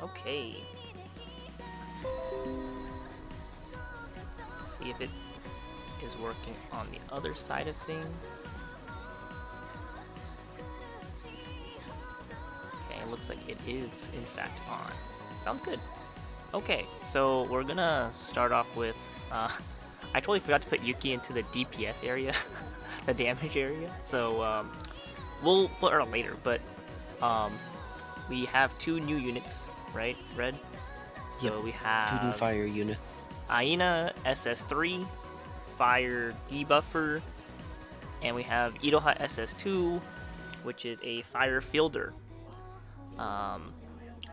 Okay. See if it is working on the other side of things. Okay, it looks like it is in fact on. Sounds good. Okay, so we're gonna start off with. I totally forgot to put Yuki into the DPS area, the damage area. So we'll put her later, but um, we have two new units, right, Red? Yep. So we 2 new have fire units. Aina SS3, Fire Debuffer, and we have Iroha SS2, which is a Fire Fielder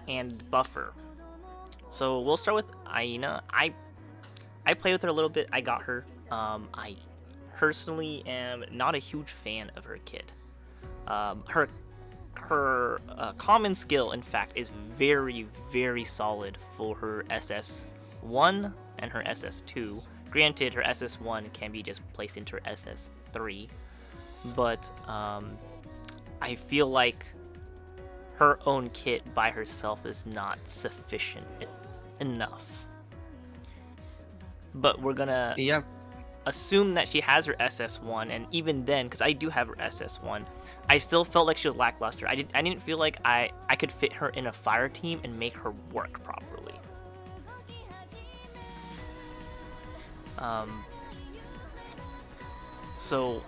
and Buffer. So we'll start with Aina. I played with her a little bit. I got her. I personally am not a huge fan of her kit. Her common skill, in fact, is very, very solid for her SS1 and her SS2. Granted, her SS1 can be just placed into her SS3, but I feel like her own kit by herself is not sufficient enough. But we're gonna assume that she has her SS1, and even then, because I do have her SS1, I still felt like she was lackluster. I didn't feel like I could fit her in a fire team and make her work properly. So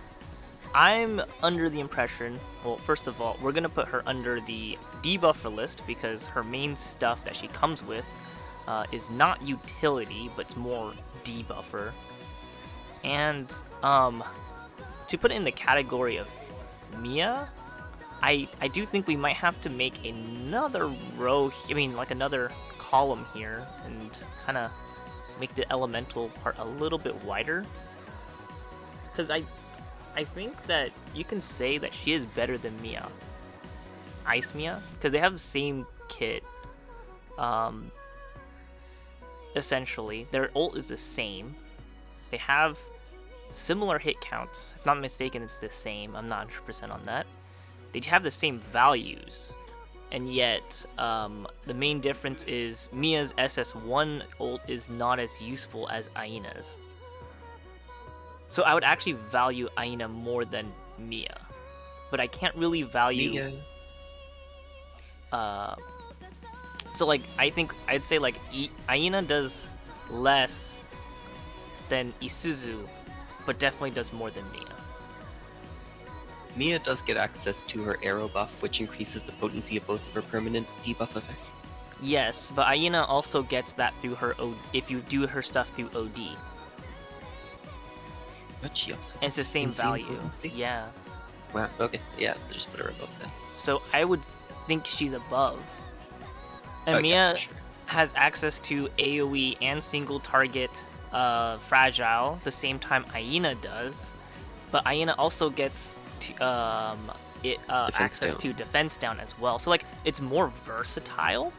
I'm under the impression, well, first of all, we're gonna put her under the debuffer list because her main stuff that she comes with is not utility, but it's more debuffer. And to put it in the category of Mia, I do think we might have to make another row, like another column here, and kind of make the elemental part a little bit wider. Because I think that you can say that she is better than Mia. Ice Mia, because they have the same kit. Essentially, their ult is the same. They have similar hit counts. If not mistaken, it's the same. I'm not 100% on that. They have the same values. And yet, the main difference is Mia's SS1 ult is not as useful as Aina's. So I would actually value Aina more than Mia. But I can't really value... Mia. So, like, I think I'd say, like, Aina does less than Isuzu, but definitely does more than Mia. Mia does get access to her arrow buff, which increases the potency of both of her permanent debuff effects. Yes, but Aina also gets that through her if you do her stuff through OD. But she also and it's the same value. Potency? Yeah. Wow, okay. Yeah, just put her above then. So I would think she's above. And Mia sure. has access to AoE and single target fragile the same time Aina does. But Aina also gets access to defense down as well. So like it's more versatile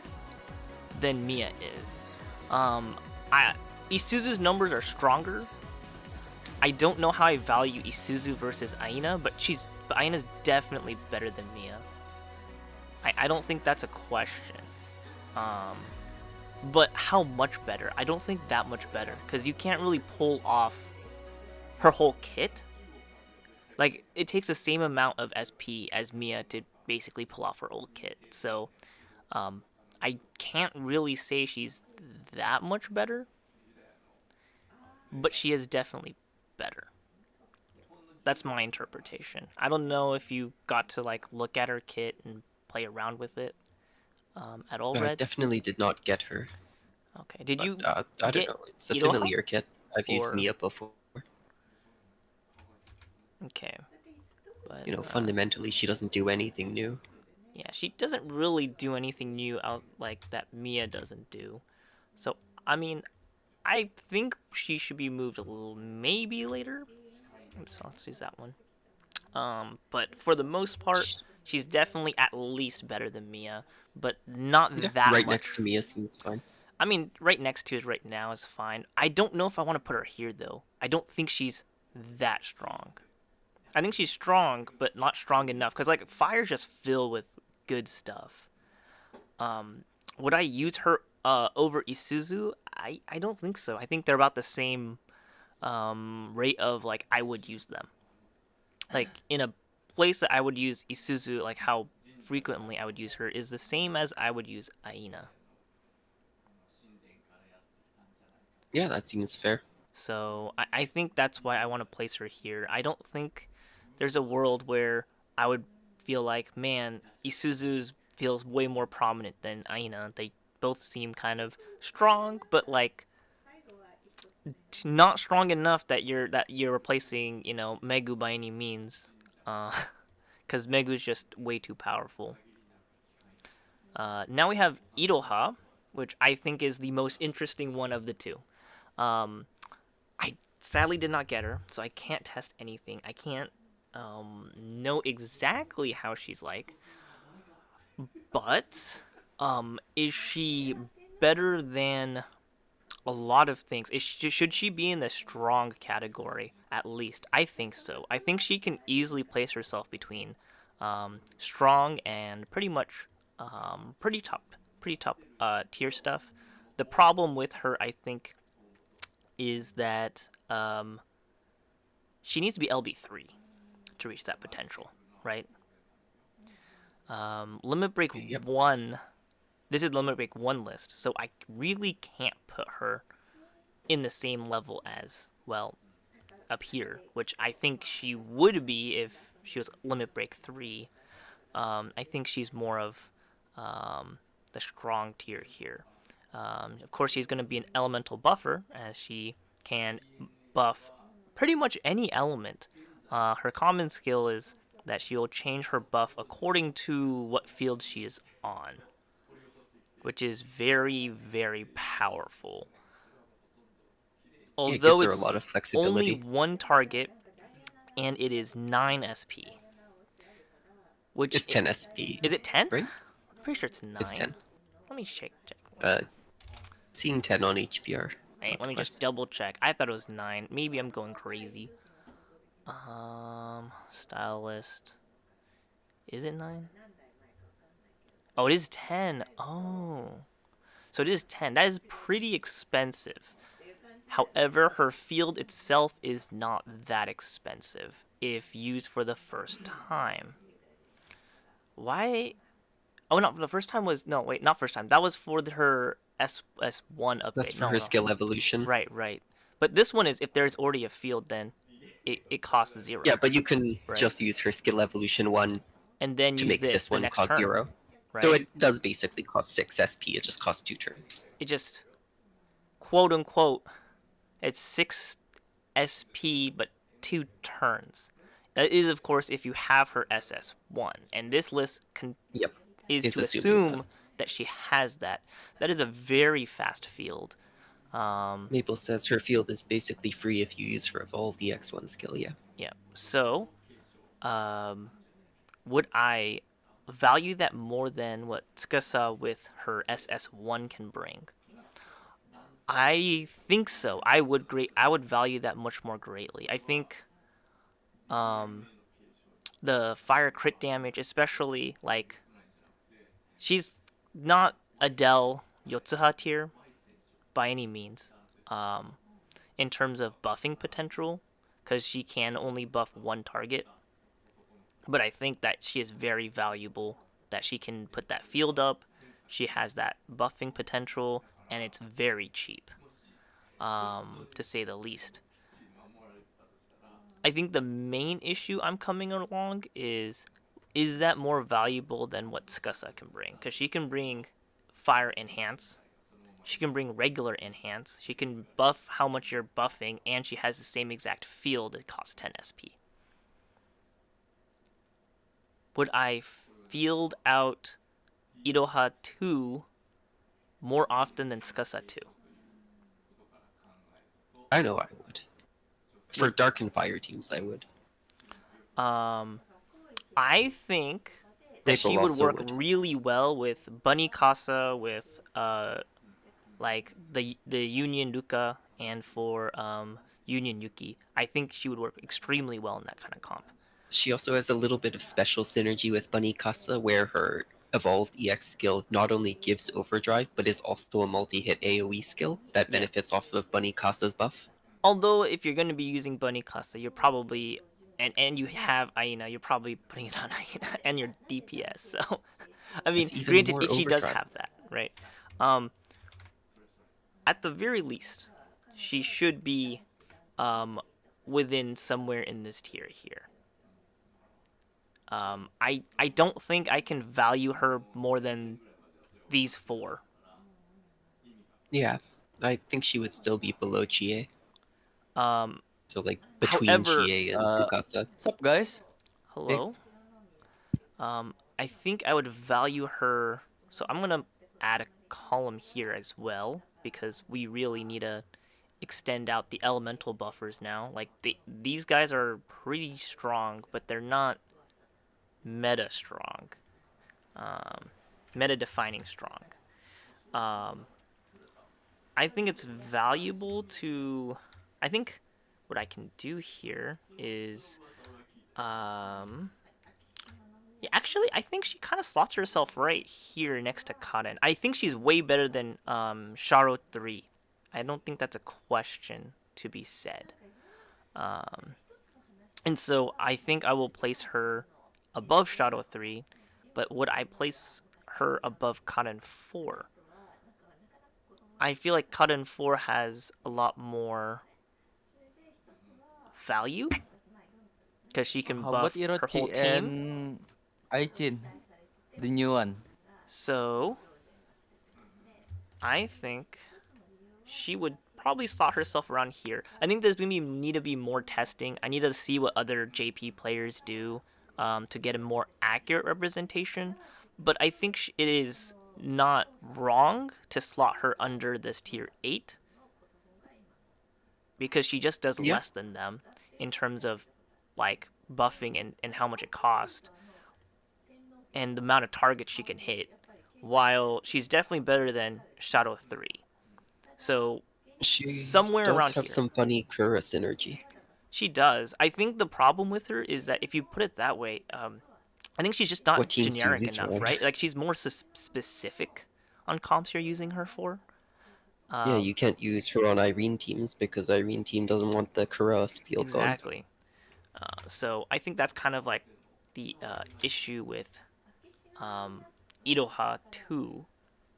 than Mia is. Isuzu's numbers are stronger. I don't know how I value Isuzu versus Aina, but Aina's definitely better than Mia. I don't think that's a question. But how much better? I don't think that much better, because you can't really pull off her whole kit. Like, it takes the same amount of SP as Mia to basically pull off her old kit. So, I can't really say she's that much better, but she is definitely better. That's my interpretation. I don't know if you got to, like, look at her kit and play around with it at all, Red? I definitely did not get her. Okay. Did you I don't know. It's a familiar kit. I've used Mia before. Okay. But, you know, fundamentally, she doesn't do anything new. Yeah, she doesn't really do anything new out like that Mia doesn't do. So, I mean, I think she should be moved a little maybe later. So let's use that one. But for the most part, she's definitely at least better than Mia, but not that much. Right next to Mia seems fine. I mean, right next to is right now is fine. I don't know if I want to put her here, though. I don't think she's that strong. I think she's strong, but not strong enough. Because, like, Fire's just filled with good stuff. Would I use her over Isuzu? I don't think so. I think they're about the same rate of like I would use them. Like in a place that I would use Isuzu, like how frequently I would use her is the same as I would use Aina. Yeah, that seems fair. So I think that's why I want to place her here. I don't think there's a world where I would feel like, man, Isuzu's feels way more prominent than Aina. They both seem kind of strong, but like not strong enough that you're replacing Megu by any means, because Megu's just way too powerful. Now we have Iroha, which I think is the most interesting one of the two. Um, I sadly did not get her, so I can't test anything. I can't know exactly how she's like, but is she better than a lot of things? Should she be in the strong category at least? I think so. I think she can easily place herself between strong and pretty much pretty top tier stuff. The problem with her, I think, is that she needs to be LB3 to reach that potential, right? Limit Break Yep. 1. This is Limit Break 1 list, so I really can't put her in the same level as, well, up here, which I think she would be if she was Limit Break 3. I think she's more of the strong tier here. Of course, she's going to be an elemental buffer, as she can buff pretty much any element. Her common skill is that she'll change her buff according to what field she is on, which is very, very powerful. Yeah, it Although gives her a it's lot of only flexibility. one target and it is 9 SP, which It's 10 SP, is it 10? right? I'm pretty sure it's It's 9. 10. Let me check. Uh, Seeing 10 on HBR. Hey, Not let me just quest. double check. I thought it was 9. Maybe I'm going crazy. Style list. Is it 9? Oh, it is 10. Oh. So it is 10. That is pretty expensive. However, her field itself is not that expensive if used for the first time. Why? Oh, no, the first time was, no, wait, not first time. That was for her S1 That's upgrade. for No, her no. skill evolution. Right. But this one is if there's already a field, then it costs 0, Yeah, but you can right? just use her skill evolution one And then to use make this this the one next cost turn, 0. So right? it does basically cost 6 SP, it just costs 2 turns. It just, quote unquote, it's 6 SP but 2 turns. That is, of course, if you have her SS1. And this list Yep, is is to assuming that. assume that she has that. That is a very fast field. Maple says her field is basically free if you use her Evolve the X1 skill, yeah. Yeah. So, um, would I value that more than what Tsukasa with her SS1 can bring? I think so. I would value that much more greatly. I think um the fire crit damage, especially like she's not Adele Yotsuha tier by any means. Um in terms of buffing potential, because she can only buff one target. But I think that she is very valuable, that she can put that field up, she has that buffing potential, and it's very cheap, to say the least. I think the main issue I'm coming along is that more valuable than what Tsukasa can bring? Because she can bring fire enhance, she can bring regular enhance, she can buff how much you're buffing, and she has the same exact field that costs 10 SP. Would I field out Iroha 2 more often than Tsukasa 2? I know I would. For Would Dark and Fire teams, I would. um I think that she Maple would also work would. really well with Bunny Casa, with like the Union Luca, and for Union Yuki. I think she would work extremely well in that kind of comp. She also has a little bit of special synergy with Bunny Casa, where her evolved EX skill not only gives overdrive, but is also a multi-hit AoE skill that Yeah. benefits off of Bunny Kasa's buff. Although if you're going to be using Bunny Casa, you're probably and you have Aina, you're probably putting it on Aina and your DPS. So, I mean, That's even granted, more she does overdrive. have that, right? Um, at the very least, she should be um, within somewhere in this tier here. I don't think I can value her more than these four. Yeah, I think she would still be below Chie. Um, So like between however, Chie and Uh, Tsukasa. what's up, guys? Hey, hello. I think I would value her. So I'm gonna add a column here as well because we really need to extend out the elemental buffers now. Like these guys are pretty strong, but they're not meta strong, um, meta defining strong. Um, I think it's valuable to. I think what I can do here is. Um, yeah, actually, I think she kind of slots herself right here next to Kaden. I think she's way better than Sharo 3. I don't think that's a question to be said. Um, and so I think I will place her above Shadow 3, but would I place her above Kaden 4? I feel like Kaden 4 has a lot more value because she can How about buff her whole Orochi team. and Aichin, the new one? So I think she would probably slot herself around here. I think there's gonna need to be more testing. I need to see what other JP players do to get a more accurate representation. But I think it is not wrong to slot her under this tier 8 because she just does yeah, less than them in terms of like buffing and how much it costs and the amount of targets she can hit. While she's definitely better than Shadow 3. So she somewhere does around have here. some funny Kura synergy. She does. I think the problem with her is that if you put it that way, I think she's just not What teams do you generic use her enough, on? right? Like she's more specific on comps you're using her for. Yeah, Um, you can't use her on Irene teams because Irene team doesn't want the Kura field gone. exactly. So I think that's kind of like the issue with um, Iroha 2,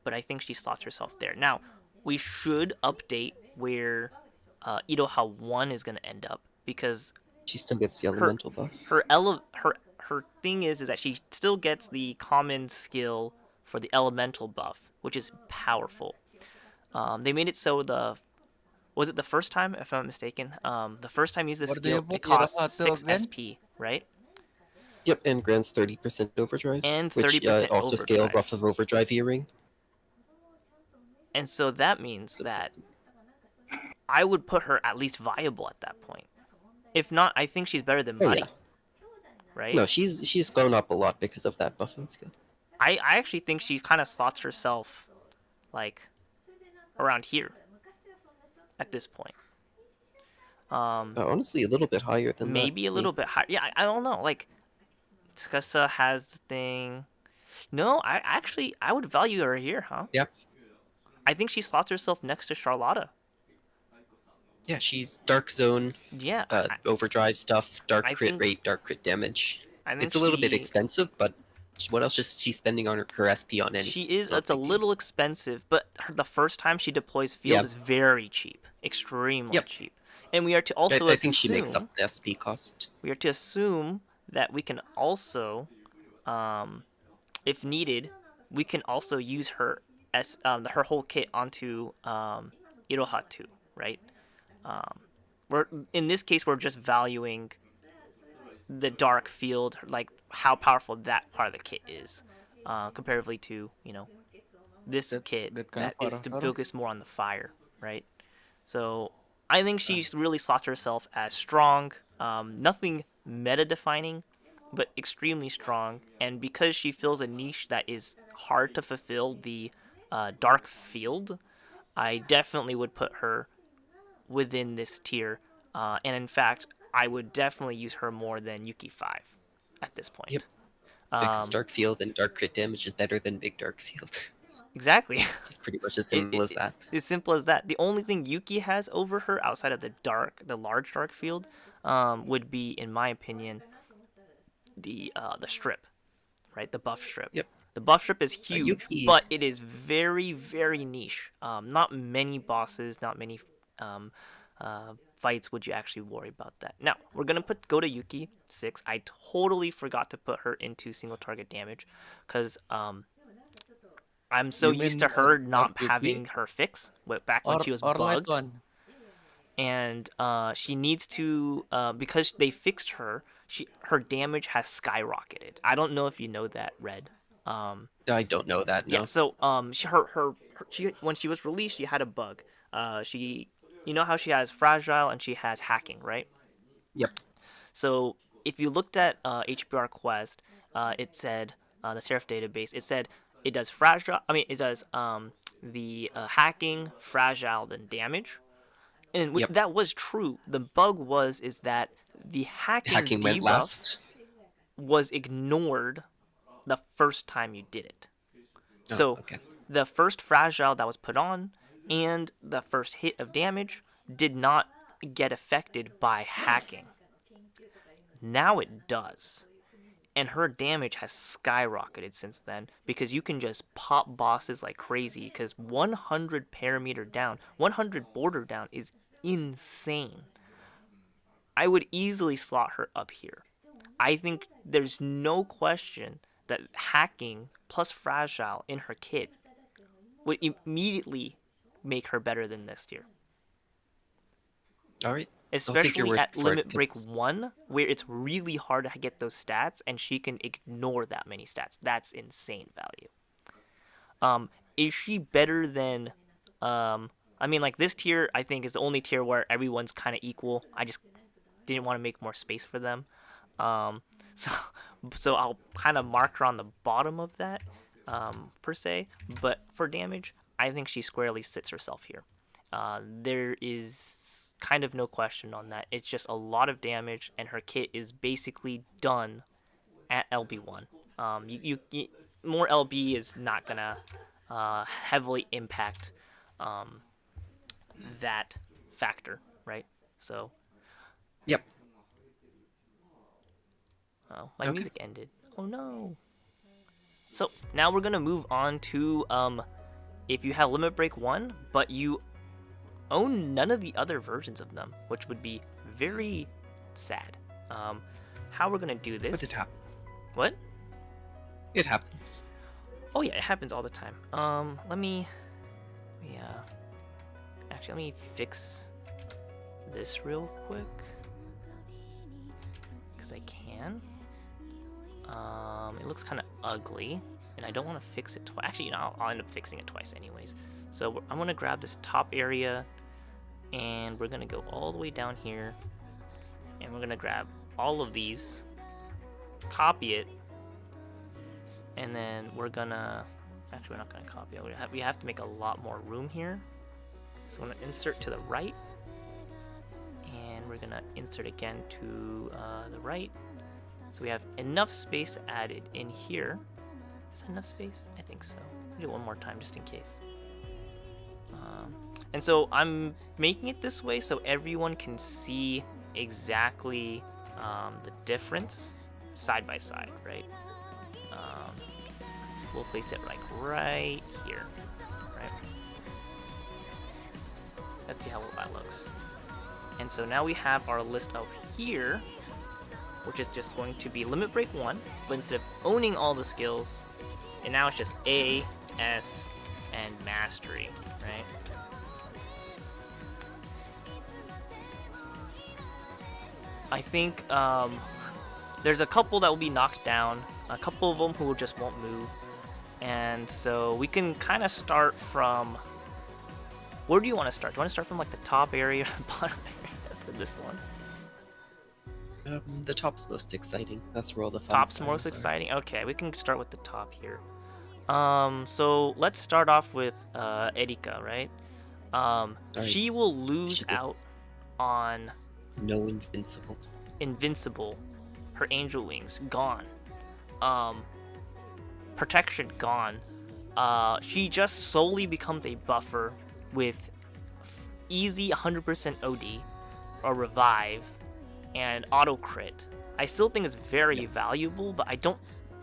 but I think she slots herself there. Now, we should update where Iroha 1 is going to end up because She still gets the her elemental buff. her thing is that she still gets the common skill for the elemental buff, which is powerful. They made it so was it the first time, if I'm not mistaken? The first time you use this What do you skill, it put costs Iroha six again? SP, right? Yep, and grants 30% overdrive, And which 30% also scales overdrive. off of overdrive earring. And so that means So, that I would put her at least viable at that point. If not, I think she's better than oh yeah, Muddy, right? no, she's gone up a lot because of that buffing skill. I actually think she kind of slots herself like around here at this point. Um, Honestly, a little bit higher than that. maybe a little Maybe. bit higher. Yeah, I don't know. Like Tsukasa has the thing. No, I would value her here, huh? Yeah, I think she slots herself next to Charlotta. yeah, she's dark zone, Yeah, overdrive stuff, dark I crit think rate, dark crit damage. I think It's a little bit she expensive, but what else is she spending on her SP on she anything? is. It's not a It's a big deal. little expensive, but the first time she deploys field Yeah, is very cheap, extremely yep. cheap. And we are to also I think she makes up assume the SP cost. that we can also, um, if needed, we can also use her as her whole kit onto Iroha 2, right? Um, we're in this case we're just valuing the dark field, like how powerful that part of the kit is, comparatively to this kit That kind of that is to horror. focus more on the fire, right? So I think she really slots herself as strong, nothing meta defining, but extremely strong. And because she fills a niche that is hard to fulfill, the dark field, I definitely would put her within this tier. And in fact, I would definitely use her more than Yuki 5 at this Yep. point. Because Dark Field and Dark Crit damage is better than Big Dark Field. Exactly. It's pretty much as it, simple it, as that. it's simple as that. The only thing Yuki has over her outside of the large dark field, would be, in my opinion, the strip, right? The buff strip. Yep. The buff strip is huge, Yuki. but it is very, very niche. Not many bosses, not many fights would you actually worry about that. Now we're gonna go to Yuki 6. I totally forgot to put her into single target damage, because I'm so You used mean to her not RPP? having her fix back when she was Or light bugged, one? and she needs to, because they fixed her. Her damage has skyrocketed. I don't know if you know that, Red. I don't know that, Yeah. no. So she when she was released, she had a bug. She You know how she has fragile and she has hacking, right? Yep. So if you looked at HBR Quest, it said, the Seraph database. It said it does fragile. I mean, it does the hacking, fragile, then damage, and Yep. that was true. The bug is that the hacking Went debuff last. was ignored the first time you did it. Oh, So okay. the first fragile that was put on and the first hit of damage did not get affected by hacking. Now it does. And her damage has skyrocketed since then, because you can just pop bosses like crazy, because 100 parameter down, 100 border down is insane. I would easily slot her up here. I think there's no question that hacking plus fragile in her kit would immediately make her better than this tier. All right. Especially at for Limit it, Break 'cause- 1, where it's really hard to get those stats, and she can ignore that many stats. That's insane value. Is she better than... I mean, like, this tier, I think, is the only tier where everyone's kind of equal. I just didn't want to make more space for them. Um, so, so I'll kind of mark her on the bottom of that, per se. But for damage, I think she squarely sits herself here. There is kind of no question on that. It's just a lot of damage, and her kit is basically done at LB1. More LB is not gonna heavily impact that factor, right? So, Yep. oh, my Okay. music ended. Oh no. So now we're gonna move on to if you have Limit Break 1, but you own none of the other versions of them, which would be very sad. How we're gonna do this? But it happens. What? It happens. Oh yeah, it happens all the time. Let me actually, let me fix this real quick, because I can. It looks kind of ugly, and I don't want to fix it twice. Actually, I'll end up fixing it twice anyways. So I'm gonna grab this top area, and we're gonna go all the way down here, and we're gonna grab all of these, copy it, and then we're gonna... Actually, we're not gonna copy it. We have to make a lot more room here. So I'm gonna insert to the right, and we're gonna insert again to the right. So we have enough space added in here. Is that enough space? I think so. I'll do it one more time just in case. And so I'm making it this way so everyone can see exactly the difference side by side, right? We'll place it like right here, right? Let's see how well that looks. And so now we have our list of here, which is just going to be Limit Break 1, but instead of owning all the skills, and now it's just A, S, and Mastery, right? I think there's a couple that will be knocked down, a couple of them who just won't move, and so we can kind of start from... Where do you want to start? Do you want to start from like the top area or the bottom area to this one? The top's most exciting. That's where all the fun Top's styles most are. exciting? Okay, we can start with the top here. So let's start off with Erika, right? Alright, She will lose she out gets on no invincible. Invincible. Her angel wings, gone. um, protection gone, she just solely becomes a buffer with easy 100% OD or revive and auto crit. I still think it's very valuable, but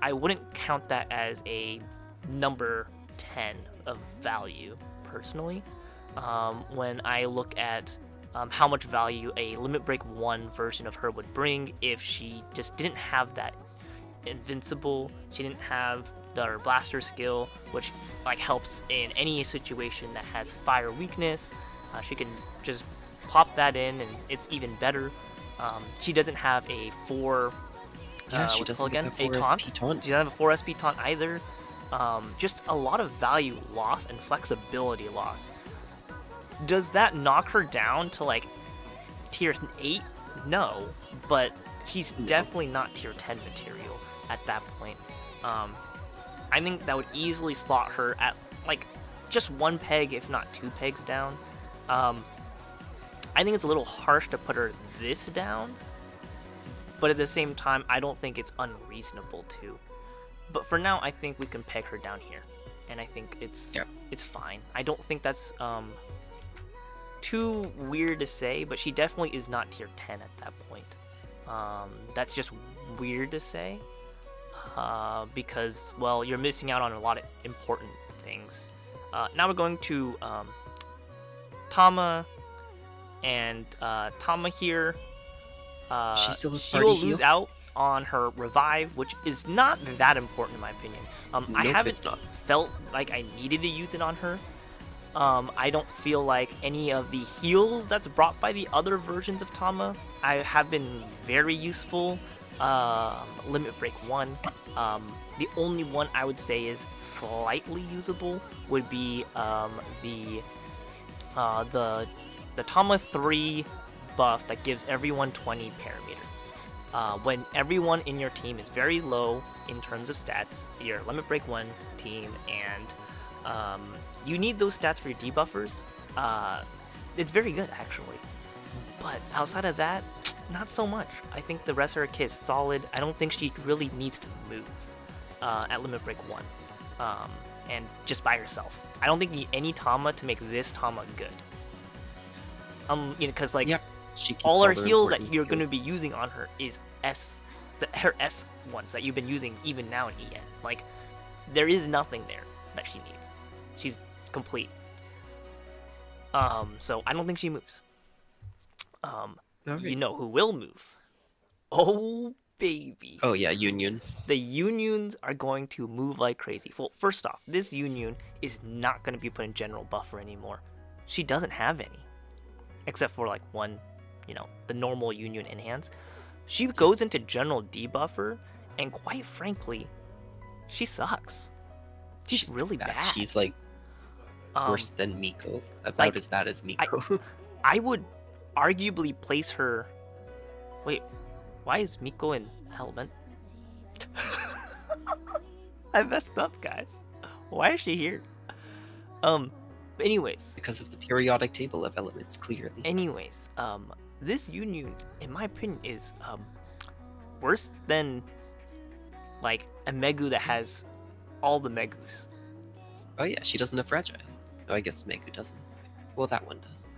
I wouldn't count that as a number 10 of value personally. When I look at how much value a Limit Break 1 version of her would bring if she just didn't have that invincible, she didn't have the blaster skill, which like helps in any situation that has fire weakness. She can just pop that in and it's even better. She doesn't have a 4 Yeah, she what's it doesn't called again? get the 4 A taunt. SP taunt. She doesn't have a 4 SP taunt either. Just a lot of value loss and flexibility loss. Does that knock her down to like tier 8? No, but she's definitely not tier 10 material at that point. I think that would easily slot her at like just 1 peg, if not 2 pegs down. I think it's a little harsh to put her this down, but at the same time, I don't think it's unreasonable to. But for now, I think we can peg her down here, and I think it's fine. I don't think that's too weird to say, but she definitely is not tier 10 at that point. That's just weird to say, because, well, you're missing out on a lot of important things. Now we're going to Tama, and Tama here, She will lose out on her revive, which is not that important in my opinion. I haven't felt like I needed to use it on her. I don't feel like any of the heals that's brought by the other versions of Tama have been very useful. Limit Break 1. The only one I would say is slightly usable would be the Tama 3 buff that gives everyone 20 parameter. When everyone in your team is very low in terms of stats, your Limit Break 1 team, and you need those stats for your debuffers, it's very good actually. But outside of that, not so much. I think the rest of her kit is solid. I don't think she really needs to move at Limit Break 1, and just by herself. I don't think you need any Tama to make this Tama good. Because like all her heals that you're going to be using on her is her S ones that you've been using even now in EN. Like there is nothing there that she needs. She's complete. So I don't think she moves. You know who will move? Oh baby. Oh yeah, Union. The Unions are going to move like crazy. Well, first off, this Union is not going to be put in general buffer anymore. She doesn't have any. Except for like one, the normal Union enhance. She goes into general debuffer, and quite frankly, she sucks. She's really bad. She's like worse than Miko. About as bad as Miko. I would arguably place her. Wait, why is Miko in Element? I messed up, guys. Why is she here? But anyways. Because of the periodic table of elements, clearly. Anyways, this Union, in my opinion, is worse than like a Megu that has all the Megus. Oh yeah, she doesn't have Fragile. Oh, I guess Megu doesn't. Well, that one does.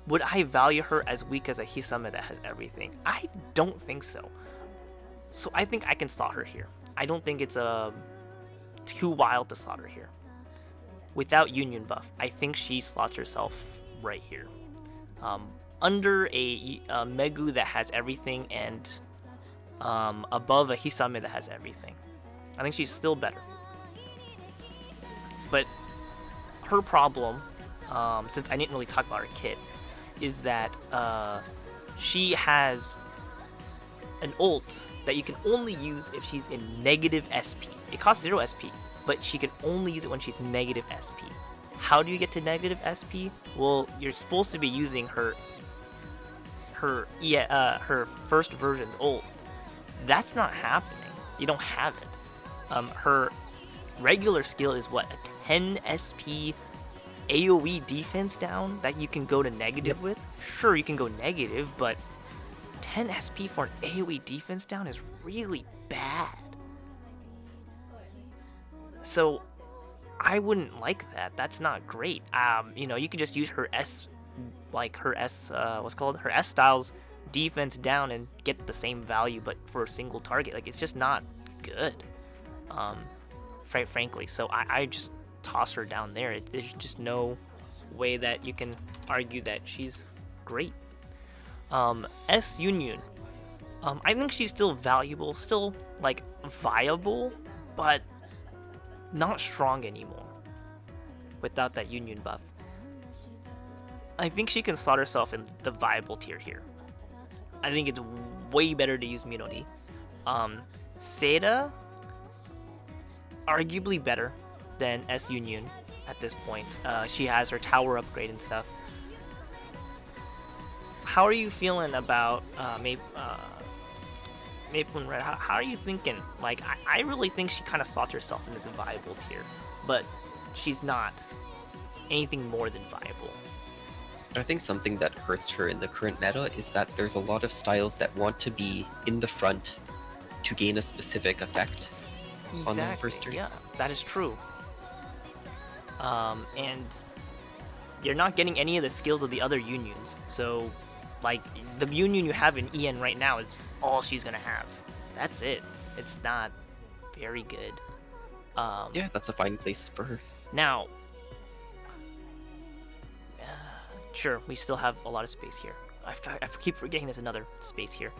Would I value her as weak as a Hisame that has everything? I don't think so. So I think I can slot her here. I don't think it's too wild to slot her here. Without Union buff, I think she slots herself right here. Under a Megu that has everything and above a Hisame that has everything. I think she's still better. But her problem, since I didn't really talk about her kit, is that she has an ult that you can only use if she's in negative SP. It costs 0 SP, but she can only use it when she's negative SP. How do you get to negative SP? Well, you're supposed to be using her first version's ult. That's not happening. You don't have it. Her regular skill is what, a 10 SP AoE defense down that you can go to negative with? Sure, you can go negative, but 10 SP for an AoE defense down is really bad. So I wouldn't like that. That's not great. You know, you could just use her S, like her S, what's called her S styles defense down and get the same value, but for a single target. Like it's just not good. Frankly, so I just toss her down there. There's just no way that you can argue that she's great. S Union. I think she's still valuable, still like viable, but not strong anymore without that Union buff. I think she can slot herself in the viable tier here. I think it's way better to use Minori. Seda, arguably better than S Union at this point. She has her tower upgrade and stuff. How are you feeling about Maple and Red? How are you thinking? Like, I really think she kind of slots herself in this viable tier, but she's not anything more than viable. I think something that hurts her in the current meta is that there's a lot of styles that want to be in the front to gain a specific effect on the first turn. Yeah, that is true. And you're not getting any of the skills of the other unions. So, like, the union you have in EN right now is all she's gonna have. That's it. It's not very good. Yeah, that's a fine place for her. Now, sure, we still have a lot of space here. I keep forgetting there's another space here.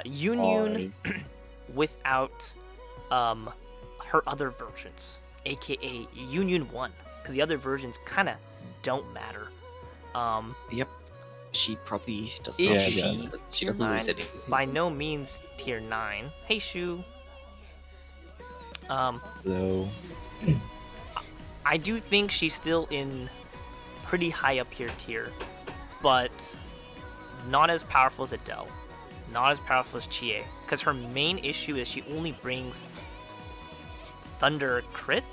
Union without her other versions, aka Union 1, because the other versions kind of don't matter. Yep. She probably does Is not. she She tier doesn't 9? lose anything. By no means tier 9. Hey, Shu. Hello. I do think she's still in pretty high up here tier, but not as powerful as Adele, not as powerful as Chie, because her main issue is she only brings Thunder crit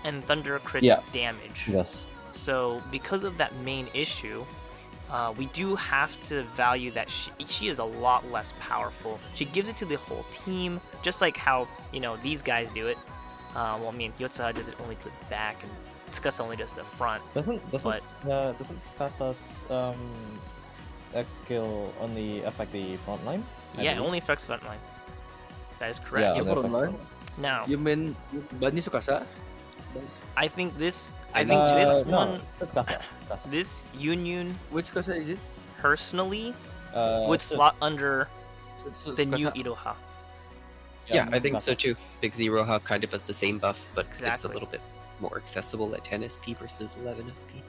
and Thunder crit damage. Yes. So because of that main issue, we do have to value that she is a lot less powerful. She gives it to the whole team, just like how, you know, these guys do it. Well, I mean, Yotsuha does it only to the back, and Tsukasa only does the front. Doesn't Tsukasa's X skill only affect the front line? Yeah, it only affects front line. That is correct. Yeah, Yeah, front line? Now, You mean Bani Sukasa? I think this No, one, Tsukasa. this union Which Sukasa is it? personally would slot under the new Iroha. Yeah, I think so Tsukasa. too. Big Zero Hub kind of has the same buff, but it's a Exactly. little bit more accessible at 10 SP versus 11 SP.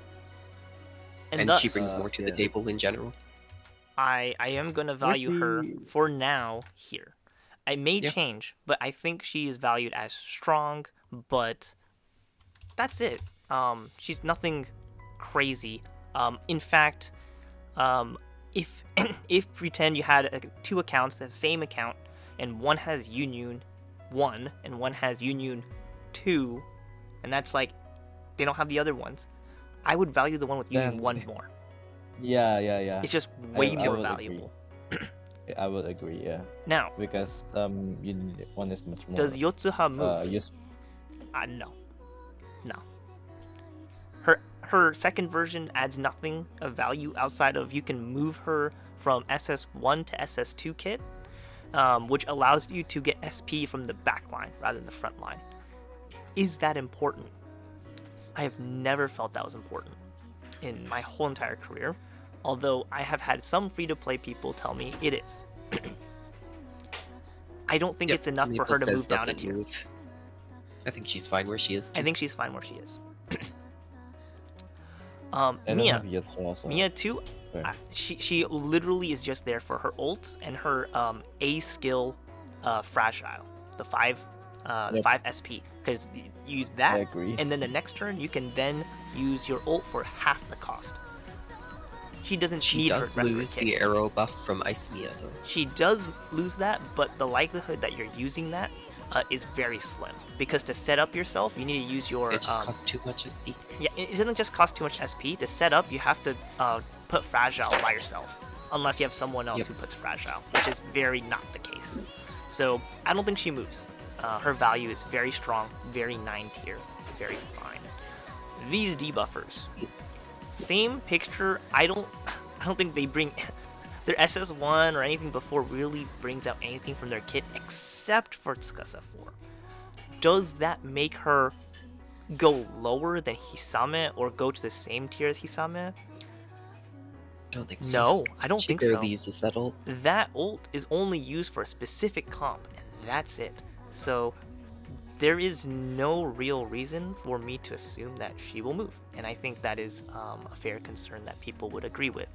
And And thus, she brings more to the yeah. table in general. I am gonna value her the- for now here. It may Yeah. change, but I think she is valued as strong, but that's it. She's nothing crazy. In fact, if if pretend you had two accounts, the same account, and one has Union 1 and one has Union 2, and that's like they don't have the other ones, I would value the one with Union Then- 1 more. Yeah. It's just way I more would valuable. I would agree. Yeah, Now, because one is much more. does Yotsuha move? Use No. Her second version adds nothing of value outside of you can move her from SS1 to SS2 kit, which allows you to get SP from the back line rather than the front line. Is that important? I have never felt that was important in my whole entire career, although I have had some free-to-play people tell me it is. I don't think Yep, it's enough for Maple her to says move down a doesn't tier. move. I think she's fine where she is. Too. I think she's fine where she is. I don't Mia. have Yotsuha also. Mia too. Okay. She literally is just there for her ult and her A skill, fragile, the 5 Yep. 5 SP, because you use I that, agree. and then the next turn you can then use your ult for half the cost. She doesn't She need her does rest of her lose kit. the arrow buff from Ice Mia though. She does lose that, but the likelihood that you're using that is very slim, because to set up yourself you need to use your It just costs too much SP. yeah, it doesn't just cost too much SP. To set up, you have to put Fragile by yourself, unless you have someone else Yep. who puts Fragile, which is very not the case. So I don't think she moves. her value is very strong, very 9 tier, very fine. These debuffers, same picture. I don't think they bring their SS1 or anything before really brings out anything from their kit except for Tsukasa 4. Does that make her go lower than Hisame or go to the same tier as Hisame? I don't think so. No, I don't She think so. barely uses that ult. That ult is only used for a specific comp, and that's it. So there is no real reason for me to assume that she will move, and I think that is a fair concern that people would agree with.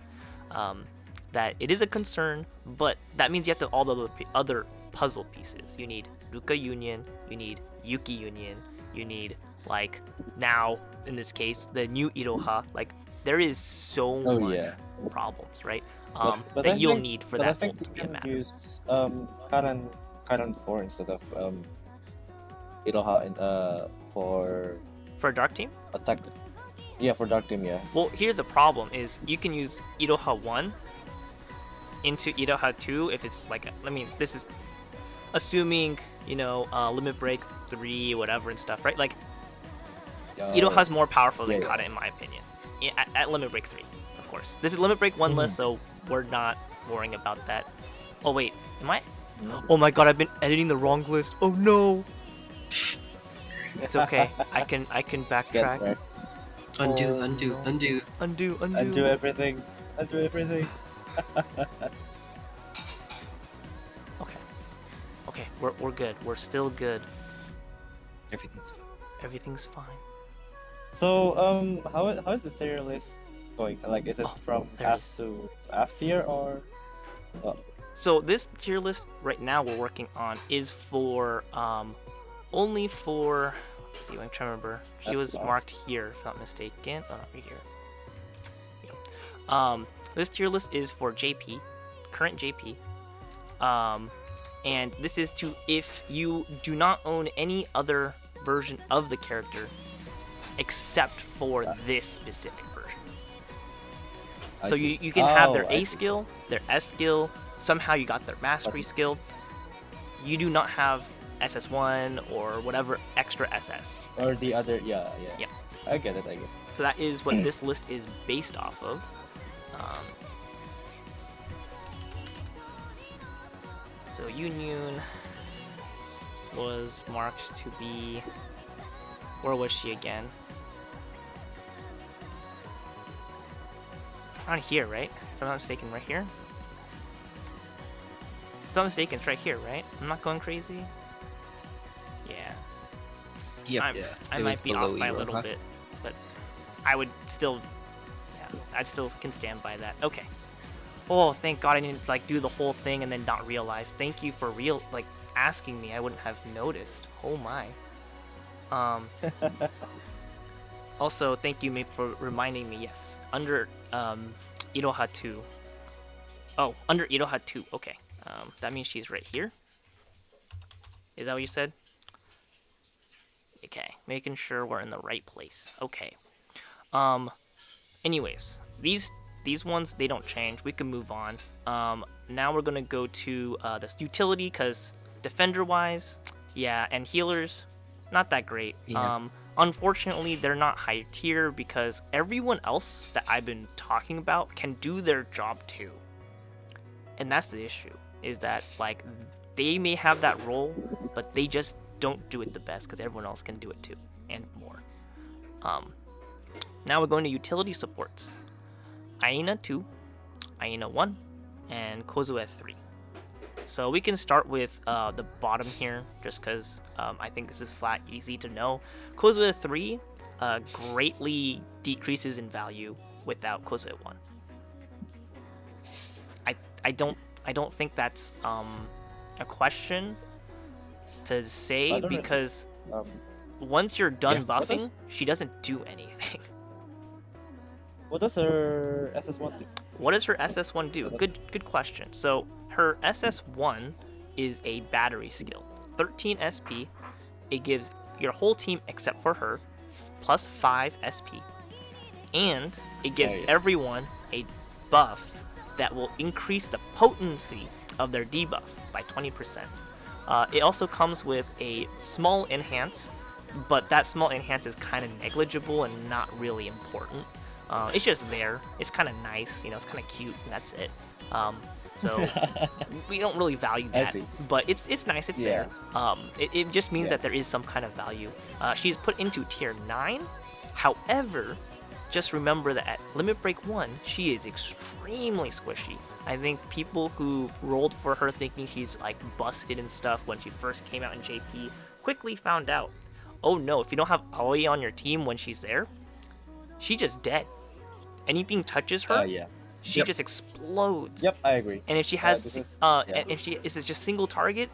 That it is a concern, but that means you have to all the other puzzle pieces. You need Ruka Union, you need Yuki Union, you need, like, now in this case the new Iroha. Like, there is so much problems, right? But that I you'll think- need for but I that think ult to you be a can matter. use Karan 4 instead of Iroha for For a dark team. attack. Yeah, for dark team, yeah. Well, here's the problem: is you can use Iroha 1 into Iroha 2 if it's like, I mean, this is assuming, you know, Limit Break 3, whatever and stuff, right? Like, Iroha's more powerful than yeah. Kata in my opinion. At Limit Break 3, of course. This is Limit Break 1 list, so we're not worrying about that. Oh wait, am I? Oh my god, I've been editing the wrong list. Oh no. It's okay. I can Get backtrack. back. Undo, Oh, undo, no. undo. Undo. Undo everything. Undo everything. Okay, we're good. We're still good. Everything's fine. Everything's fine. So, how is the tier list going? Like, is it Oh, from there it S to F tier or? So this tier list right now we're working on is for only for, let's see, I'm trying to remember. She That's was lost. marked here if not mistaken. Oh, not right here. This tier list is for JP, current JP. And this is to if you do not own any other version of the character except for this specific version. I So see. you can have their Oh, I A see. skill, their S skill, somehow you got their mastery skill. You do not have SS1 or whatever extra SS. Or the Six. other, yeah. Yeah. I get it. So that is what this list is based off of. So Union was marked to be, where was she again? Around here, right? If I'm not mistaken, right here? If I'm not mistaken, it's right here, right? I'm not going crazy? Yeah. Yep. I It was might be off below by a little Iroha. bit, but I would still, yeah, I'd still can stand by that. Okay. Oh, thank God I didn't like do the whole thing and then not realize. Thank you for asking me. I wouldn't have noticed. Oh my. Also, thank you, Mape, for reminding me. Yes, under Iroha 2. Oh, under Iroha 2. Okay. That means she's right here. Is that what you said? Okay, making sure we're in the right place. Okay. Anyways, these ones, they don't change. We can move on. Now we're gonna go to this utility, because defender-wise, yeah, and healers, not that great. Yeah. Unfortunately, they're not high tier because everyone else that I've been talking about can do their job too. And that's the issue, is that like they may have that role, but they just don't do it the best because everyone else can do it too and more. Now we're going to utility supports. Aina 2, Aina 1, and Kozue 3. So we can start with the bottom here, just because I think this is flat easy to know. Kozue 3 greatly decreases in value without Kozue 1. I don't think that's a question to say, I don't know. because Once you're done Yeah, what buffing, does- she doesn't do anything. What does her SS1 do? What does her SS1 do? Good question. So her SS1 is a battery skill. 13 SP. It gives your whole team except for her plus 5 SP. And it gives Oh, yeah. everyone a buff that will increase the potency of their debuff by 20%. It also comes with a small enhance, but that small enhance is kind of negligible and not really important. It's just there. It's kind of nice, it's kind of cute, and that's it. So we don't really value I that, see. but it's nice. It's Yeah. there. It just means Yeah. that there is some kind of value. She's put into tier 9. However, just remember that at Limit Break 1, she is extremely squishy. I think people who rolled for her thinking she's like busted and stuff when she first came out in JP quickly found out, oh no, if you don't have Aoi on your team when she's there, she's just dead. Anything touches her, Yeah. she Yep. just explodes. Yep, I agree. And if she has, this is- and yeah. if she is just single target,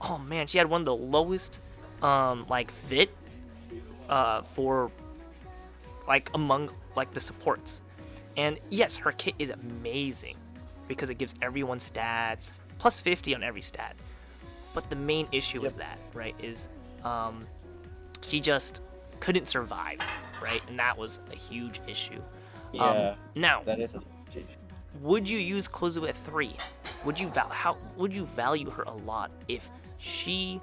oh man, she had one of the lowest, like VIT, for, like among like the supports. And yes, her kit is amazing because it gives everyone stats plus 50 on every stat. But the main issue is that, right, is she just couldn't survive, right? And that was a huge issue. Yeah, Now, that is a change. would you use Kozu at 3? How would you value her a lot if she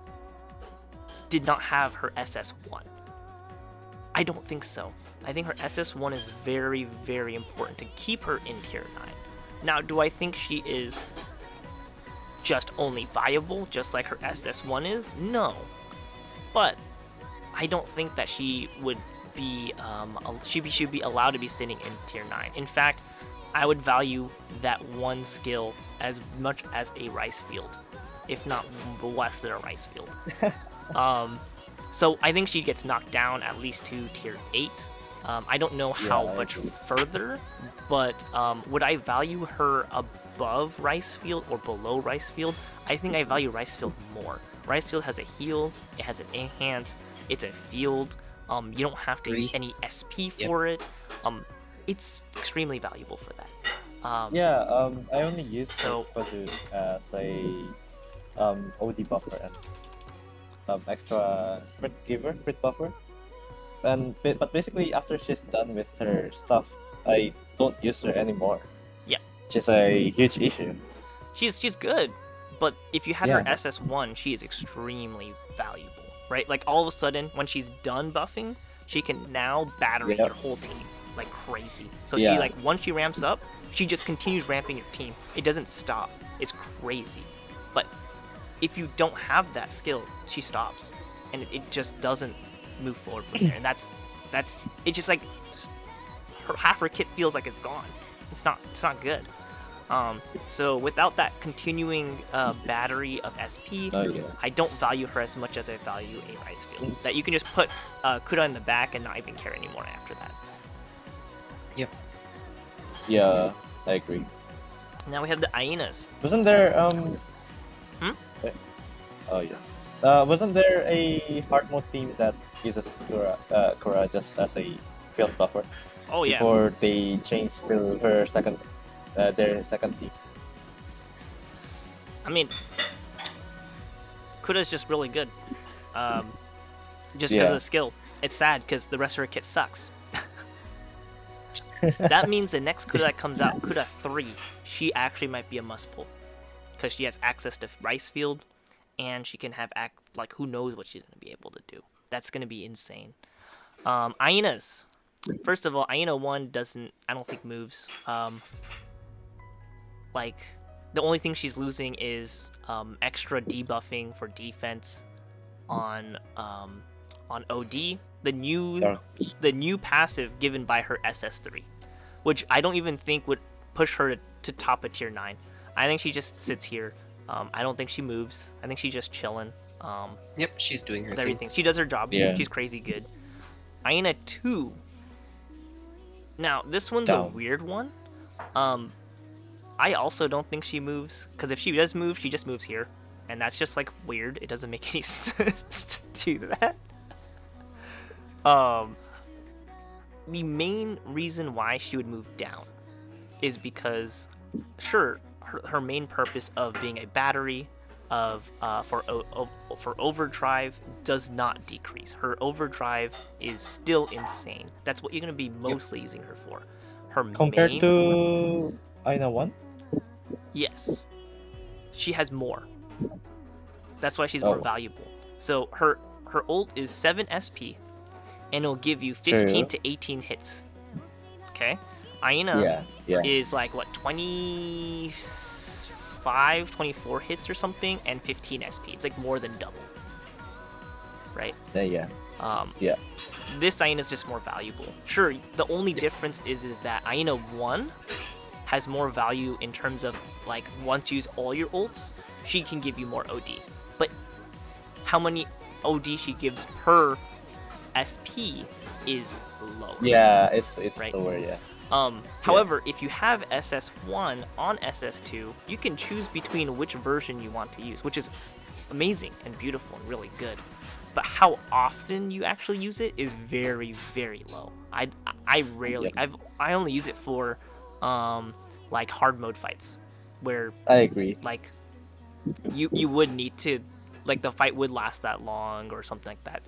did not have her SS1? I don't think so. I think her SS1 is very, very important to keep her in tier 9. Now, do I think she is just only viable, just like her SS1 is? No. But I don't think that she would be, should be allowed to be sitting in tier 9. In fact, I would value that one skill as much as a rice field, if not less than a rice field. So I think she gets knocked down at least to tier 8. I don't know how Yeah, I much agree. further, but would I value her above rice field or below rice field? I think I value rice field more. Rice field has a heal, it has an enhance, it's a field. You don't have to use Agree. any SP for it. It's extremely valuable for that. Yeah, I only use So- Kozu as a OD buffer and extra crit giver, crit buffer. But basically, after she's done with her stuff, I don't use her anymore. Yeah. Which is a huge issue. She's good, but if you had her Yeah. SS1, she is extremely valuable, right? Like all of a sudden, when she's done buffing, she can now battery Yep. your whole team like crazy. So Yeah. she like once she ramps up, she just continues ramping your team. It doesn't stop. It's crazy. But if you don't have that skill, she stops, and it just doesn't move forward from there. And that's it's just like half her kit feels like it's gone. It's not good. So without that continuing battery of SP, Oh yeah. I don't value her as much as I value a rice field. That you can just put Kuda in the back and not even care anymore after that. Yeah, I agree. Now we have the Hyenas. Wasn't there Hmm? Oh yeah. Wasn't there a hard mode team that uses Kura just as a field buffer Oh yeah. before they changed to her second their second team? I mean, Kuda's just really good. Just because Yeah. of the skill. It's sad because the rest of her kit sucks. That means the next Kuda that comes out, Kuda 3, she actually might be a must pull. Because she has access to Rice Field, and she can have, like, who knows what she's going to be able to do. That's going to be insane. Hyenas. First of all, Hyena 1 I don't think moves. Like, the only thing she's losing is extra debuffing for defense on OD. The new passive given by her SS3, which I don't even think would push her to top a tier 9. I think she just sits here. I don't think she moves. I think she's just chilling. Yep, she's doing her With thing. everything. She does her job. Yeah. She's crazy good. Hyena 2. Now, this one's Down. a weird one. I also don't think she moves, because if she does move, she just moves here. And that's just, like, weird. It doesn't make any sense to do that. The main reason why she would move down is because, sure, her main purpose of being a battery for overdrive does not decrease. Her overdrive is still insane. That's what you're going to be mostly using her for. Her Compared main, to Aina 1? yes, she has more. That's why she's more Oh. valuable. So her ult is 7 SP, and it'll give you 15 True. to 18 hits. Okay, Aina Yeah. is like what 25, 24 hits or something, and 15 SP. It's like more than double, right? Yeah. Yeah. This Aina is just more valuable. Sure, the only difference is that Aina 1 has more value in terms of like once you use all your ults, she can give you more OD. But how many OD she gives per SP is lower. Yeah, it's Right. lower, yeah. However, if you have SS1 on SS2, you can choose between which version you want to use, which is amazing and beautiful and really good. But how often you actually use it is very, very low. I rarely. I only use it for like hard mode fights, where I agree. like you would need to, like the fight would last that long or something like that.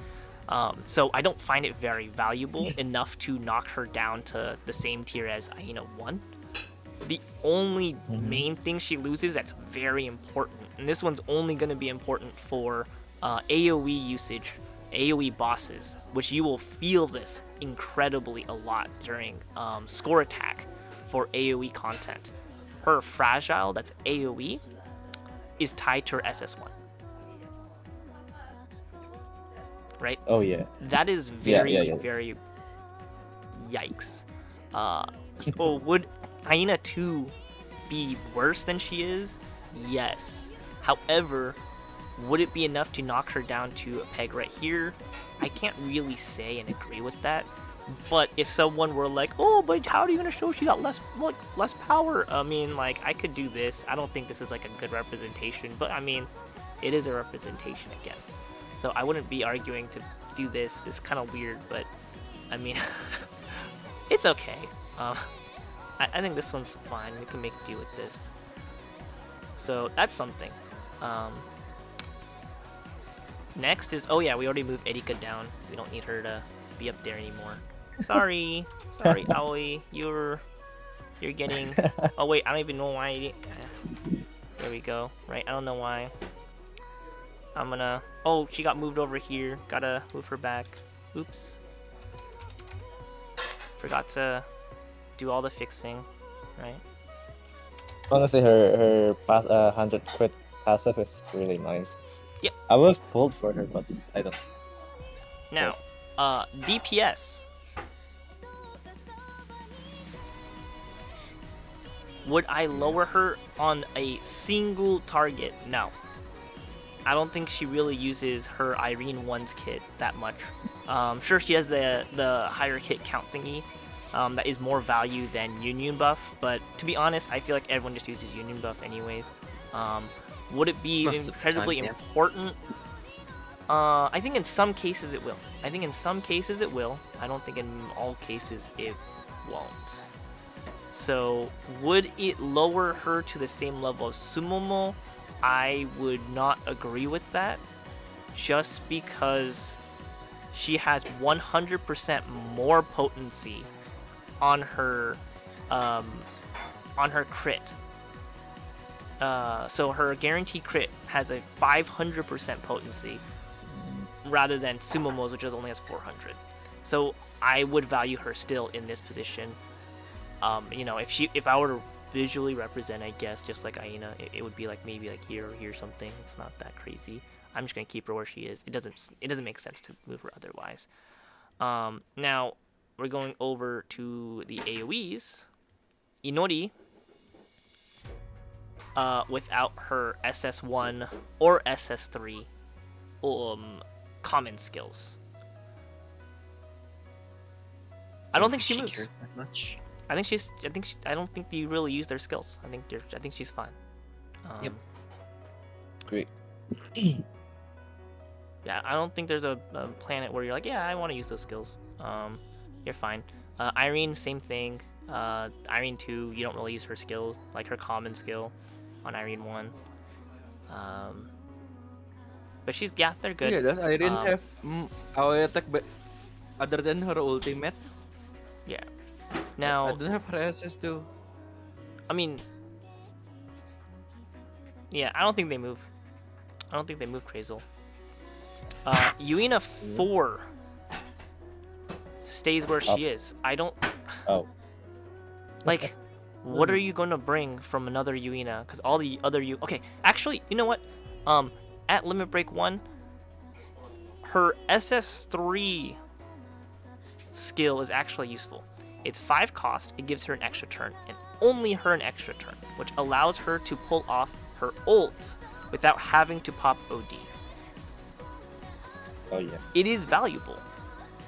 So I don't find it very valuable enough to knock her down to the same tier as Aina 1. The only main thing she loses that's very important, and this one's only going to be important for AoE usage, AoE bosses, which you will feel this incredibly a lot during score attack for AoE content. Her fragile, that's AoE, is tied to her SS1. Right? Oh yeah. That is very, very yikes. So would Aina 2 be worse than she is? Yes. However, would it be enough to knock her down to a peg right here? I can't really say and agree with that. But if someone were like, oh, but how are you gonna show she got less power? I mean, like, I could do this. I don't think this is like a good representation, but I mean, it is a representation, I guess. So I wouldn't be arguing to do this. It's kind of weird, but I mean, it's okay. I think this one's fine. We can make do with this. So that's something. Next is, oh yeah, we already moved Erika down. We don't need her to be up there anymore. Sorry, Aoi, you're getting. Oh wait, I don't even know why. There we go. Right, I don't know why. I'm gonna. Oh, she got moved over here. Gotta move her back. Oops. Forgot to do all the fixing. Right. Honestly, her 100 crit passive is really nice. Yep. I was pulled for her, but I don't. Now, DPS. Would I lower her on a single target? No. I don't think she really uses her Irene 1's kit that much. Sure, she has the higher hit count thingy that is more value than Union buff, but to be honest, I feel like everyone just uses Union buff anyways. Would it be incredibly important? I think in some cases it will. I don't think in all cases it won't. So, would it lower her to the same level as Sumomo? I would not agree with that, just because she has 100% more potency on her crit. So her guaranteed crit has a 500% potency, rather than Sumomo's, which only has 400. So I would value her still in this position. You know, if I were to visually represent, I guess, just like Aina, it would be like maybe like here or here something. It's not that crazy. I'm just gonna keep her where she is. It doesn't make sense to move her otherwise. Now we're going over to the AoEs. Inori, without her SS1 or SS3 common skills, I don't think she moves. Cares that much. I don't think they really use their skills. I think she's fine. Yep. Great. Yeah, I don't think there's a planet where you're like, yeah, I want to use those skills. You're fine. Irene, same thing. Irene 2, you don't really use her skills, like her common skill on Irene 1. But they're good. Yeah, does Irene have AoE attack other than her ultimate? Yeah. Now, I don't have her SS2. I mean, yeah, I don't think they move. I don't think they moved Crazel. Yuina 4 stays where she is. I don't Oh. like. What are you gonna bring from another Yuina? Because all the other Okay, actually, you know what? At Limit Break 1, her SS3 skill is actually useful. It's 5 cost, it gives her an extra turn, and only her an extra turn, which allows her to pull off her ult without having to pop OD. Oh yeah. It is valuable.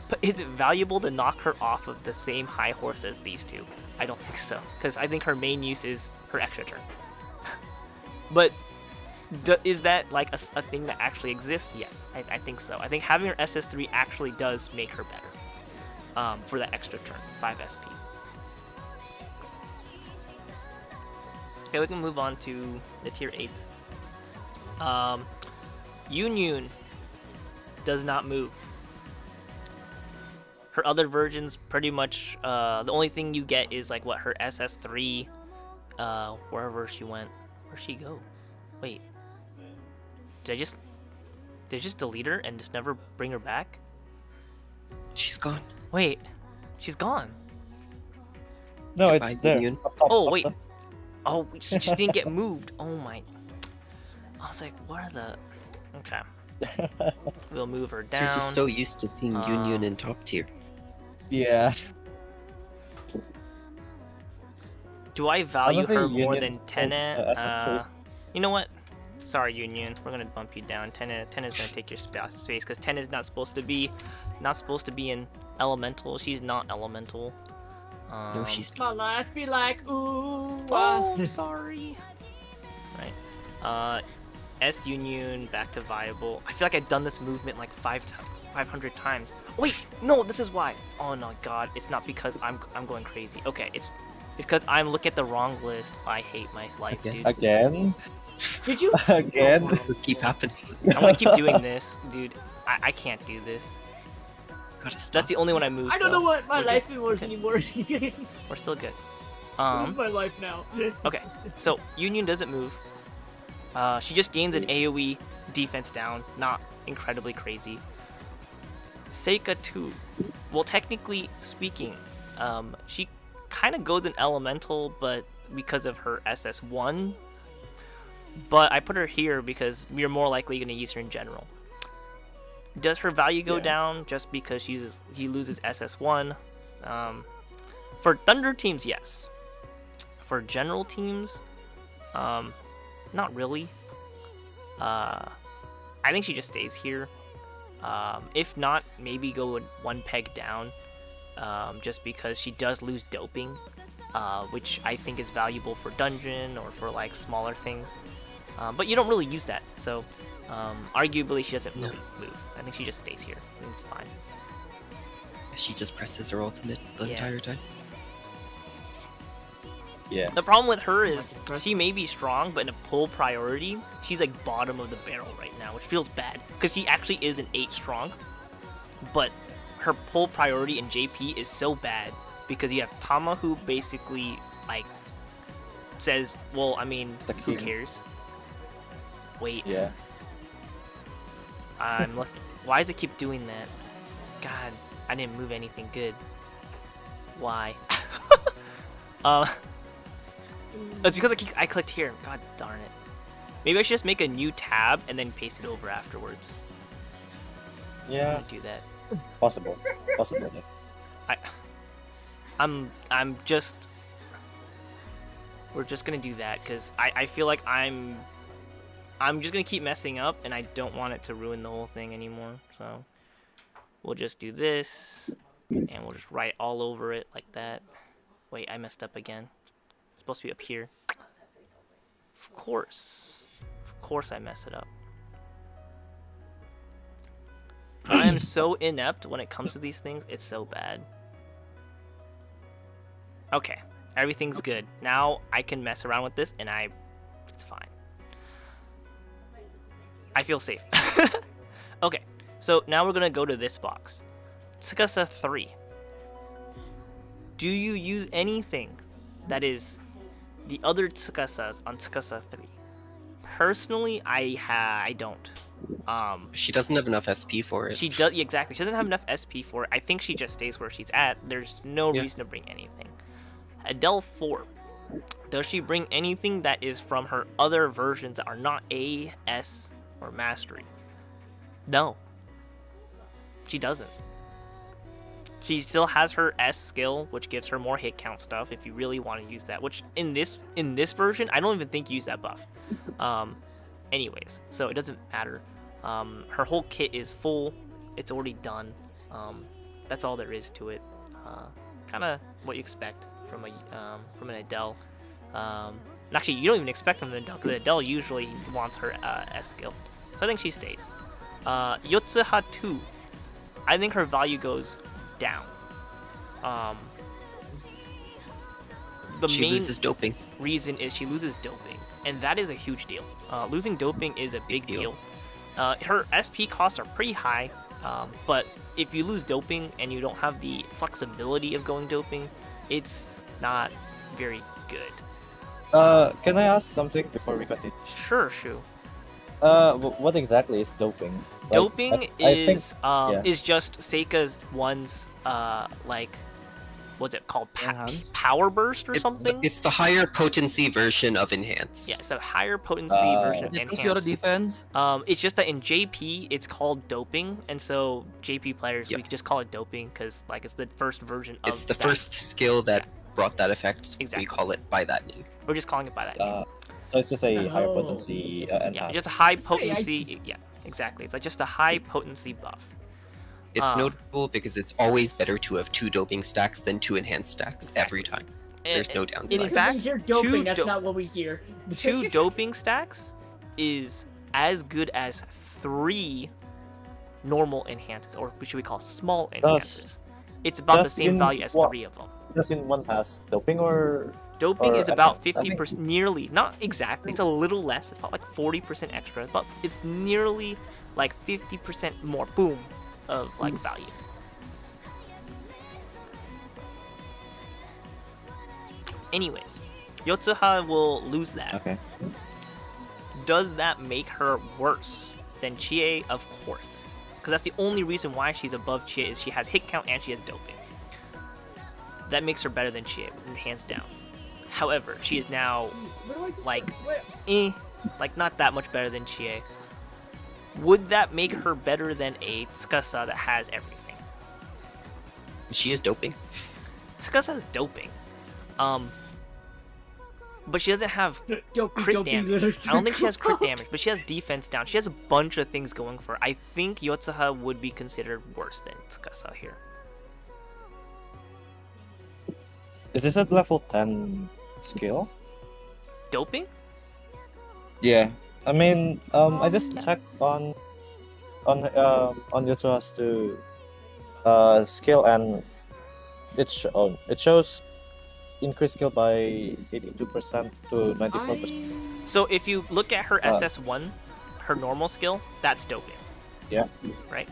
But is it valuable to knock her off of the same high horse as these two? I don't think so, because I think her main use is her extra turn. But is that like a thing that actually exists? Yes, I think so. I think having her SS3 actually does make her better for that extra turn, 5 SP. Okay, we can move on to the tier 8s. Yunyun does not move. Her other versions, pretty much, the only thing you get is like what her SS3, wherever she went. Where'd she go? Wait, did I just delete her and just never bring her back? She's gone. Wait, she's gone. No, Goodbye, it's there. Yunyun. Up top, Oh up wait, top. oh she just didn't get moved. Oh my, I was like, what are the? Okay, we'll move her So you're down. just so used to seeing Yunyun in top tier. Yeah. Do I value Honestly, her more Union's than Tene? as a choice. You know what? Sorry, Union. We're gonna bump you down. Tena's gonna take your space because Tena's not supposed to be in elemental. She's not elemental. No, she's My life be like, ooh. Oh, I'm sorry. Right. S Union back to viable. I feel like I've done this movement like 500 times. Wait, no, this is why. Oh no, God, it's not because I'm going crazy. Okay, it's because I'm looking at the wrong list. I hate my life, Again? dude. Again? Did you? Again? This keep happening. I'm gonna keep doing this, dude. I can't do this. Gotta stop. That's the only one I moved. I don't though. know what my We're life good. was Okay. anymore. We're still good. What's my life now? Okay, so Union doesn't move. She just gains an AoE defense down, not incredibly crazy. Seika 2, well, technically speaking, she kind of goes in elemental, but because of her SS1. But I put her here because we're more likely going to use her in general. Does her value go Yeah. down just because she loses SS1? For Thunder teams, yes. For general teams, not really. I think she just stays here. If not, maybe go one peg down, just because she does lose doping, which I think is valuable for dungeon or for like smaller things. But you don't really use that, so arguably she doesn't really move. I think she just stays here, and it's fine. She just presses her ultimate the Yeah. entire time. Yeah. The problem with her is she may be strong, but in a pull priority, she's like bottom of the barrel right now, which feels bad because she actually is an 8 strong, but her pull priority in JP is so bad because you have Tama who basically like says, well, I mean, The who king. cares? Wait, Yeah. I'm looking. Why does it keep doing that? God, I didn't move anything good. Why? It's because I clicked here. God darn it. Maybe I should just make a new tab and then paste it over afterwards. I'm Yeah. gonna do that. Possible. Possible. Yeah. I'm just. We're just gonna do that because I feel like I'm just gonna keep messing up and I don't want it to ruin the whole thing anymore. So we'll just do this and we'll just write all over it like that. Wait, I messed up again. It's supposed to be up here. Of course I mess it up. I am so inept when it comes to these things. It's so bad. Okay, everything's good. Now I can mess around with this and it's fine. I feel safe. Okay, so now we're gonna go to this box. Tsukasa 3. Do you use anything that is the other Tsukasas on Tsukasa 3? Personally, I don't. She doesn't have enough SP for it. She does exactly. She doesn't have enough SP for it. I think she just stays where she's at. There's no Yeah. reason to bring anything. Adele 4. Does she bring anything that is from her other versions that are not A, S, or Mastery? No. She doesn't. She still has her S skill, which gives her more hit count stuff if you really want to use that. Which in this version, I don't even think you use that buff. Anyways, so it doesn't matter. Her whole kit is full. It's already done. That's all there is to it. Kind of what you expect from an Adele. Actually, you don't even expect from an Adele because Adele usually wants her S skill. So I think she stays. Yotsuha 2. I think her value goes down. She main loses doping. reason is she loses doping, and that is a huge deal. Losing doping is a big deal. Her SP costs are pretty high, but if you lose doping and you don't have the flexibility of going doping, it's not very good. Can I ask something before we continue? Sure, Shu. What exactly is doping? Like, Doping I think, is just Seika's one's like, what's it called? Enhance? Power burst or something? It's the higher potency version of Enhance. Yeah, it's a higher potency version of It was your Enhance. defense. It's just that in JP it's called doping, and so JP players Yep. we could just call it doping because like it's the first version of. It's the that. first skill that brought that effect. Exactly. We call it by that name. We're just calling it by that name. So it's just a higher Oh. potency Yeah, enhance. just a high potency. Yeah, exactly. It's like just a high potency buff. It's notable because it's always better to have 2 doping stacks than 2 enhanced stacks every time. There's no downside. In When fact, we hear doping, two that's do- not what we hear. 2 doping stacks is as good as 3 normal enhances, or what should we call small enhances. It's about the does same in value as what- 3 of them. Does in one has doping or Doping Or is about enhanced, I think. 50%, nearly, not exactly, it's a little less, it's about like 40% extra, but it's nearly like 50% more, boom, of like value. Anyways, Yotsuha will lose that. okay? Does that make her worse than Chie? Of course. Because that's the only reason why she's above Chie is she has hit count and she has doping. That makes her better than Chie, hands down. However, she is now like, like not that much better than Chie. Would that make her better than a Tsukasa that has everything? She is doping. Tsukasa has doping. But she doesn't have crit damage. I don't think she has crit damage, but she has defense down. She has a bunch of things going for her. I think Yotsuha would be considered worse than Tsukasa here. Is this a level 10 skill? Doping? Yeah. I mean, I just checked on Yotsuha's skill, and it shows increased skill by 82% to 94%. So if you look at her SS1, her normal skill, that's doping. Yeah. Right?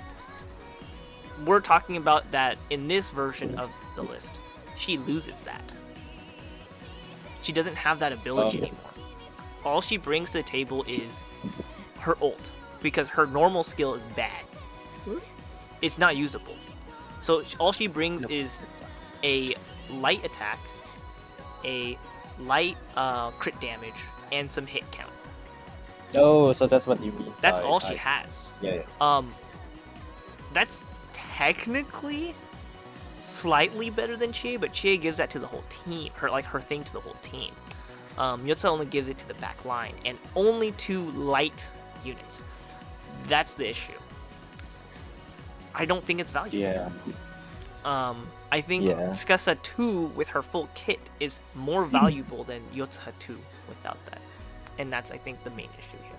We're talking about that in this version of the list. She loses that. She doesn't have that ability anymore. All she brings to the table is her ult, because her normal skill is bad. It's not usable. So all she brings is It sucks. a light attack, a light crit damage, and some hit count. Oh, so that's what you mean. That's by all she ice. has. Yeah. That's technically slightly better than Chie, but Chie gives that to the whole team. Her thing to the whole team. Yotsuha only gives it to the back line, and only to light units. That's the issue. I don't think it's valuable. Yeah. I think Yeah. Tsukasa 2 with her full kit is more valuable than Yotsuha 2 without that. And that's, I think, the main issue here.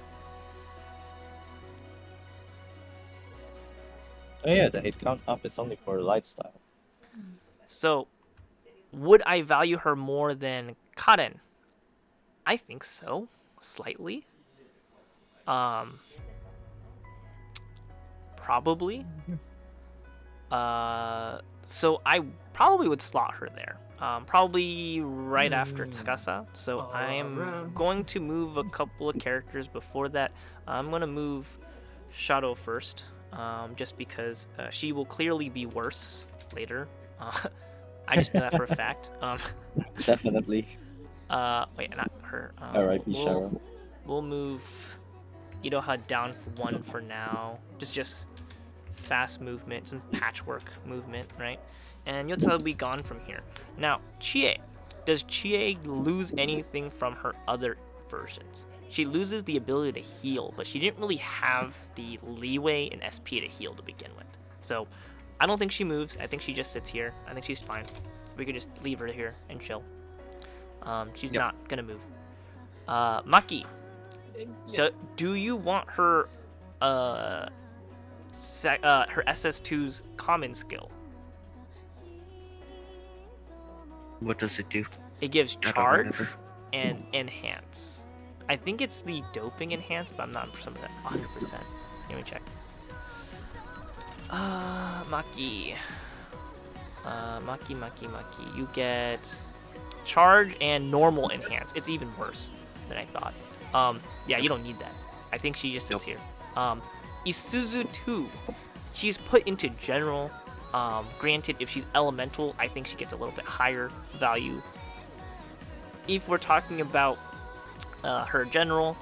Oh yeah, the hit count up is only for light style. So, would I value her more than Karen? I think so, slightly. Probably. So I probably would slot her there. probably right after Tsukasa. So I am Alright. going to move a couple of characters before that. I'm going to move Shadow first, just because she will clearly be worse later. I just know that for a fact. Definitely. Wait, not her. R.I.P. Sharon. We'll move Iroha down for 1 for now. Just fast movement, some patchwork movement, right? And Yotsuba will be gone from here. Now, Chie. Does Chie lose anything from her other versions? She loses the ability to heal, but she didn't really have the leeway in SP to heal to begin with. So, I don't think she moves. I think she just sits here. I think she's fine. We could just leave her here and chill. She's not gonna move. Maki, Yeah. do you want her her SS2's common skill? What does it do? It gives I don't charge remember. and enhance. I think it's the doping enhance, but I'm not 100%. Let me check. Maki. Maki. You get charge and normal enhance. It's even worse than I thought. Yeah, you don't need that. I think she just sits here. Isuzu 2. She's put into general. Granted, if she's elemental, I think she gets a little bit higher value. If we're talking about her general,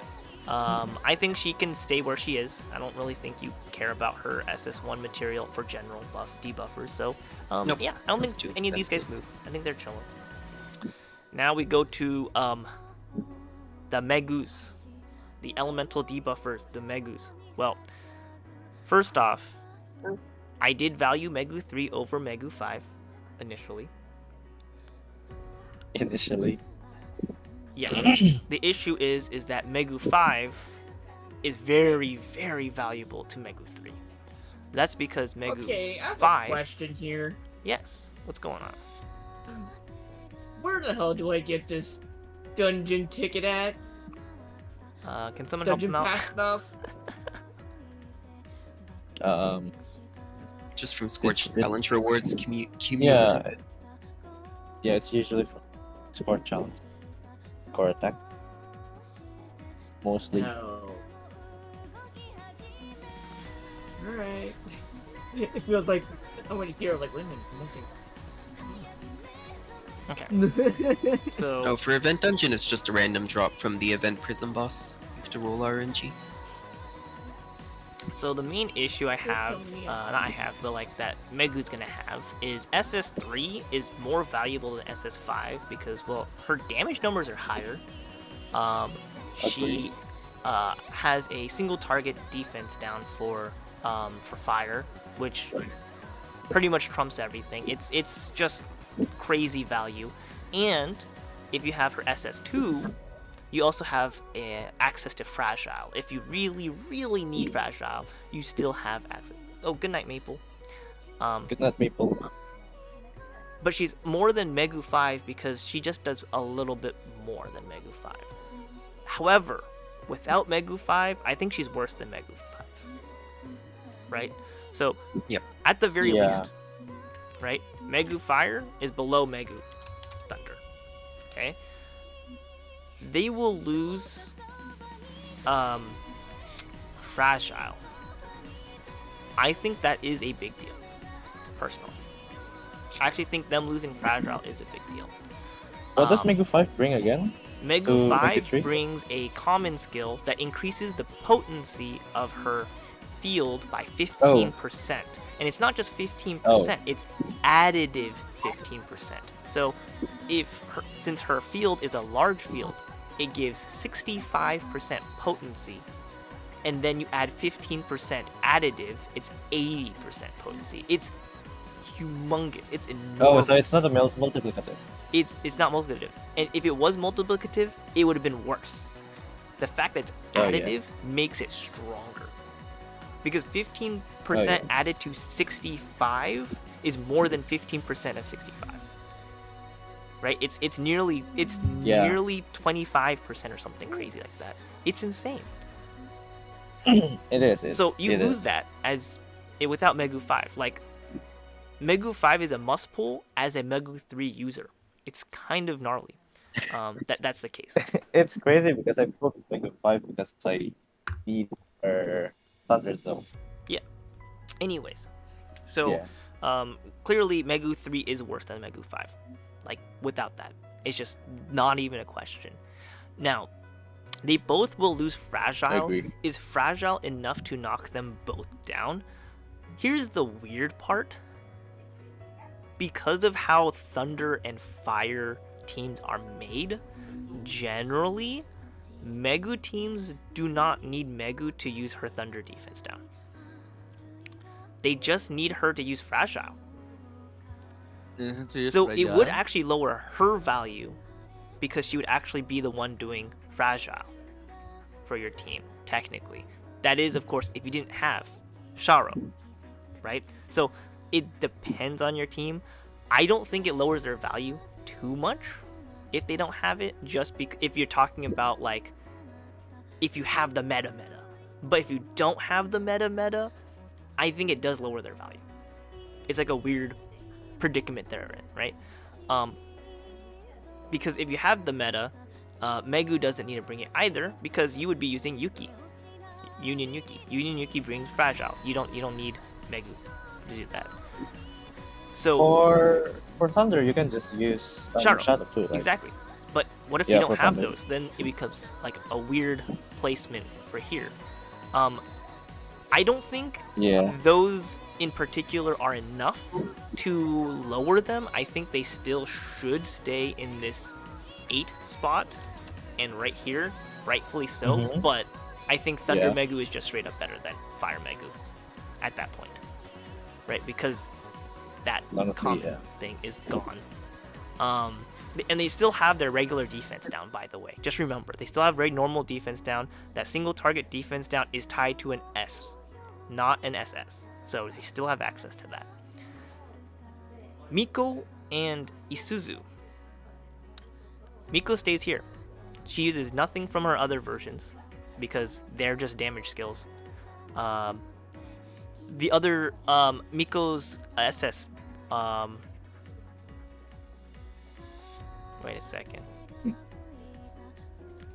I think she can stay where she is. I don't really think you care about her SS1 material for general buff debuffers. So, Nope, yeah, I don't that's think too any of these guys expensive. move. I think they're chilling. Now we go to the Megus, the elemental debuffers, the Megus. Well, first off, I did value Megu 3 over Megu 5 initially. Initially. Yes. The issue is that Megu 5 is very, very valuable to Megu 3. That's because Megu Okay, I have 5. a question here. Yes. What's going on? Where the hell do I get this dungeon ticket at? Can someone help Dungeon him out? pass stuff? Just from Scorch It's- challenge rewards, Yeah. cumulative. Yeah, it's usually from score challenge. Score attack. Mostly. No. Alright. It feels like I want to hear like wait a Okay. minute. So Oh, for event dungeon, it's just a random drop from the event prism boss. You have to roll RNG. So the main issue I have, me. not I have, but like that Megu's gonna have is SS3 is more valuable than SS5 because, well, her damage numbers are higher. She has a single target defense down for fire, which pretty much trumps everything. It's just crazy value, and if you have her SS2. You also have access to Fragile. If you really, really need Fragile, you still have access. Oh, good night, Maple. Good night, Maple. But she's more than Megu 5 because she just does a little bit more than Megu 5. However, without Megu 5, I think she's worse than Megu 5. Right? So, Yep. at the very Yeah. least, right? Megu Fire is below Megu Thunder. Okay? They will lose Fragile. I think that is a big deal, personally. I actually think them losing Fragile is a big deal. What does Um, Megu 5 bring again? Megu to 5 23? brings a common skill that increases the potency of her field by 15%. And it's not just 15%, it's additive 15%. So since her field is a large field, it gives 65% potency. And then you add 15% additive, it's 80% potency. It's humongous. It's enormous. Oh, so it's not a multiplicative. It's not multiplicative. And if it was multiplicative, it would have been worse. The fact that it's Oh, yeah. additive makes it stronger. Because 15% Oh, yeah. added to 65 is more than 15% of 65. Right? It's nearly Yeah. nearly 25% or something crazy like that. It's insane. It is. So you it lose is. that without Megu 5. Like Megu 5 is a must pull as a Megu 3 user. It's kind of gnarly. That's the case. It's crazy because I pulled Mega 5 because I need her Thunder Zone. Anyways, so Yeah. clearly Megu 3 is worse than Megu 5. Like, without that. It's just not even a question. Now, they both will lose Fragile. agree. Is Fragile enough to knock them both down? Here's the weird part. Because of how Thunder and Fire teams are made, generally, Megu teams do not need Megu to use her Thunder defense down. They just need her to use Fragile. So it would actually lower her value because she would actually be the one doing Fragile for your team, technically. That is, of course, if you didn't have Sharo, right? So it depends on your team. I don't think it lowers their value too much if they don't have it, just because if you're talking about like if you have the meta. But if you don't have the meta, I think it does lower their value. It's like a weird predicament they're in, right? Because if you have the meta, Megu doesn't need to bring it either because you would be using Yuki, Union Yuki. Union Yuki brings Fragile. You don't need Megu to do that. So For Thunder, you can just use Shadow too, right? exactly. But what if Yeah, you don't for have Thunder. those? Then it becomes like a weird placement for here. I don't think Yeah. those in particular are enough to lower them. I think they still should stay in this 8 spot and right here, rightfully so. Mhm. But I think Thunder Yeah. Megu is just straight up better than Fire Megu at that point, right? Because that Honestly, common yeah. thing is gone. And they still have their regular defense down, by the way. Just remember, they still have normal defense down. That single target defense down is tied to an S, not an SS. So they still have access to that. Miko and Isuzu. Miko stays here. She uses nothing from her other versions because they're just damage skills. The other Miko's SS. Wait a second.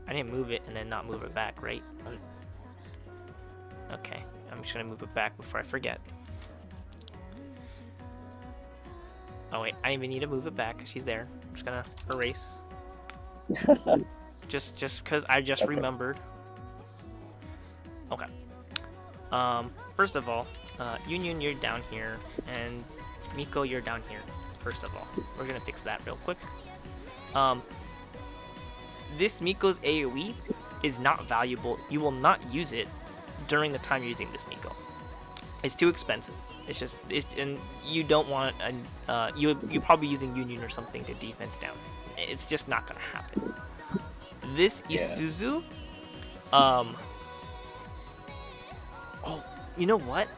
I didn't move it and then not move it back, right? Okay, I'm just gonna move it back before I forget. Oh wait, I didn't even need to move it back. She's there. I'm just gonna erase. just because I just Okay. remembered. Okay. First of all, Union, you're down here, and Miko, you're down here. First of all, we're gonna fix that real quick. This Miko's AoE is not valuable. You will not use it during the time you're using this Miko. It's too expensive. And you don't want you're probably using Union or something to defense down. It's just not gonna happen. This Yeah. Isuzu, oh, you know what?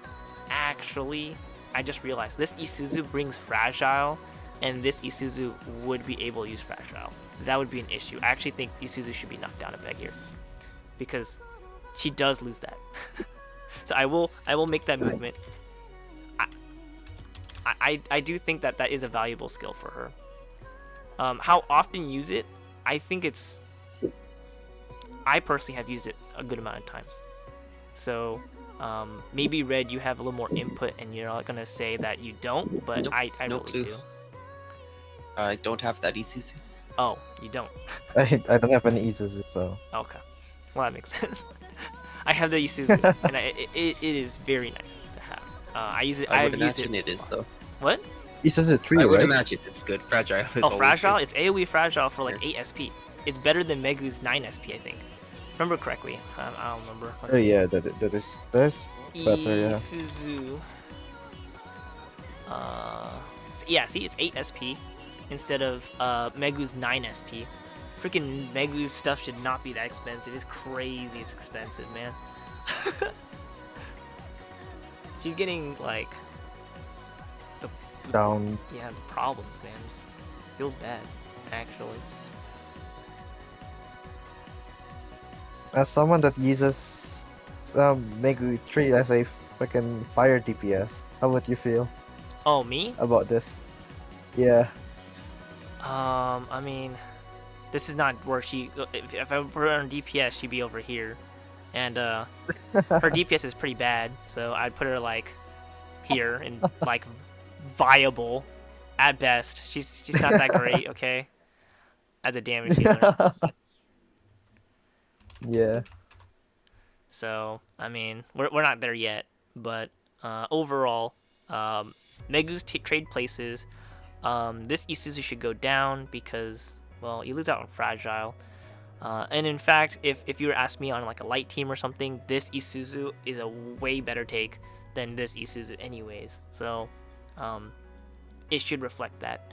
Actually, I just realized this Isuzu brings Fragile, and this Isuzu would be able to use Fragile. That would be an issue. I actually think Isuzu should be knocked down a peg here, because she does lose that. So I will make that movement. I do think that is a valuable skill for her. How often you use it? I think it's. I personally have used it a good amount of times. So maybe Red, you have a little more input, and you're not gonna say that you don't, but Nope, I no really clue. do. I don't have that Isuzu. Oh, you don't. I don't have any Isuzu, so Okay, well that makes sense. I have the Isuzu, and it is very nice to have. I use it. I I've would used imagine it it is though. What? Isuzu 3, I would right? imagine it's good. Fragile is Oh, always Fragile? good. It's AoE Fragile for like 8 SP. It's better than Megu's 9 SP, I think. Remember correctly. I don't remember. Let's Oh see. yeah, that's better, yeah. Isuzu. Yeah, see, it's 8 SP instead of Megu's 9 SP. Freaking Megu's stuff should not be that expensive. It's crazy it's expensive, man. She's getting, like, Down. the problems, man. It just feels bad, actually. As someone that uses Megu 3 as a fucking fire DPS, how would you feel Oh, me? about this? Yeah. I mean, this is not where she. If I put her on DPS, she'd be over here, and her DPS is pretty bad. So I'd put her like here and like viable at best. She's not that great. Okay, as a damage healer. Yeah. So I mean, we're not there yet, but overall, Megu's trade places. This Isuzu should go down because, well, you lose out on Fragile. And in fact, if you were asked me on like a light team or something, this Isuzu is a way better take than this Isuzu anyways. So, it should reflect that.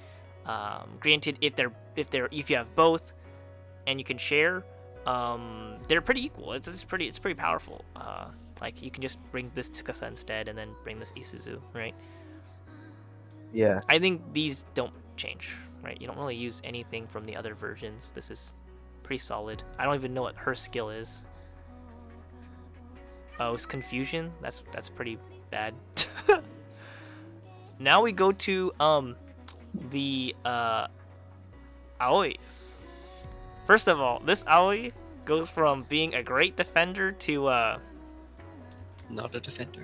Granted, if you have both, and you can share, they're pretty equal. It's pretty powerful. Like you can just bring this Tsukasa instead, and then bring this Isuzu, right? Yeah. I think these don't change, right? You don't really use anything from the other versions. This is pretty solid. I don't even know what her skill is. Oh, it's confusion. That's pretty bad. Now we go to the Aois. First of all, this Aoi goes from being a great defender to Not a defender.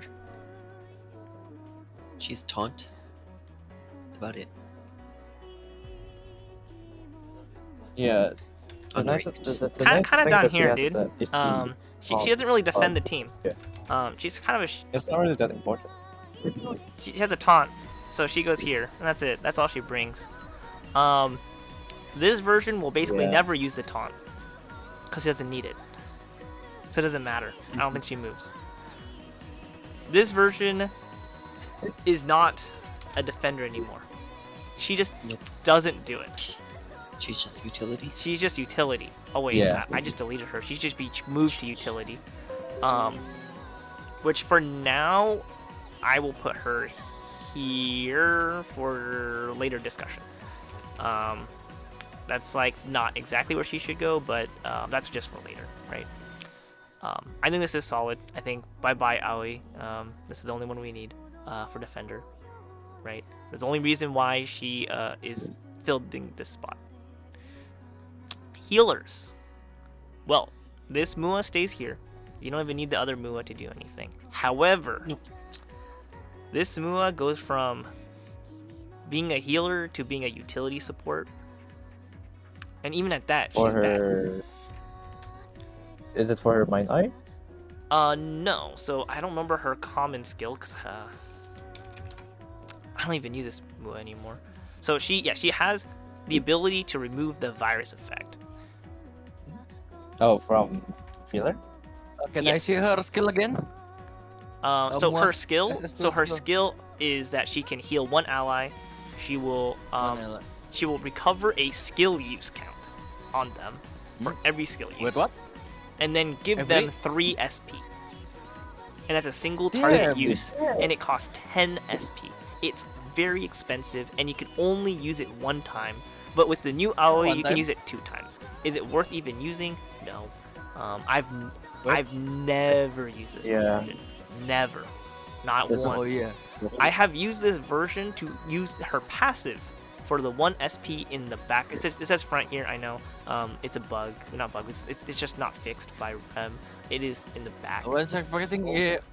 She's taunt. That's about it. Yeah. The Unranked. kind nice of thing down that she here, has is dude. that it's the- She doesn't really defend the team. yeah. She's kind of a It's not really that important. she has a taunt, so she goes here, and that's it. That's all she brings. This version will basically Yeah. never use the taunt because she doesn't need it, so it doesn't matter. I don't think she moves. This version is not a defender anymore. She just Nope. doesn't do it. She's just utility. She's just utility. Oh wait, Yeah. I just deleted her. She's just be moved to utility. Which for now, I will put her here for later discussion. That's like not exactly where she should go, but that's just for later, right? I think this is solid. I think bye Aoi. This is the only one we need for defender, right? That's the only reason why she is filling this spot. Healers. Well, this Mua stays here. You don't even need the other Mua to do anything. However, this Mua goes from being a healer to being a utility support. And even at that, For she's bad. her, is it for her Mind Eye? No. So I don't remember her common skill because I don't even use this Mua anymore. So she has the ability to remove the virus effect. Oh, from Feeler? Can I Yes. see her skill again? So her Mua's skill, SS2 skill is that she can heal one ally. She will recover a skill use count on them for every skill use. Wait, what? And then give Every- them 3 SP. And that's a single target Damn. use, and it costs 10 SP. It's very expensive, and you can only use it one time. But with the new Aoi, One you can time? use it 2 times. Is it worth even using? No. I've What? never used this Yeah. version. Never. Not This- once. Oh yeah. I have used this version to use her passive for the 1 SP in the back. It says front here, I know. It's a bug. Not bug, it's just not fixed by Rem. It is in the back. I was expecting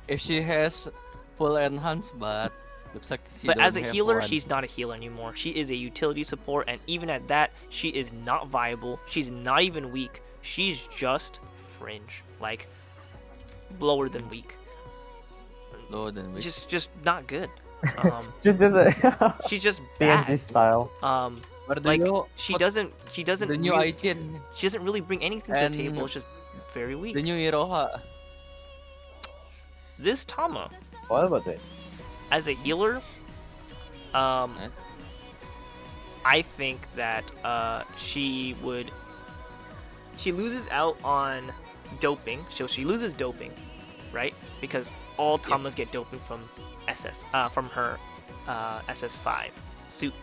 if she has full enhance, but looks like she But don't as a have healer, one. she's not a healer anymore. She is a utility support, and even at that, she is not viable. She's not even weak. She's just fringe. Like, lower than weak. lower than me. Just not good. Just a She's just bad. PNG style. But Like, the new, she doesn't the new Aichin, she doesn't really bring anything to And the table. It's just very weak. the new Iroha. This Tama, What about it? as a healer, I think that she loses out on doping. So she loses doping, right? Because all Tamas get doping from from her SS5 suit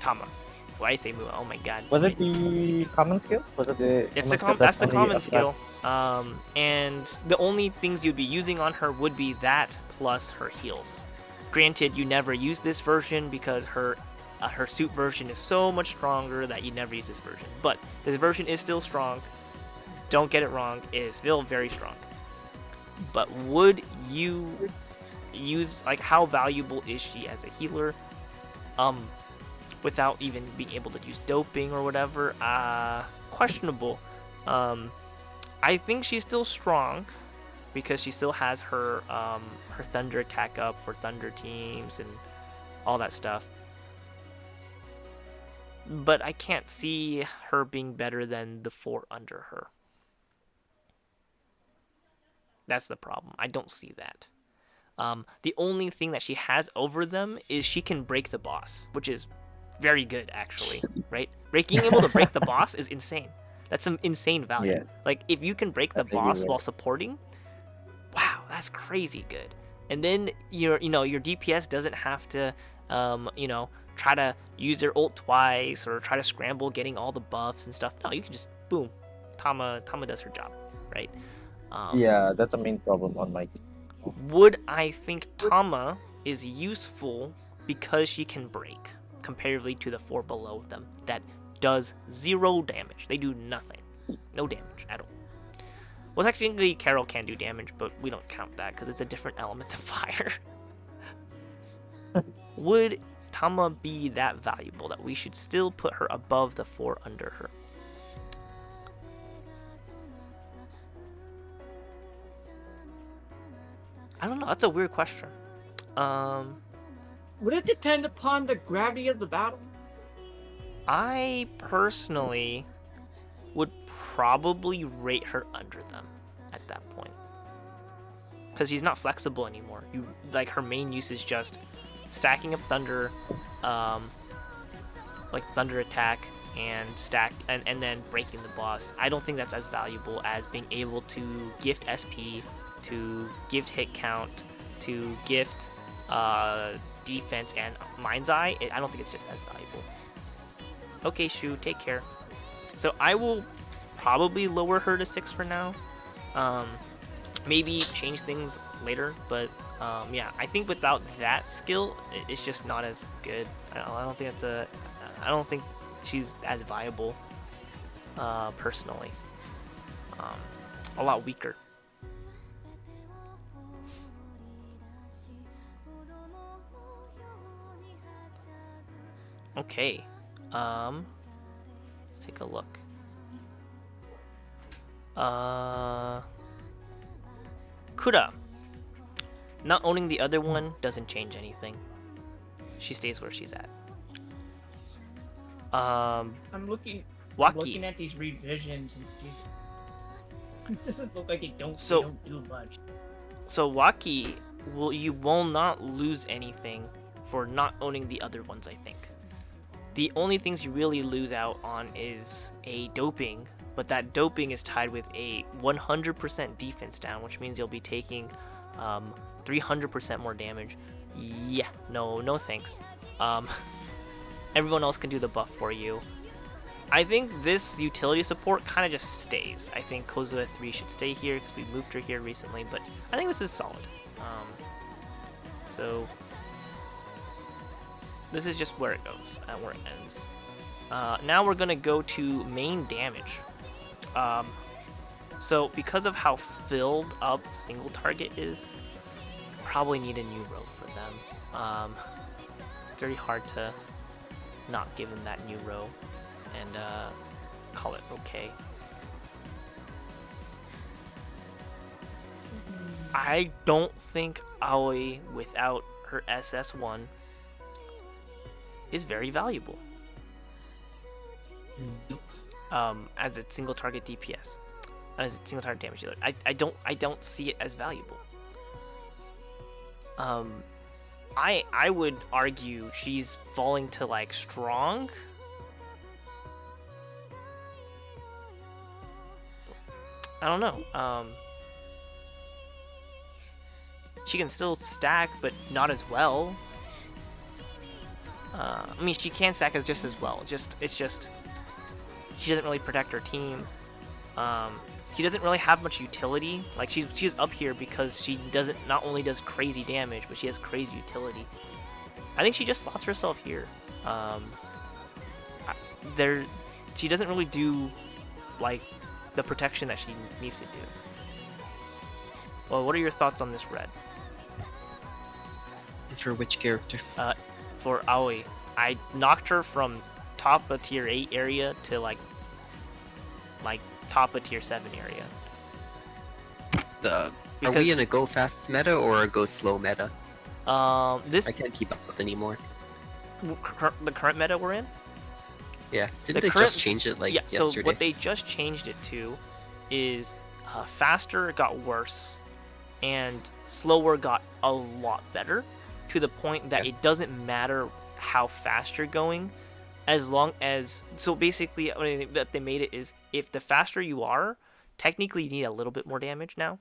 Tama. Why I say Mua? Oh my god. Was it the common skill? Was it the? It's common skill that's the only common affects- skill. And the only things you'd be using on her would be that plus her heals. Granted, you never use this version because her her suit version is so much stronger that you never use this version. But this version is still strong. Don't get it wrong, it is still very strong. But would you use, like, how valuable is she as a healer? Without even being able to use doping or whatever, questionable. I think she's still strong because she still has her her thunder attack up for thunder teams and all that stuff. But I can't see her being better than the 4 under her. That's the problem. I don't see that. The only thing that she has over them is she can break the boss, which is very good, actually, right? Being able to break the boss is insane. That's some insane value. Yeah. Like, if you can break the That's really boss rare. while supporting, wow, that's crazy good. And then your DPS doesn't have to, try to use their ult twice or try to scramble getting all the buffs and stuff. No, you can just boom, Tama does her job, right? Yeah, that's a main problem on my team. Would I think Tama is useful because she can break, comparatively to the 4 below them that does 0 damage. They do nothing. No damage at all. Well, technically, Carol can do damage, but we don't count that because it's a different element of fire. Would Tama be that valuable that we should still put her above the 4 under her? I don't know. That's a weird question. Would it depend upon the gravity of the battle? I personally would probably rate her under them at that point, because she's not flexible anymore. Like, her main use is just stacking up thunder, like thunder attack and stack, and then breaking the boss. I don't think that's as valuable as being able to gift SP, to gift hit count, to gift defense and mind's eye. I don't think it's just as valuable. Okay, Shu, take care. So I will probably lower her to 6 for now. Maybe change things later, but yeah, I think without that skill, it's just not as good. I don't think she's as viable, personally. A lot weaker. Okay. Let's take a look. Kura. Not owning the other one doesn't change anything. She stays where she's at. I'm looking Waki. at these revisions and it doesn't look like they don't do much. So Waki, you will not lose anything for not owning the other ones, I think. The only things you really lose out on is a doping, but that doping is tied with a 100% defense down, which means you'll be taking 300% more damage. Yeah, no thanks. Everyone else can do the buff for you. I think this utility support kind of just stays. I think Kozua 3 should stay here because we moved her here recently, but I think this is solid. So this is just where it goes and where it ends. Now we're gonna go to main damage. So because of how filled up single target is, probably need a new row for them. Very hard to not give them that new row and call it okay. I don't think Aoi without her SS1 is very valuable as a single target DPS, as a single target damage dealer. I don't see it as valuable. I would argue she's falling to like strong. I don't know. She can still stack, but not as well. I mean, she can stack as just as well. It's just she doesn't really protect her team. She doesn't really have much utility. Like she's up here because she not only does crazy damage, but she has crazy utility. I think she just slots herself here. Um, there, she doesn't really do like the protection that she needs to do. Well, what are your thoughts on this red? For which character? For Aoi, I knocked her from top of tier 8 area to like top of tier 7 area. Are Because- we in a go fast meta or a go slow meta? This I can't keep up anymore. the current meta we're in. Yeah, didn't The they current- just change it like Yeah, so yesterday? what they just changed it to is faster got worse and slower got a lot better, to the point that Yeah. it doesn't matter how fast you're going, as long as, so basically that they made it is, if the faster you are, technically you need a little bit more damage now.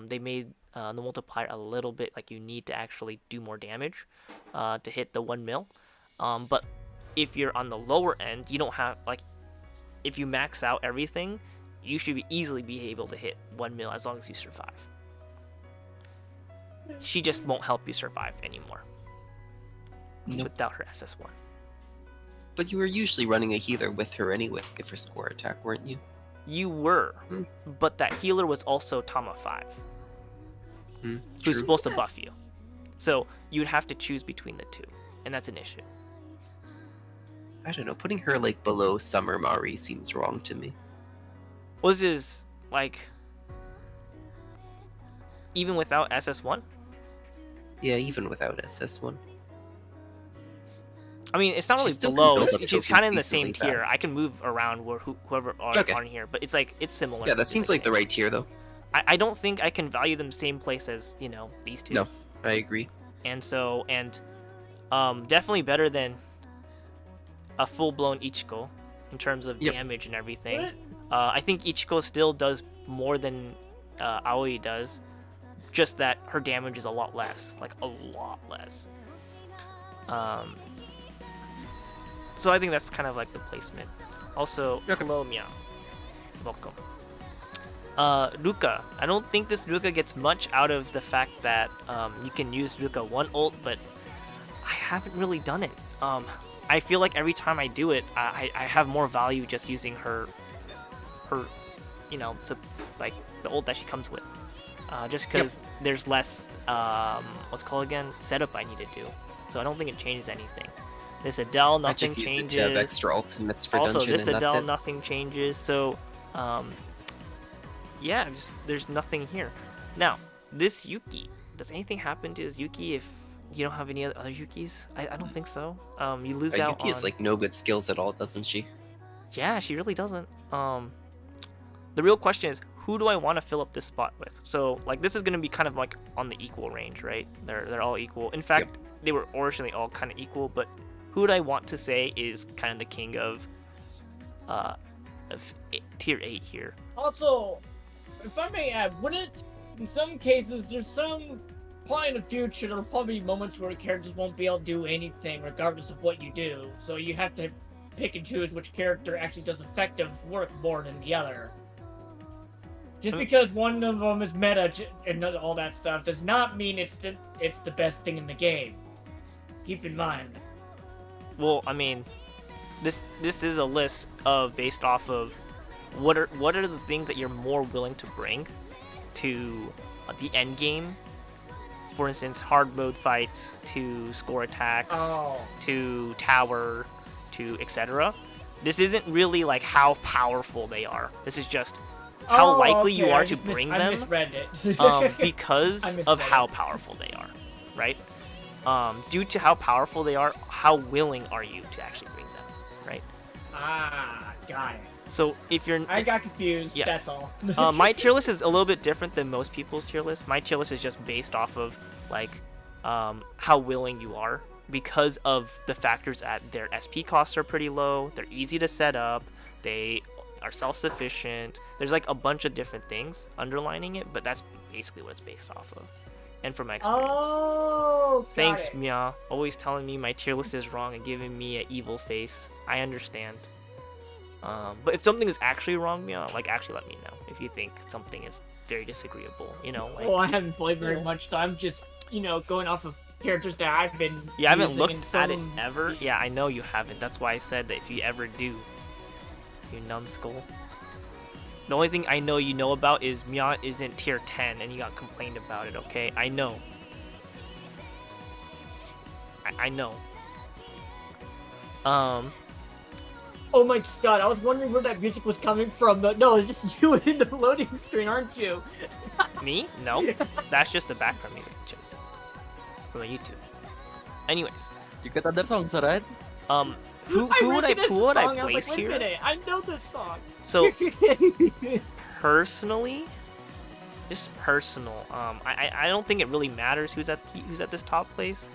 They made the multiplier a little bit like you need to actually do more damage to hit the 1 mil. But if you're on the lower end, you don't have, like, if you max out everything, you should easily be able to hit 1 mil as long as you survive. She just won't help you survive anymore without her SS1. But you were usually running a healer with her anyway for score attack, weren't you? You were, Hmm. but that healer was also Tama 5, Hmm, who's true. supposed to buff you. So you'd have to choose between the two, and that's an issue. I don't know, putting her like below Summer Mari seems wrong to me. Was is like, even without SS1? Yeah, even without SS1. I mean, it's not She really still can below. build up She's tokens kind of in the same decently tier. bad. I can move around whoever are Okay. on here, but it's like it's similar. Yeah, that It's seems like the right tier though. I don't think I can value them same place as these two. No, I agree. And so definitely better than a full blown Ichiko in terms of Yep. damage and everything. What? I think Ichiko still does more than Aoi does, just that her damage is a lot less, like a lot less. So I think that's kind of like the placement. Also, Okay. hello Mia, welcome. Ruka. I don't think this Ruka gets much out of the fact that you can use Ruka 1 ult, but I haven't really done it. I feel like every time I do it, I have more value just using her, to like the ult that she comes with. Just because there's less, what's it called again, setup I need to do. So I don't think it changes anything. This Adele, I nothing just use it changes. to have extra ultimates for Also, dungeon, this and that's Adele, it. nothing changes. So, yeah, just there's nothing here. Now, this Yuki. Does anything happen to this Yuki if you don't have any other Yukis? I don't think so. You lose out Yuki on. has like no good skills at all, doesn't she? Yeah, she really doesn't. The real question is, who do I want to fill up this spot with? So, like, this is gonna be kind of like on the equal range, right? They're all equal. In fact, they were originally all kind of equal, but who would I want to say is kind of the king of tier 8 here? Also, if I may add, wouldn't in some cases there's some probably in the future there'll probably be moments where characters won't be able to do anything regardless of what you do. So you have to pick and choose which character actually does effective work more than the other. Just because one of them is meta and all that stuff does not mean it's the best thing in the game. Keep in mind. Well, I mean, this is a list of based off of what are the things that you're more willing to bring to the end game. For instance, hard mode fights, to score attacks, Oh. to tower, to etc. This isn't really like how powerful they are. This is just how Oh, likely you okay, are I to just bring I them misread it. because I of misread how it. powerful they are, right? Due to how powerful they are, how willing are you to actually bring them, right? Ah, got it. So if you're, I got confused. Yeah. That's all. my tier list is a little bit different than most people's tier list. My tier list is just based off of like how willing you are, because of the factors at their SP costs are pretty low. They're easy to set up. They are self-sufficient. There's like a bunch of different things underlining it, but that's basically what it's based off of. And from my experience. Oh, got Thanks, it. Mia. Always telling me my tier list is wrong and giving me an evil face. I understand. But if something is actually wrong, Mia, like actually let me know if you think something is very disagreeable. Like, Well, I haven't played very Yeah. much, so I'm just, going off of characters that I've been. You haven't using in looked at it some- ever? Yeah, I know you haven't. That's why I said that if you ever do, you numbskull. The only thing I know you know about is Mia isn't tier 10 and you got complained about it, okay? I know. I know. Oh my god, I was wondering where that music was coming from. But no, it's just you in the loading screen, aren't you? Me? No. That's just the background music I chose. From YouTube. Anyways. You got other songs, right? Who would I was place like, wait here? a minute, I know this song. So personally, just personal. I don't think it really matters who's at this top place.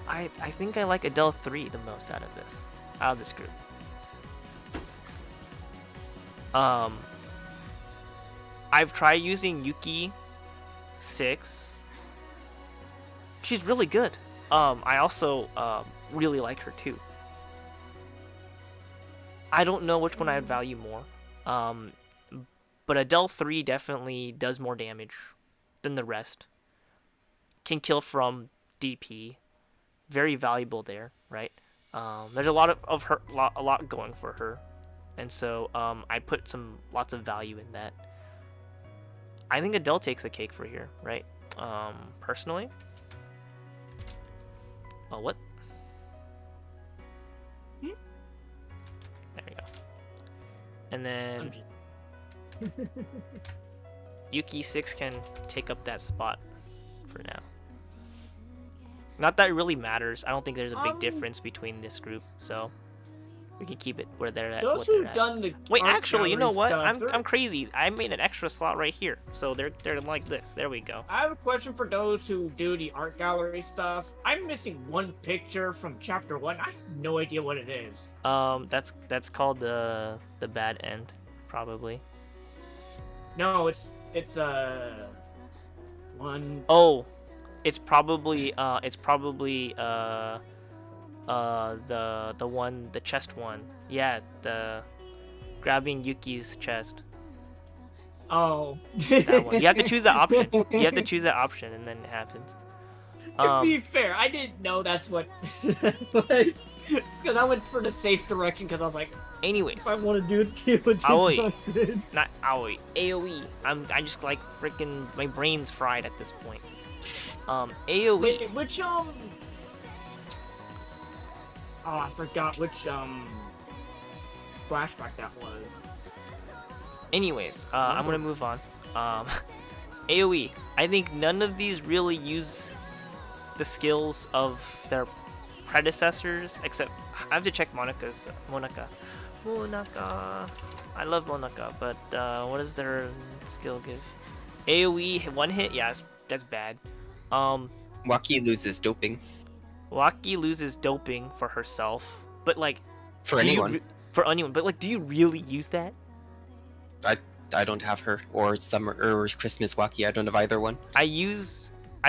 I think I like Adele 3 the most out of this group. I've tried using Yuki 6. She's really good. I also really like her too. I don't know which one I'd value more. But Adele 3 definitely does more damage than the rest. Can kill from DP. Very valuable there, right? There's a lot of her, a lot going for her, and so I put lots of value in that. I think Adele takes the cake for here, right? Personally. Oh, what? There we go. And then Yuki 6 can take up that spot for now. Not that it really matters. I don't think there's a big difference between this group, so we can keep it where they're at. Those who've done the Wait, art actually, you know gallery what? stuff, I'm crazy. I made an extra slot right here, so they're like this. There we go. I have a question for those who do the art gallery stuff. I'm missing one picture from chapter 1. I have no idea what it is. That's called the bad end, probably. No, it's one. Oh, it's probably the chest one. Yeah, the grabbing Yuki's chest. Oh. That one. You have to choose that option. You have to choose that option, and then it happens. To be fair, I didn't know that's what. Because I went for the safe direction. Because I was like, anyways, if I want to do it with Aoi. nonsense. Not Aoi. AOE. I just like freaking my brain's fried at this point. AOE. Wait, which Oh, I forgot which flashback that was. Anyways, I'm gonna move on. AOE. I think none of these really use the skills of their predecessors, except I have to check Monica. I love Monica, but what does their skill give? AOE one hit. Yeah, that's bad. Waki loses doping. Waki loses doping for herself, but like For anyone. For anyone, but like, do you really use that? I don't have her, or summer or Christmas Waki. I don't have either one. I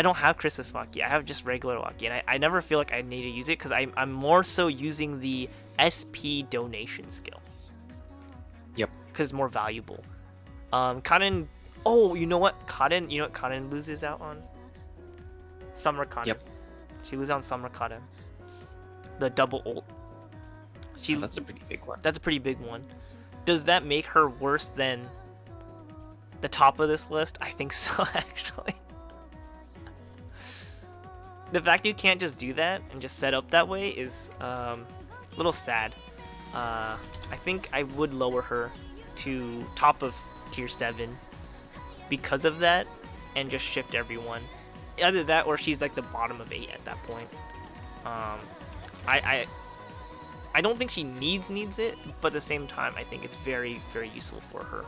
don't have Christmas Waki. I have just regular Waki, and I never feel like I need to use it because I'm more so using the SP donation skill. Yep. Because it's more valuable. Kaden. Oh, you know what? Kaden. You know what Kaden loses out on? Summer Kaden. Yep. She loses on Summer Kaden. The double ult. Oh, that's a pretty big one. That's a pretty big one. Does that make her worse than the top of this list? I think so, actually. The fact you can't just do that and just set up that way is a little sad. I think I would lower her to top of tier 7 because of that and just shift everyone. Either that or she's like the bottom of 8 at that point. I don't think she needs it, but at the same time, I think it's very, very useful for her.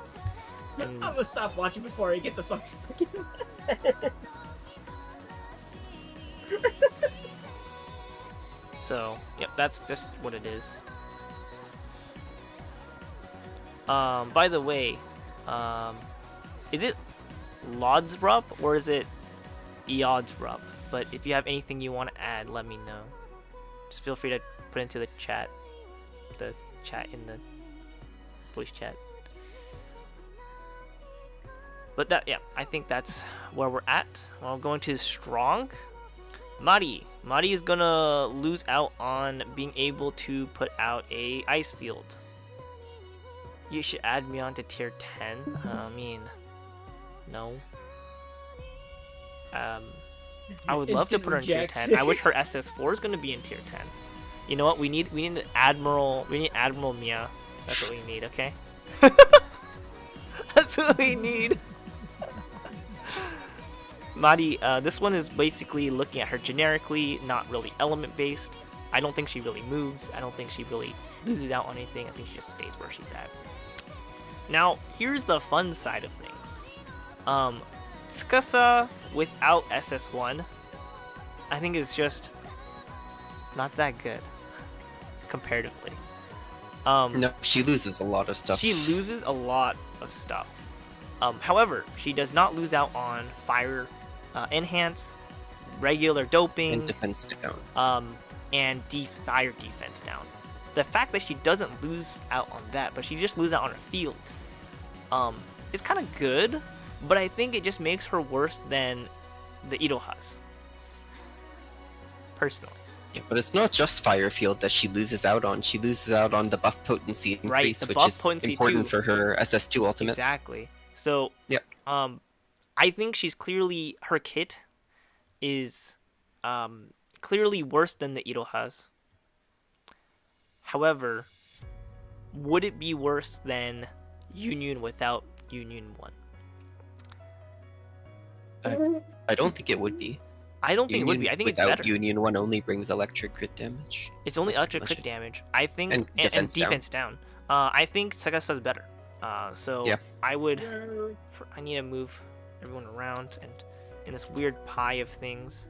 And I'm gonna stop watching before I get the song stuck in my head. so, yep, that's just what it is. By the way, is it Lodsrup or is it Eodsrup? But if you have anything you want to add, let me know. Just feel free to put into the chat in the voice chat. But that, yeah, I think that's where we're at. Well, going to strong. Mari. Mari is gonna lose out on being able to put out a ice field. You should add me on to tier 10. I mean, no. I would love to Instant put her in tier reject. 10. I wish her SS4 is gonna be in tier 10. You know what? We need Admiral Mia. That's what we need. Okay. That's what we need. Mari, this one is basically looking at her generically, not really element based. I don't think she really moves. I don't think she really loses out on anything. I think she just stays where she's at. Now, here's the fun side of things. Tsukasa without SS1, I think is just not that good comparatively. No, she loses a lot of stuff. She loses a lot of stuff. However, she does not lose out on fire enhance, regular doping, and defense down. and fire defense down. The fact that she doesn't lose out on that, but she just loses out on her field, is kind of good, but I think it just makes her worse than the Irohas. Personally. Yeah, but it's not just fire field that she loses out on. She loses out on the buff potency Right, increase, the which buff is potency important too. for her SS2 ultimate. Exactly. So, Yep. I think she's clearly, her kit is clearly worse than the Irohas. However, would it be worse than Union without Union 1? I don't think it would be. I don't think it would be. I think it's better. Without Union 1 only brings electric crit damage. It's only That's electric pretty crit much damage. I think And defense down. I think Sagasa's better. So Yeah. I would. I need to move everyone around and in this weird pie of things.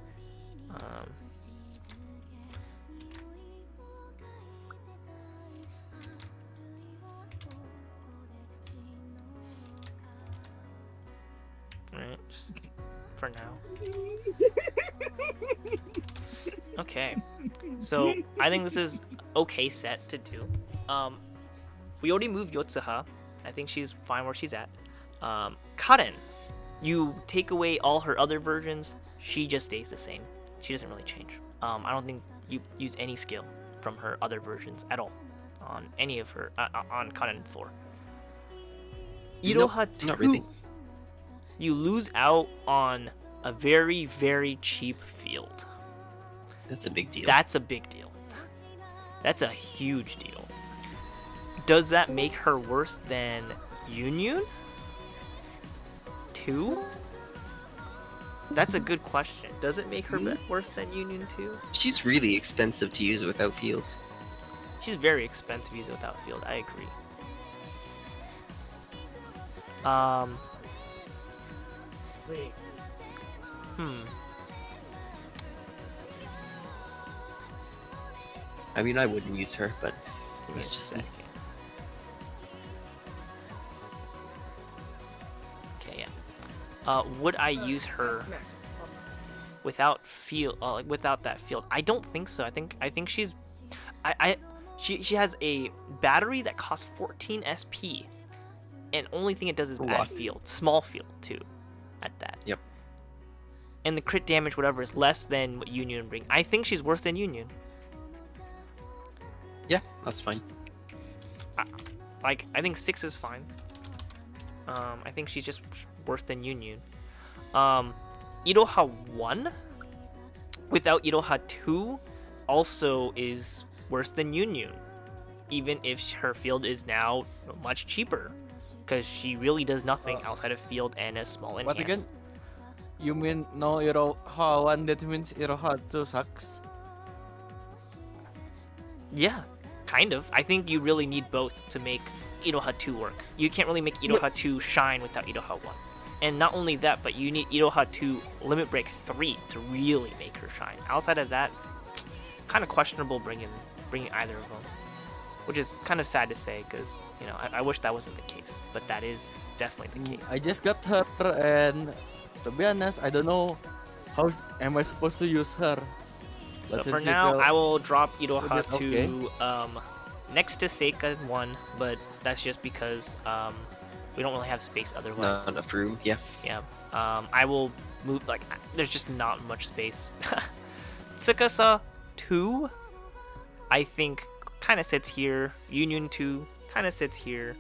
Right, just for now. Okay, so I think this is okay set to do. We already moved Yotsuha. I think she's fine where she's at. Karen, you take away all her other versions, she just stays the same. She doesn't really change. I don't think you use any skill from her other versions at all on any of her on Karen 4. Iroha 2, not really. you lose out on a very, very cheap field. That's a big deal. That's a big deal. That's a huge deal. Does that make her worse than Union 2? That's a good question. Does it make her worse than Union 2? She's really expensive to use without field. She's very expensive to use without field. I agree. Wait. I mean, I wouldn't use her, but Give me a that's just me. second. Okay, yeah. Would I use her without field, like without that field? I don't think so. I think she's, she has a battery that costs 14 SP, and only thing it does is A add lot. field, small field too, at that. Yep. And the crit damage, whatever, is less than what Union bring. I think she's worse than Union. Yeah, that's fine. Like, I think 6 is fine. I think she's just worse than Union. Iroha 1 without Iroha 2 also is worse than Union, even if her field is now much cheaper, because she really does nothing outside of field and a small enhance. But again, you mean no Iroha 1, that means Iroha 2 sucks? Yeah, kind of. I think you really need both to make Iroha 2 work. You can't really make Iroha 2 shine without Iroha 1. And not only that, but you need Iroha 2 Limit Break 3 to really make her shine. Outside of that, kind of questionable bringing either of them. Which is kind of sad to say, because, you know, I wish that wasn't the case. But that is definitely the case. I just got her, and to be honest, I don't know how am I supposed to use her. So But for since you now, tell- I will drop Iroha Okay. to next to Seika 1, but that's just because We don't really have space otherwise. Not enough room. Yeah. Yeah. I will move, like, there's just not much space. Tsukasa 2, I think, kind of sits here. Union 2 kind of sits here.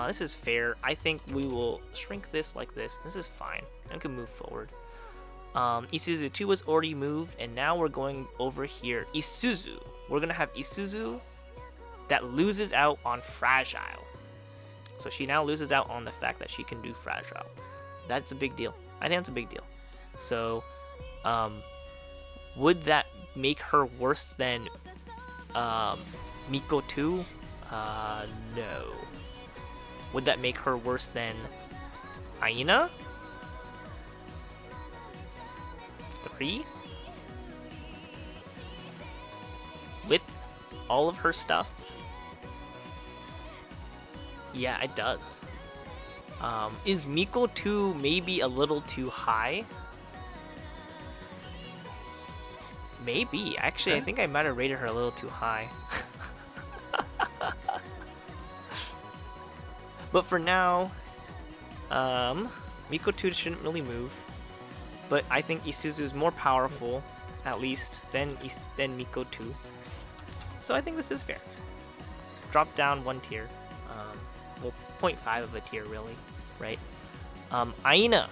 This is fair. I think we will shrink this like this. This is fine. I can move forward. Isuzu 2 was already moved, and now we're going over here. Isuzu. We're going to have Isuzu that loses out on Fragile. So she now loses out on the fact that she can do Fragile. That's a big deal. I think that's a big deal. So, would that make her worse than Miko 2? No. Would that make her worse than Aina? 3? With all of her stuff? Yeah, it does. Is Miko 2 maybe a little too high? Maybe. Actually, I think I might have rated her a little too high. But for now, Miko 2 shouldn't really move. But I think Isuzu is more powerful, at least, than Miko 2. So I think this is fair. Drop down 1 tier. Well, 0.5 of a tier, really, right? Aina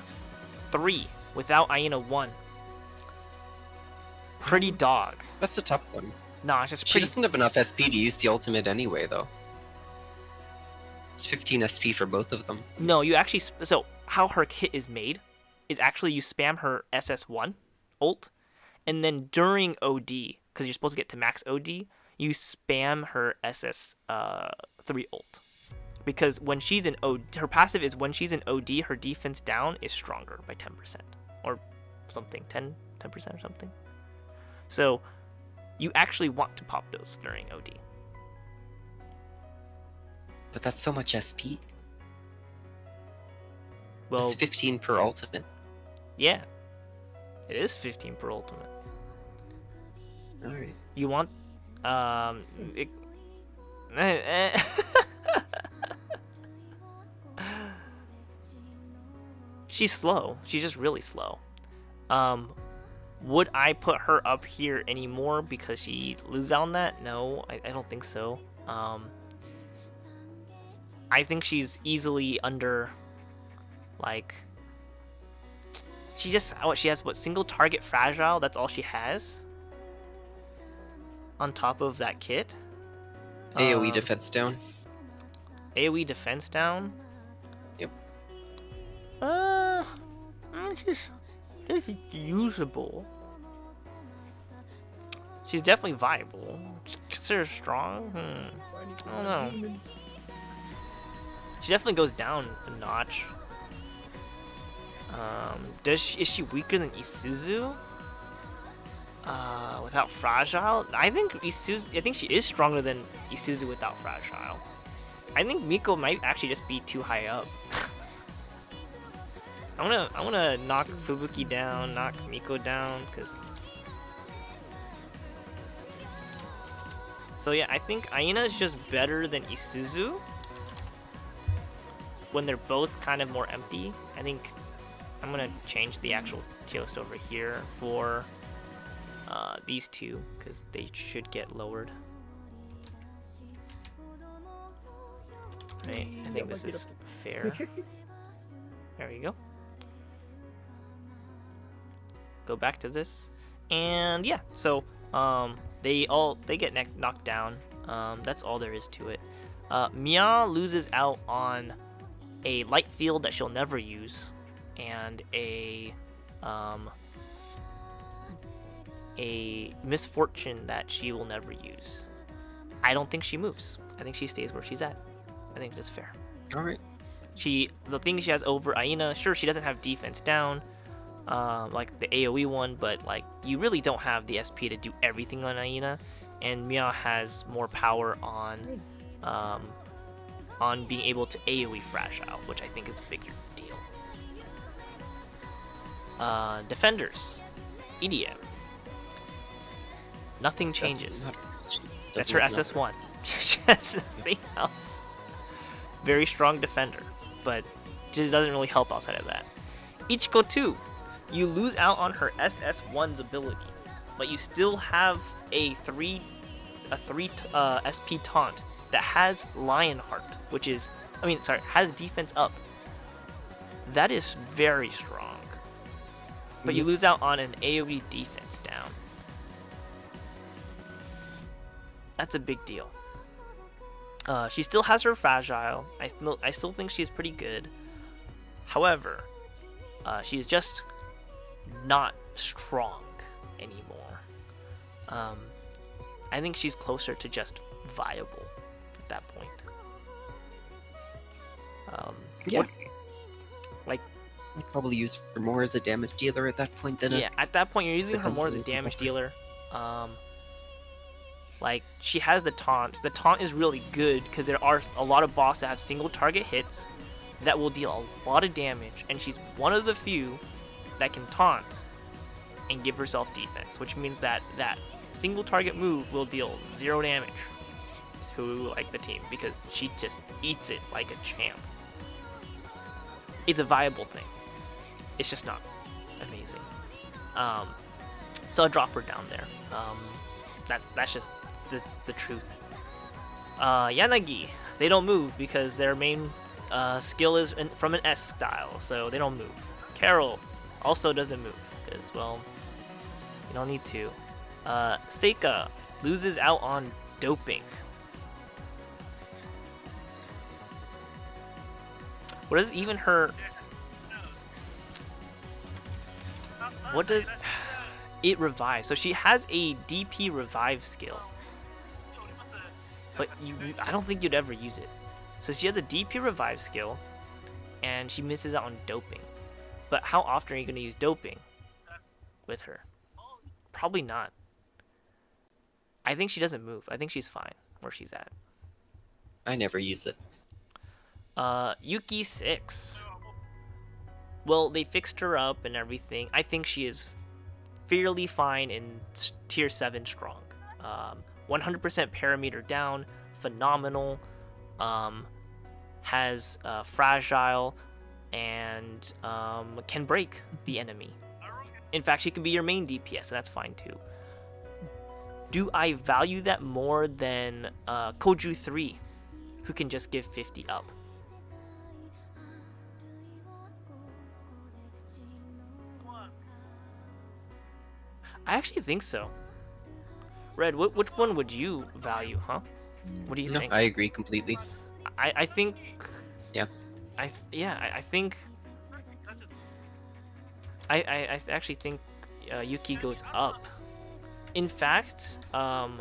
3 without Aina 1. Pretty dog. That's a tough one. Nah, it's just She pretty. doesn't have enough SP to use the ultimate anyway, though. It's 15 SP for both of them. No, you actually. So how her kit is made is actually you spam her SS1 ult, and then during OD, because you're supposed to get to max OD, you spam her SS3 ult. Because when she's in OD, her passive is when she's in OD, her defense down is stronger by 10% or something, 10% or something. So you actually want to pop those during OD. But that's so much SP. Well, It's 15 per ultimate. yeah, it is 15 per ultimate. Alright. You want, it, she's slow. She's just really slow. Would I put her up here anymore because she loses out on that? No, I don't think so. I think she's easily under, like, she has what, single target fragile? That's all she has? On top of that kit? AoE defense down. AoE defense down? Yep. She's usable. She's definitely viable. Consider strong? I don't know. She definitely goes down a notch. Is she weaker than Isuzu? Without Fragile? I think she is stronger than Isuzu without Fragile. I think Miko might actually just be too high up. I wanna knock Fubuki down, knock Miko down, cause. So yeah, I think Aina is just better than Isuzu when they're both kind of more empty. I think I'm gonna change the actual tier list over here for these two because they should get lowered. Right, I think this is fair. There we go. Go back to this, and yeah. So they get knocked down. That's all there is to it. Mia loses out on a light field that she'll never use, and a misfortune that she will never use. I don't think she moves. I think she stays where she's at. I think that's fair. Alright. The thing she has over Aina, sure, she doesn't have defense down, like the AoE one, but like you really don't have the SP to do everything on Aina, and Mia has more power on being able to AoE Fragile, which I think is a bigger deal. Defenders, EDM. Nothing changes. That's her SS1. She has nothing else. Very strong defender. but just doesn't really help outside of that. Ichiko 2, you lose out on her SS1's ability, but you still have a 3 SP taunt that has Lionheart, which is, has defense up. That is very strong. But you lose out on an AoE defense down. That's a big deal. She still has her Fragile. I still think she's pretty good. However, she's just not strong anymore. I think she's closer to just viable at that point. Yeah. You'd probably use her more as a damage dealer at that point than at that point you're using her more as a completely damage different. dealer. She has the taunt. The taunt is really good because there are a lot of bosses that have single target hits that will deal a lot of damage, and she's one of the few that can taunt and give herself defense, which means that that single target move will deal 0 damage to the team because she just eats it like a champ. It's a viable thing. It's just not amazing. So I drop her down there. That's just the truth. Yanagi, they don't move because their main skill is from an S style, so they don't move. Carol also doesn't move because, well, you don't need to. Seika loses out on doping. What is even her... What does... It revives. So she has a DP revive skill. But I don't think you'd ever use it. So she has a DP revive skill, and she misses out on doping. But how often are you going to use doping with her? Probably not. I think she doesn't move. I think she's fine where she's at. I never use it. Yuki 6. Well, they fixed her up and everything. I think she is fairly fine in tier 7 strong. 100% parameter down, phenomenal. Has fragile and can break the enemy. In fact, she can be your main DPS, and that's fine too. Do I value that more than Koju 3, who can just give 50 up? I actually think so. Red, which one would you value, huh? What do you think? I agree completely. I think... Yeah. I think... I actually think Yuki goes up. In fact, I'm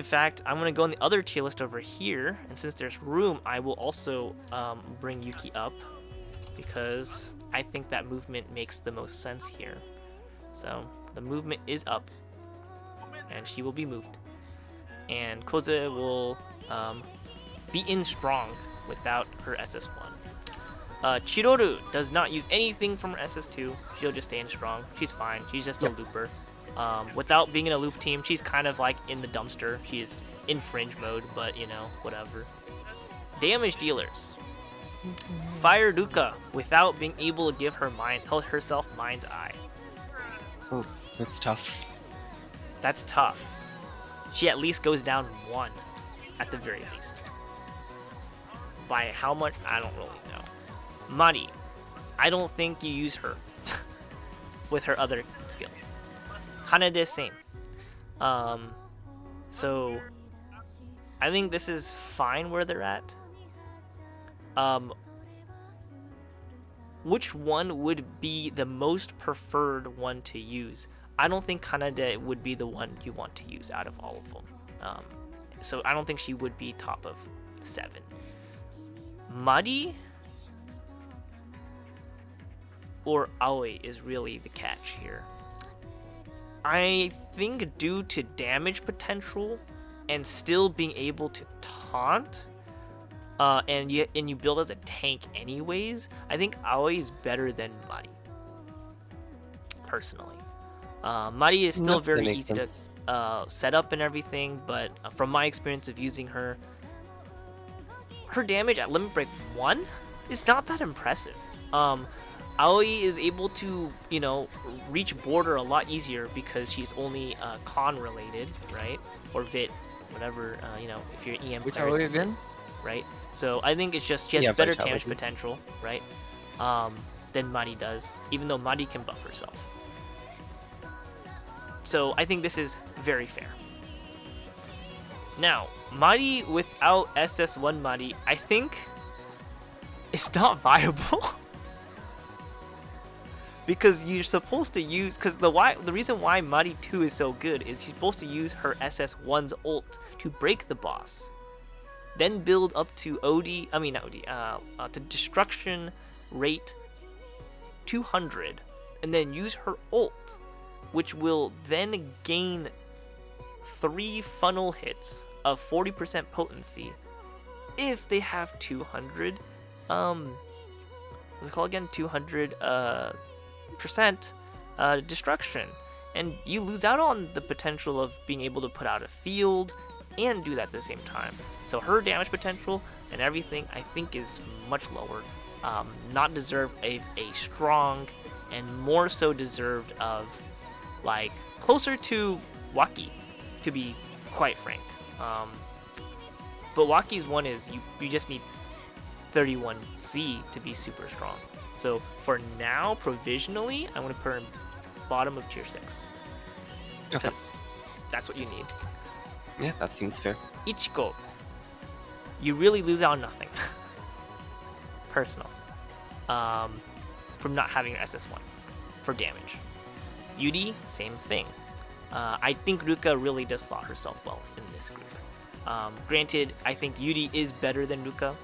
gonna go on the other tier list over here, and since there's room, I will also bring Yuki up, because I think that movement makes the most sense here. So the movement is up, and she will be moved, and Koze will be in strong without her SS1. Chiroru does not use anything from her SS2. She'll just stay in strong. She's fine. She's just a looper. Without being in a loop team, she's kind of like in the dumpster. She's in fringe mode, but whatever. Damage dealers. Fire Ruka without being able to give herself Mind's Eye. Oh, that's tough. That's tough. She at least goes down 1, at the very least. By how much? I don't really know. Mari, I don't think you use her with her other skills. Kanade, same. So I think this is fine where they're at. Which one would be the most preferred one to use? I don't think Kanade would be the one you want to use out of all of them. So I don't think she would be top of 7. Mari or Aoi is really the catch here. I think due to damage potential and still being able to taunt, and you build as a tank anyways, I think Aoi is better than Mari. Personally. Mari is still very easy to set up and everything, but from my experience of using her, her damage at Limit Break 1 is not that impressive. Aoi is able to, reach border a lot easier because she's only con related, right? Or Vit, whatever, if you're EM Which player, are we it's Vit, again? right? So I think it's just she has Yeah, better vitality. damage potential, right? Than Mari does, even though Mari can buff herself. So I think this is very fair. Now, Mari without SS1 Mari, I think it's not viable. Because you're supposed to use, because the reason why Mari 2 is so good is she's supposed to use her SS1's ult to break the boss. Then build up to to destruction rate 200, and then use her ult, which will then gain 3 funnel hits of 40% potency if they have 200 what's it called again, 200 percent destruction, and you lose out on the potential of being able to put out a field and do that at the same time. So her damage potential and everything, I think, is much lower. Not deserved a strong, and more so deserved of like closer to Waki, to be quite frank. But Waki's one is you just need 31C to be super strong. So for now, provisionally, I'm going to put her in bottom of tier 6. Okay. Because that's what you need. Yeah, that seems fair. Ichiko, you really lose out on nothing. Personal. From not having an SS1 for damage. Yuri, same thing. I think Ruka really does slot herself well in this group. Granted, I think Yuri is better than Ruka.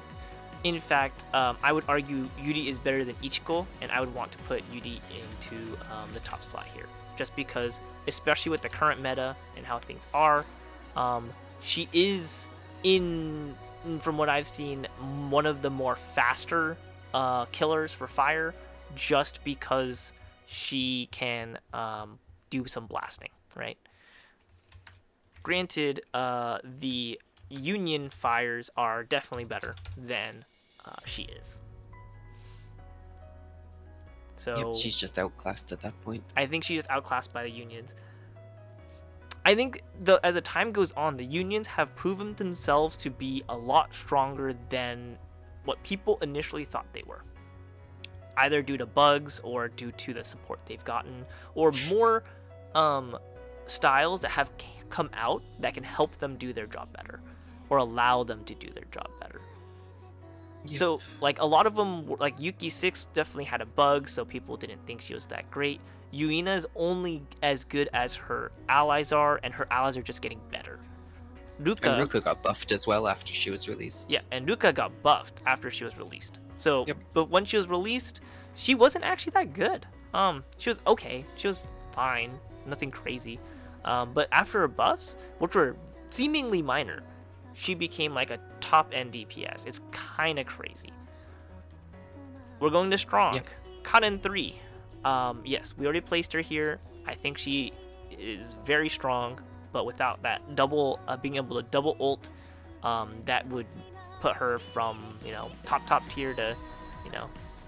In fact, I would argue Yuri is better than Ichiko, and I would want to put Yuri into the top slot here. Just because, especially with the current meta and how things are, she is, from what I've seen, one of the more faster killers for fire, just because she can do some blasting, right? Granted, the Union fires are definitely better than she is. So Yep, she's just outclassed at that point. I think she's just outclassed by the Unions. I think as the time goes on, the Unions have proven themselves to be a lot stronger than what people initially thought they were. Either due to bugs or due to the support they've gotten, or more styles that have come out that can help them do their job better, or allow them to do their job better. Yep. So, like, a lot of them, like Yuki 6 definitely had a bug, so people didn't think she was that great. Yuina is only as good as her allies are, and her allies are just getting better. And Ruka, Ruka got buffed as well after she was released. yeah, and Ruka got buffed after she was released. So, Yep. but when she was released, she wasn't actually that good. She was okay. She was fine. Nothing crazy. But after her buffs, which were seemingly minor, she became like a top-end DPS. It's kind of crazy. We're going to strong. Yep. Kanen 3. Yes, we already placed her here. I think she is very strong, but without that double, being able to double ult, that would put her from, top tier to,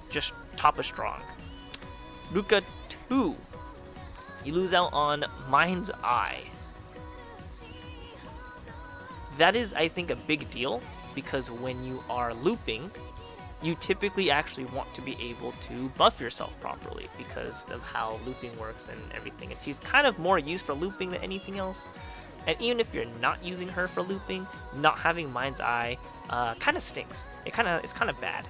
just top of strong. Ruka 2. You lose out on Mind's Eye. That is, I think, a big deal, because when you are looping, you typically actually want to be able to buff yourself properly because of how looping works and everything. And she's kind of more used for looping than anything else. And even if you're not using her for looping, not having Mind's Eye kind of stinks. It's kind of bad.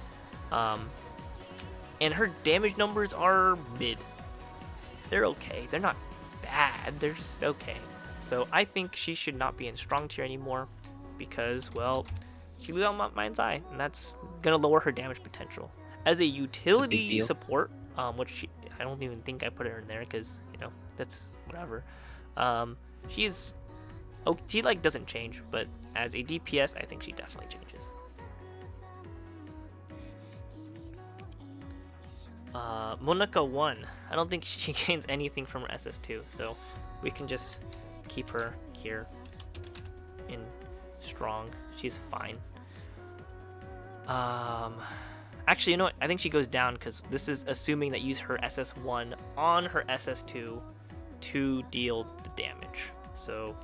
And her damage numbers are mid. They're okay. They're not bad. They're just okay. So I think she should not be in strong tier anymore because, well, she loses out Mind's Eye, and that's gonna lower her damage potential. As a utility deal. support, which I don't even think I put her in there because that's whatever. She's she doesn't change, but as a DPS, I think she definitely changes. Monica 1. I don't think she gains anything from her SS2, so we can just keep her here in strong. She's fine. Actually, you know what? I think she goes down because this is assuming that you use her SS1 on her SS2 to deal the damage. So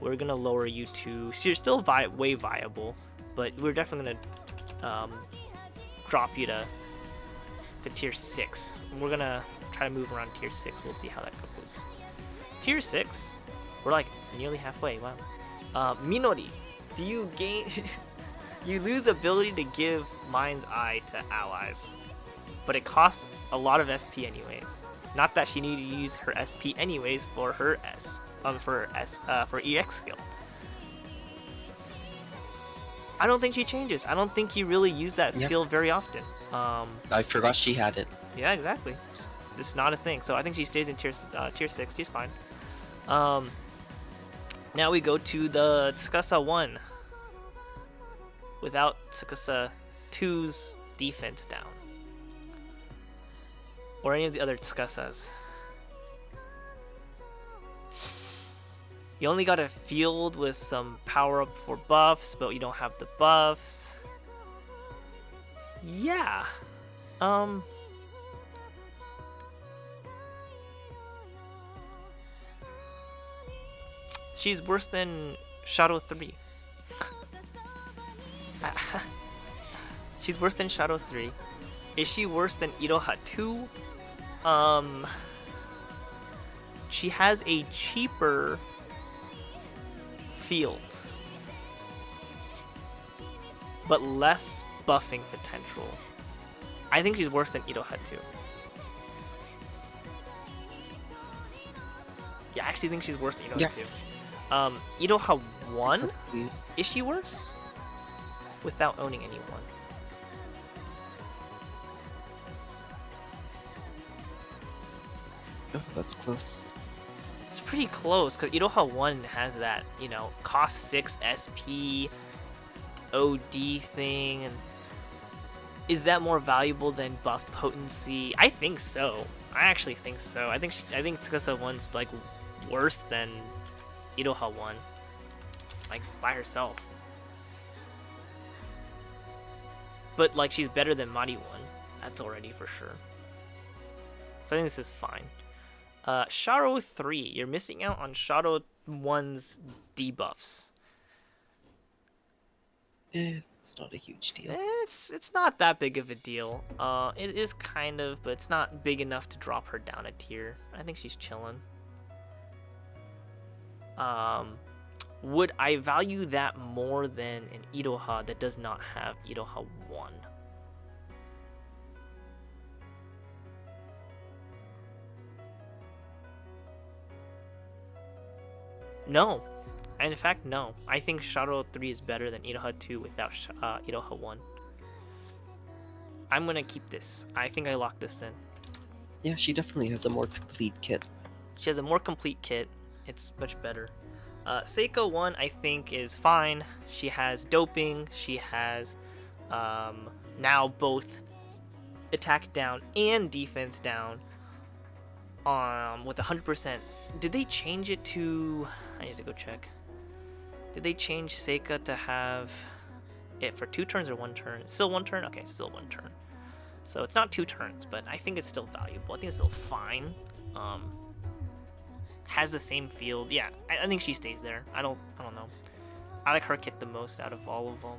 we're gonna lower you to. So you're still way viable, but we're definitely gonna drop you to tier 6. And we're gonna try to move around tier 6. We'll see how that goes. Tier 6, we're like nearly halfway. Wow. Minori, do you gain? You lose ability to give Mind's Eye to allies, but it costs a lot of SP anyways. Not that she needed to use her SP anyways for her for EX skill. I don't think she changes. I don't think you really use that skill very often. I forgot she had it. Yeah, exactly. It's not a thing. So I think she stays in tier 6. She's fine. Now we go to the Tsukasa 1. Without Tsukasa 2's defense down. Or any of the other Tsukasas. You only got a field with some power up for buffs, but you don't have the buffs. Yeah. She's worse than Shadow 3. She's worse than Shadow 3. Is she worse than Iroha 2? She has a cheaper field, but less buffing potential. I think she's worse than Iroha 2. Yeah, I actually think she's worse than Iroha 2. Iroha 1? Is she worse? Without owning anyone. Oh, that's close. It's pretty close because Iroha 1 has that, cost 6 SP OD thing. And is that more valuable than buff potency? I think so. I actually think so. I think Tsukasa 1's like worse than Iroha 1, like by herself. But like she's better than Mari 1. That's already for sure. So I think this is fine. Sharo 3. You're missing out on Sharo 1's debuffs. It's not a huge deal. It's not that big of a deal. It is kind of, but it's not big enough to drop her down a tier. I think she's chilling. Would I value that more than an Iroha that does not have Iroha 1? No. In fact, no. I think Sharo 3 is better than Iroha 2 without Iroha 1. I'm gonna keep this. I think I locked this in. Yeah, she definitely has a more complete kit. She has a more complete kit. It's much better. Seiko 1, I think, is fine. She has doping. She has now both attack down and defense down with 100%. Did they change it to... I need to go check. Did they change Seika to have it for 2 turns or 1 turn? It's still 1 turn? Okay, still 1 turn. So it's not 2 turns, but I think it's still valuable. I think it's still fine. Has the same field. Yeah, I think she stays there. I don't know. I like her kit the most out of all of them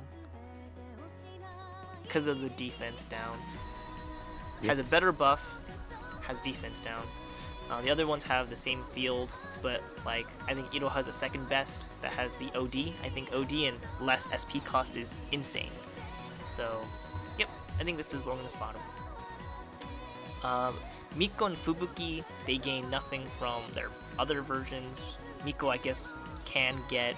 because of the defense down. Yep. Has a better buff. Has defense down. The other ones have the same field, but like I think Ito has the second best that has the OD. I think OD and less SP cost is insane. So, yep, I think this is where I'm gonna slot him. Miko and Fubuki, they gain nothing from their other versions. Miko, I guess, can get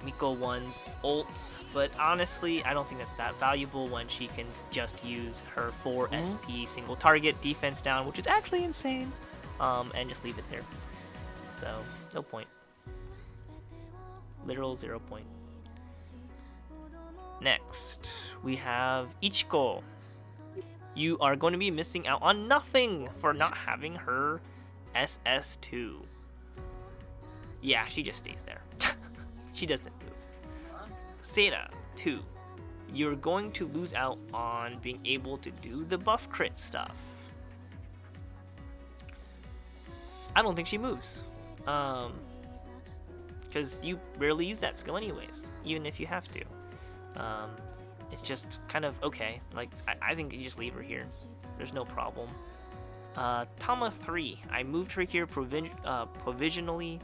Miko 1's ults, but honestly, I don't think that's that valuable when she can just use her 4 SP single target defense down, which is actually insane, and just leave it there. So, no point. Literal 0 point. Next, we have Ichiko. You are going to be missing out on nothing for not having her SS2. Yeah, she just stays there. She doesn't move. Seta 2. You're going to lose out on being able to do the buff crit stuff. I don't think she moves. Because you rarely use that skill anyways, even if you have to. It's just kind of okay. Like, I think you just leave her here. There's no problem. Tama 3. I moved her here provisionally.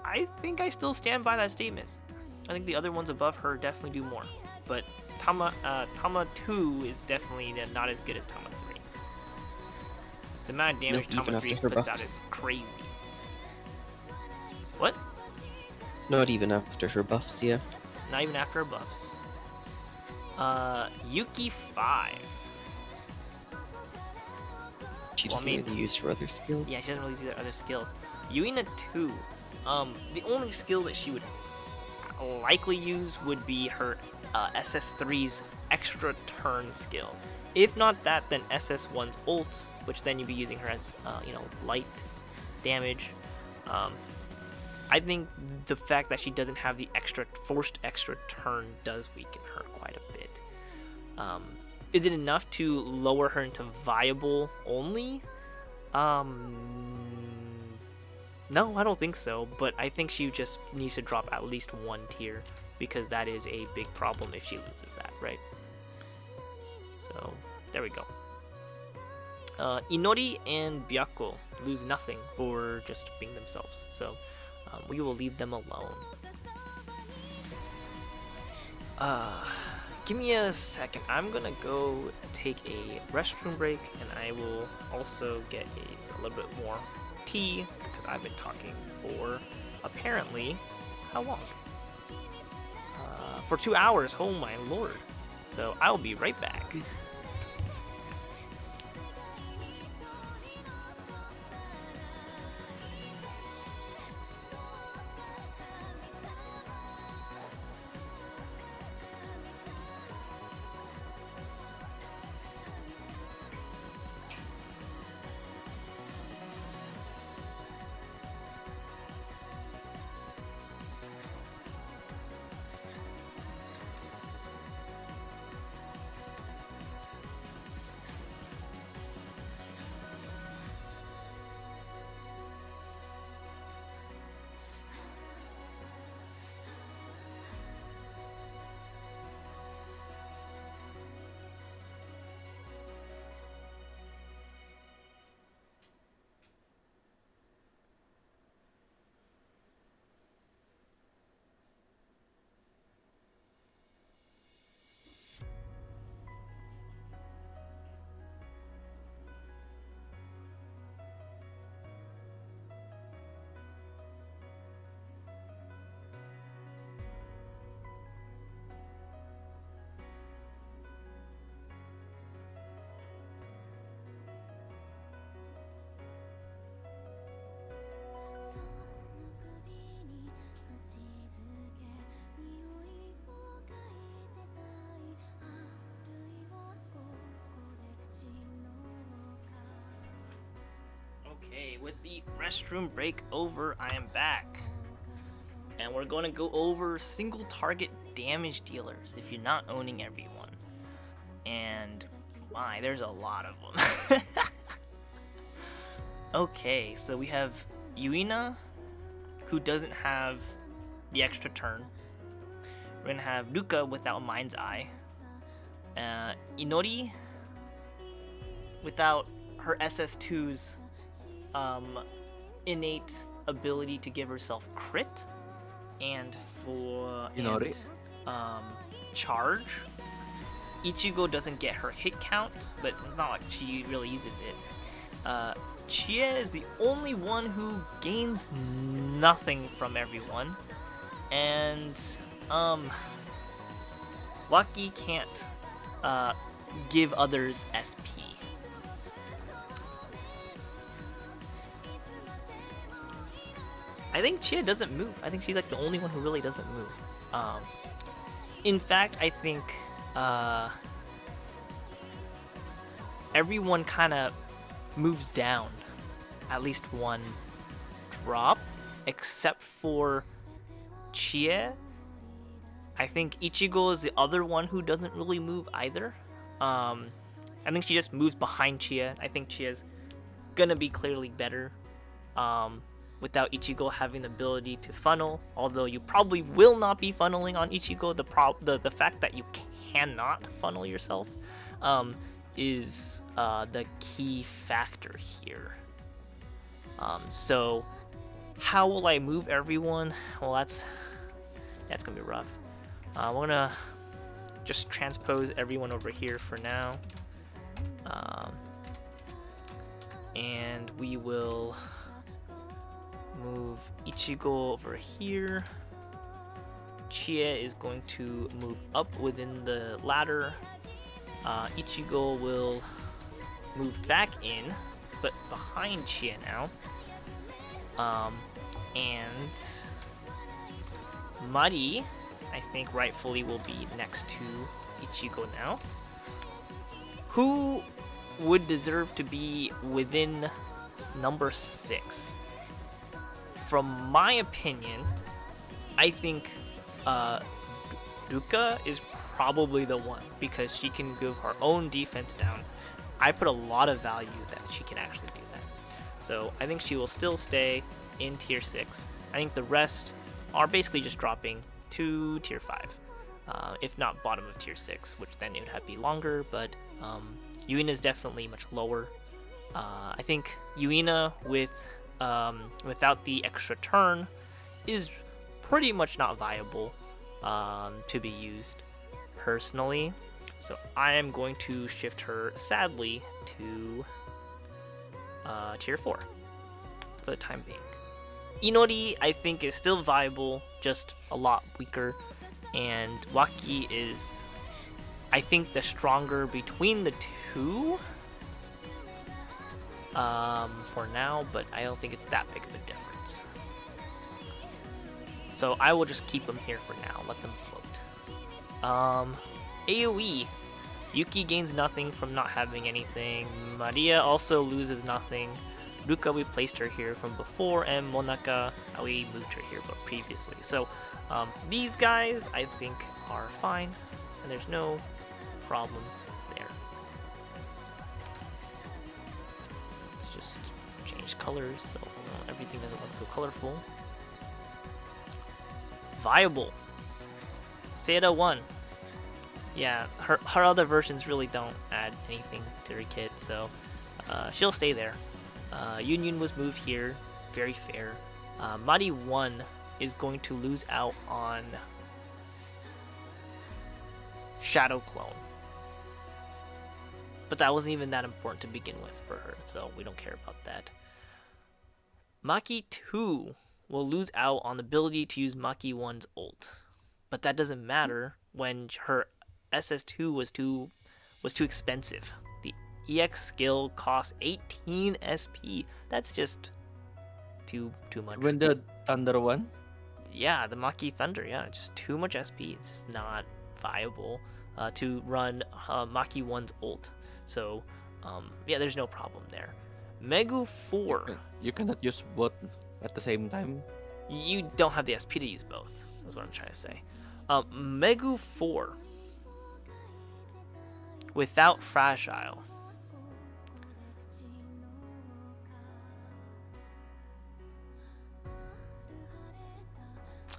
I think I still stand by that statement. I think the other ones above her definitely do more. But Tama 2 is definitely not as good as Tama 3. The amount of damage Not even Tama 3 after her puts out buffs? is crazy. What? Not even after her buffs, yeah. Not even after her buffs. Yuki 5. She Well, I doesn't mean- really use her other skills. Yeah, she doesn't really use her other skills. Yuina 2. The only skill that she would likely use would be her SS3's extra turn skill. If not that, then SS1's ult, which then you'd be using her as, light damage. I think the fact that she doesn't have the forced extra turn does weaken her quite a bit. Is it enough to lower her into viable only? No, I don't think so, but I think she just needs to drop at least 1 tier, because that is a big problem if she loses that, right? So, there we go. Inori and Byakko lose nothing for just being themselves, so we will leave them alone. Give me a second. I'm gonna go take a restroom break, and I will also get a little bit more tea, because I've been talking for apparently how long? For 2 hours. Oh my lord. So I'll be right back. Okay, with the restroom break over, I am back. And we're going to go over single target damage dealers if you're not owning everyone. And my, there's a lot of them. Okay, so we have Yuina, who doesn't have the extra turn. We're going to have Ruka without Mind's Eye. Inori without her SS2's innate ability to give herself crit, and for Inori? charge. Ichigo doesn't get her hit count, but it's not like she really uses it. Chie is the only one who gains nothing from everyone, and Waki can't give others SP. I think Chia doesn't move. I think she's like the only one who really doesn't move. In fact, I think everyone kind of moves down at least 1 drop, except for Chia I think Ichigo is the other one who doesn't really move either. I think she just moves behind Chia. I think Chia's gonna be clearly better without Ichigo having the ability to funnel. Although you probably will not be funneling on Ichigo. The fact that you cannot funnel yourself is the key factor here. So how will I move everyone? Well, that's gonna be rough. We're gonna just transpose everyone over here for now. And we will move Ichigo over here. Chia is going to move up within the ladder. Ichigo will move back in, but behind Chia now. And Mari, I think rightfully will be next to Ichigo now. Who would deserve to be within number 6? From my opinion, I think Ruka is probably the one because she can give her own defense down. I put a lot of value that she can actually do that. So I think she will still stay in tier 6. I think the rest are basically just dropping to tier 5. If not bottom of tier 6, which then it would have to be longer, but Yuina is definitely much lower. I think Yuina without the extra turn is pretty much not viable to be used personally. So I am going to shift her, sadly, to tier 4 for the time being. Inori, I think, is still viable, just a lot weaker. And Waki is, I think, the stronger between the two for now, but I don't think it's that big of a difference. So I will just keep them here for now, let them float. AoE. Yuki gains nothing from not having anything. Maria also loses nothing. Ruka, we placed her here from before, and Monaka, we moved her here but previously. So these guys, I think, are fine, and there's no problems there. Let's just change colors so everything doesn't look so colorful. Viable. Seda 1. Yeah, her other versions really don't add anything to her kit, so she'll stay there. Union was moved here, very fair. Mari 1 is going to lose out on Shadow Clone. But that wasn't even that important to begin with for her, so we don't care about that. Maki 2 will lose out on the ability to use Maki 1's ult. But that doesn't matter when her SS2 was too expensive. The EX skill costs 18 SP. That's just too much. When the Thunder one? Yeah, the Maki Thunder, yeah, just too much SP. It's just not viable to run Maki 1's ult. So, yeah, there's no problem there. Megu 4. You cannot use both at the same time. You don't have the SP to use both, is what I'm trying to say. Megu 4. Without Fragile.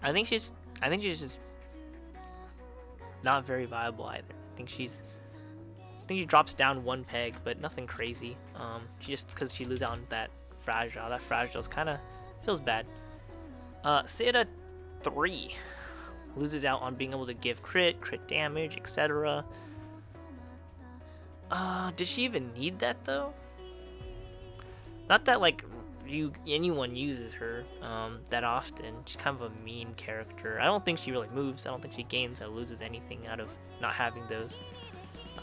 I think she's just not very viable either. I think she drops down one peg, but nothing crazy. She just, because she loses out on that fragile. That fragile's kind of feels bad. Seda 3 loses out on being able to give crit damage, etc. Did she even need that though? Not that like anyone uses her that often. She's kind of a meme character. I don't think she really moves. I don't think she gains or loses anything out of not having those.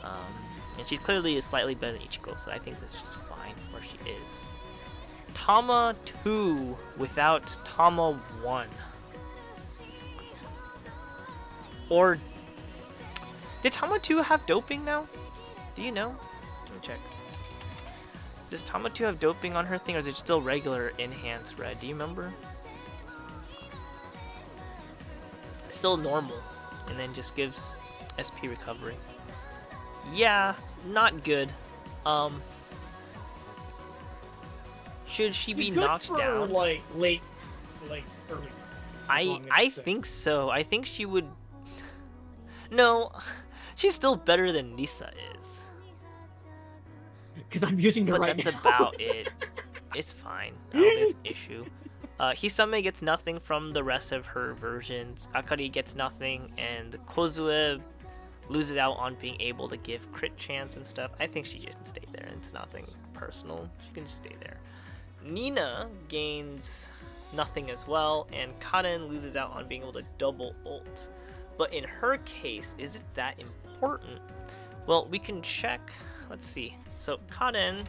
And she's clearly slightly better than Ichigo, so I think that's just fine where she is. Tama 2 without Tama 1. Or did Tama 2 have doping now? Do you know? Let me check. Does Tama 2 have doping on her thing, or is it still regular enhanced red? Do you remember? Still normal. and then just gives SP recovery. Yeah, not good. Should she be It's good knocked for, down? like early. That's all I'm gonna I say. think so. I think she would. No, she's still better than Lisa is. Because I'm using it But right that's now. about it. It's fine. I don't think it's an issue. Hisame gets nothing from the rest of her versions. Akari gets nothing, and Kozue loses out on being able to give crit chance and stuff. I think she just can stay there. It's nothing personal. She can just stay there. Nina gains nothing as well, and Karen loses out on being able to double ult. But in her case, is it that important? Well, we can check. Let's see. So Karen,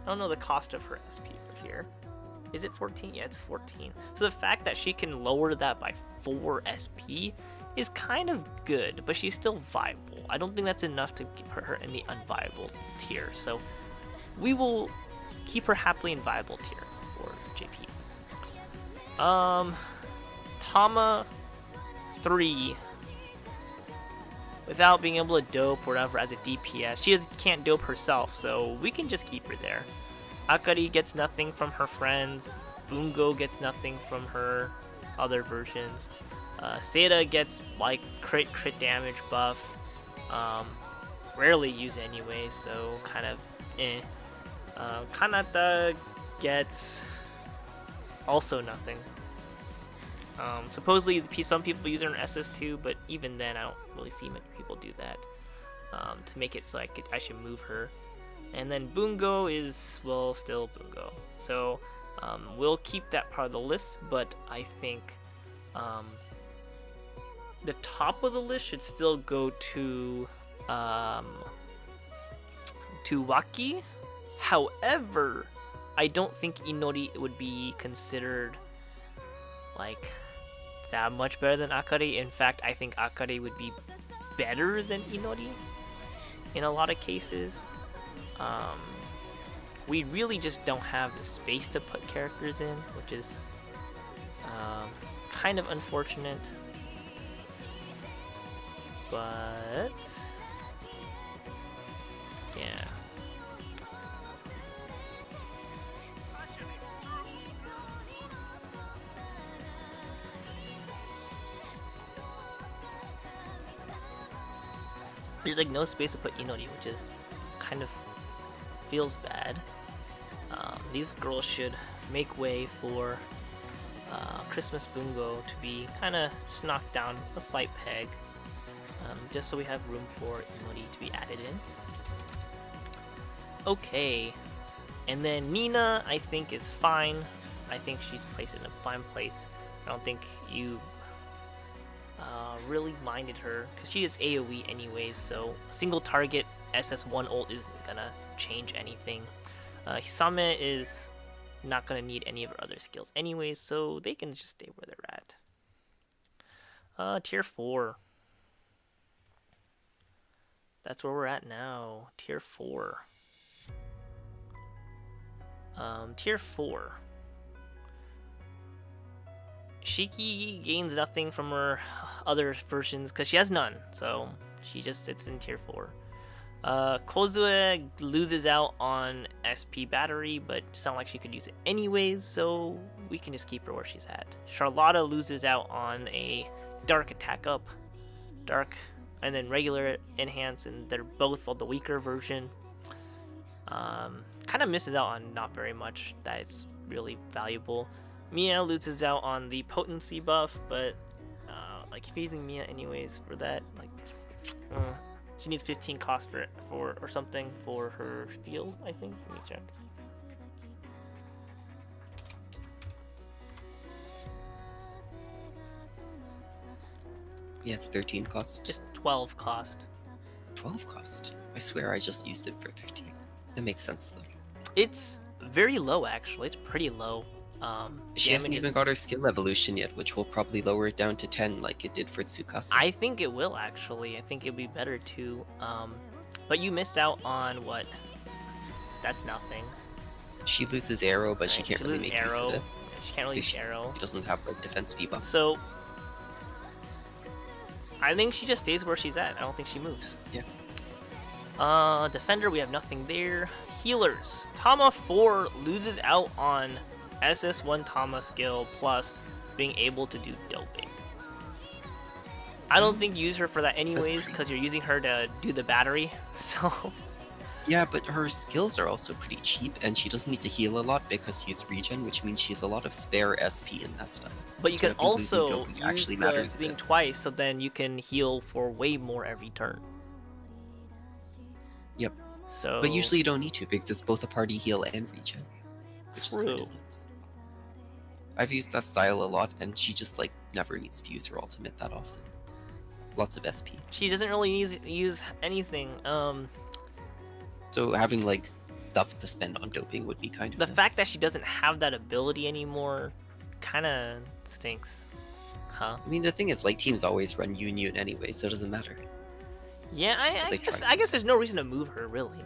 I don't know the cost of her SP for here. Is it 14? Yeah, it's 14. So the fact that she can lower that by 4 SP is kind of good, but she's still viable. I don't think that's enough to put her in the unviable tier. So we will keep her happily in viable tier for JP. Tama 3. Without being able to dope or whatever as a DPS. She can't dope herself, so we can just keep her there. Akari gets nothing from her friends. Bungo gets nothing from her other versions. Seda gets like crit damage buff. Rarely used anyway, so kind of eh. Kanata gets also nothing. Supposedly some people use it on SS2, but even then I don't really see many people do that. To make it so I should move her. And then Bungo is, well, still Bungo. So we'll keep that part of the list, but I think the top of the list should still go to Waki. However, I don't think Inori would be considered like that much better than Akari. In fact, I think Akari would be better than Inori in a lot of cases. We really just don't have the space to put characters in, which is kind of unfortunate. But yeah. There's like no space to put Inori, which is kind of feels bad. These girls should make way for Christmas Bungo to be kind of just knocked down a slight peg, just so we have room for Inori to be added in. Okay, and then Nina I think is fine. I think she's placed in a fine place. I don't think you really minded her because she is AoE anyways, so single target SS1 ult isn't gonna change anything. Hisame is not gonna need any of her other skills anyways, so they can just stay where they're at. Tier 4. That's where we're at now. Tier 4. Tier 4. Shiki gains nothing from her other versions because she has none, so she just sits in tier 4. Kozue loses out on SP battery, but it's not like she could use it anyways, so we can just keep her where she's at. Charlotta loses out on a dark attack up, dark, and then regular enhance, and they're both the weaker version. Kind of misses out on not very much that it's really valuable. Mia loses out on the potency buff, but like if you're using Mia anyways for that, like she needs 15 cost for or something for her field, I think. Let me check. Yeah, it's 13 cost. Just 12 cost. 12 cost. I swear I just used it for 13. That makes sense though. It's very low actually. It's pretty low. She hasn't even got her skill evolution yet, which will probably lower it down to 10 like it did for Tsukasa. I think it will actually. I think it'd be better too. But you miss out on what? That's nothing. She loses arrow, but she Right, can't really loses make use arrow. of it. She can't really use arrow. She doesn't have like defense debuff. So I think she just stays where she's at. I don't think she moves. Yeah. Defender, we have nothing there. Healers. Tama 4 loses out on SS1 Tama skill plus being able to do doping. I don't think you use her for that anyways, because you're using her to do the battery, so... Yeah, but her skills are also pretty cheap, and she doesn't need to heal a lot because she's regen, which means she has a lot of spare SP in that stuff. But you So can I think losing also doping use actually the matters a thing bit. twice, so then you can heal for way more every turn. Yep. So... But usually you don't need to because it's both a party heal and regen, which is kind True. of nuts. I've used that style a lot, and she just like never needs to use her ultimate that often. Lots of SP. She doesn't really use anything. So having like stuff to spend on doping would be kind of The nice. fact that she doesn't have that ability anymore kind of stinks. Huh? I mean, the thing is, like, teams always run Union anyway, so it doesn't matter. Yeah, They I guess there's no reason to move her, really.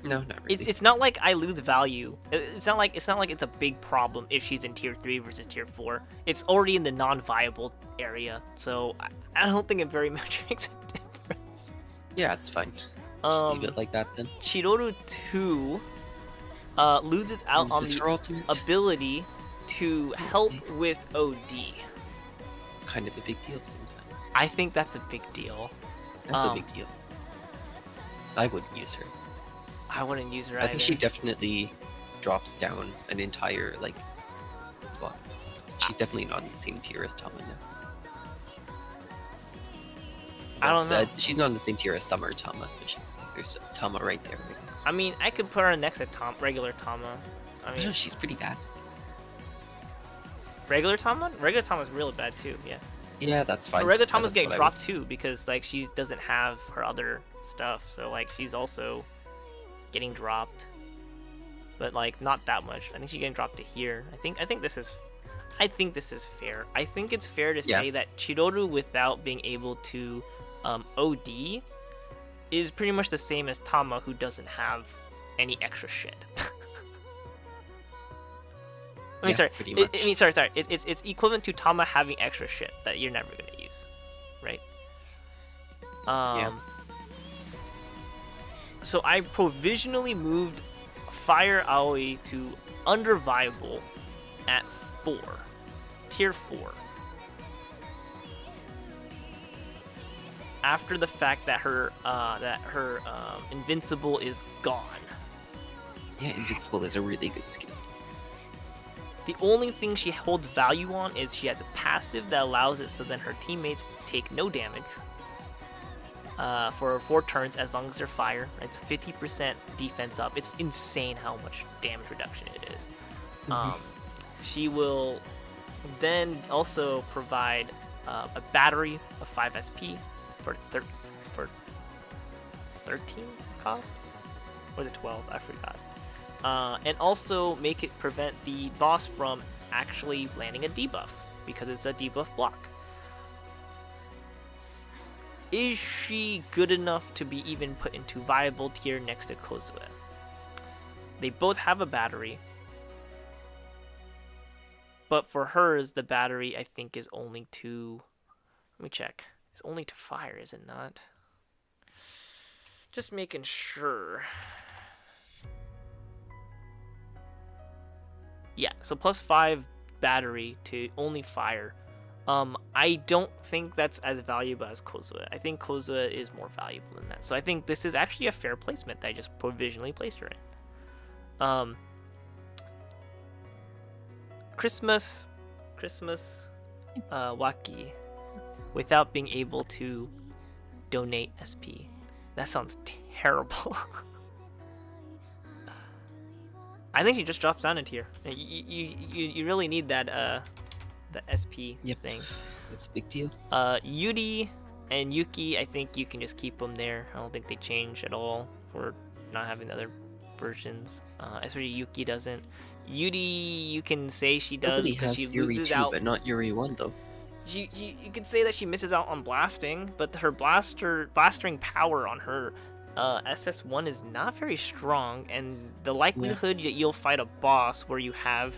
No, not really. It's not like I lose value. It's not like it's a big problem if she's in tier 3 versus tier 4. It's already in the non-viable area, so I don't think it very much makes a difference. Yeah, it's fine. Just leave it like that then. Chidori 2 loses out on Is this the her ultimate? ability to help with OD. Kind of a big deal sometimes. I think that's a big deal. That's a big deal. I wouldn't use her. I wouldn't use her I either. think she definitely drops down an entire, like, well, she's definitely not in the same tier as Tama now. I don't know. She's not in the same tier as Summer Tama, I should say. There's Tama right there, I guess. I mean, I could put her next to regular Tama. I I don't know, mean, she's pretty bad. regular Tama? Regular Tama's really bad too, yeah. Yeah, that's fine. But regular Yeah, Tama's that's getting what I dropped too because like she doesn't have her other stuff, so like she's also getting dropped, but like not that much. I think she's getting dropped to here. I think this is fair. I think it's fair to Yeah. say that Chidori without being able to OD is pretty much the same as Tama who doesn't have any extra shit. I mean, Yeah, sorry. pretty I much. mean, sorry. It's equivalent to Tama having extra shit that you're never gonna use, right? Yeah. So I provisionally moved Fire Aoi to under viable at 4, tier 4. After the fact that her invincible is gone. Yeah, Invincible is a really good skill. The only thing she holds value on is she has a passive that allows it so then her teammates take no damage for 4 turns as long as they're fire. It's 50% defense up. It's insane how much damage reduction it is. She will then also provide a battery of 5 SP for 13 cost? Or was it 12? I forgot. And also make it prevent the boss from actually landing a debuff, because it's a debuff block. Is she good enough to be even put into viable tier next to Kozue? They both have a battery, but for hers, the battery I think is only to... Let me check. It's only to fire, is it not? Just making sure. Yeah, so +5 battery to only fire. I don't think that's as valuable as Kozue. I think Kozue is more valuable than that. So I think this is actually a fair placement that I just provisionally placed her in. Christmas Waki without being able to donate SP. That sounds terrible. I think she just drops down a tier. You really need that the SP Yep. thing. It's a big deal. Yuri and Yuki, I think you can just keep them there. I don't think they change at all for not having the other versions. Especially Yuki doesn't. Yuri, you can say she does Nobody because has she Yuri loses 2, out. but not Yuri 1 though. You could say that she misses out on blasting, but her blastering power on her SS1 is not very strong, and the likelihood that you'll fight a boss where you have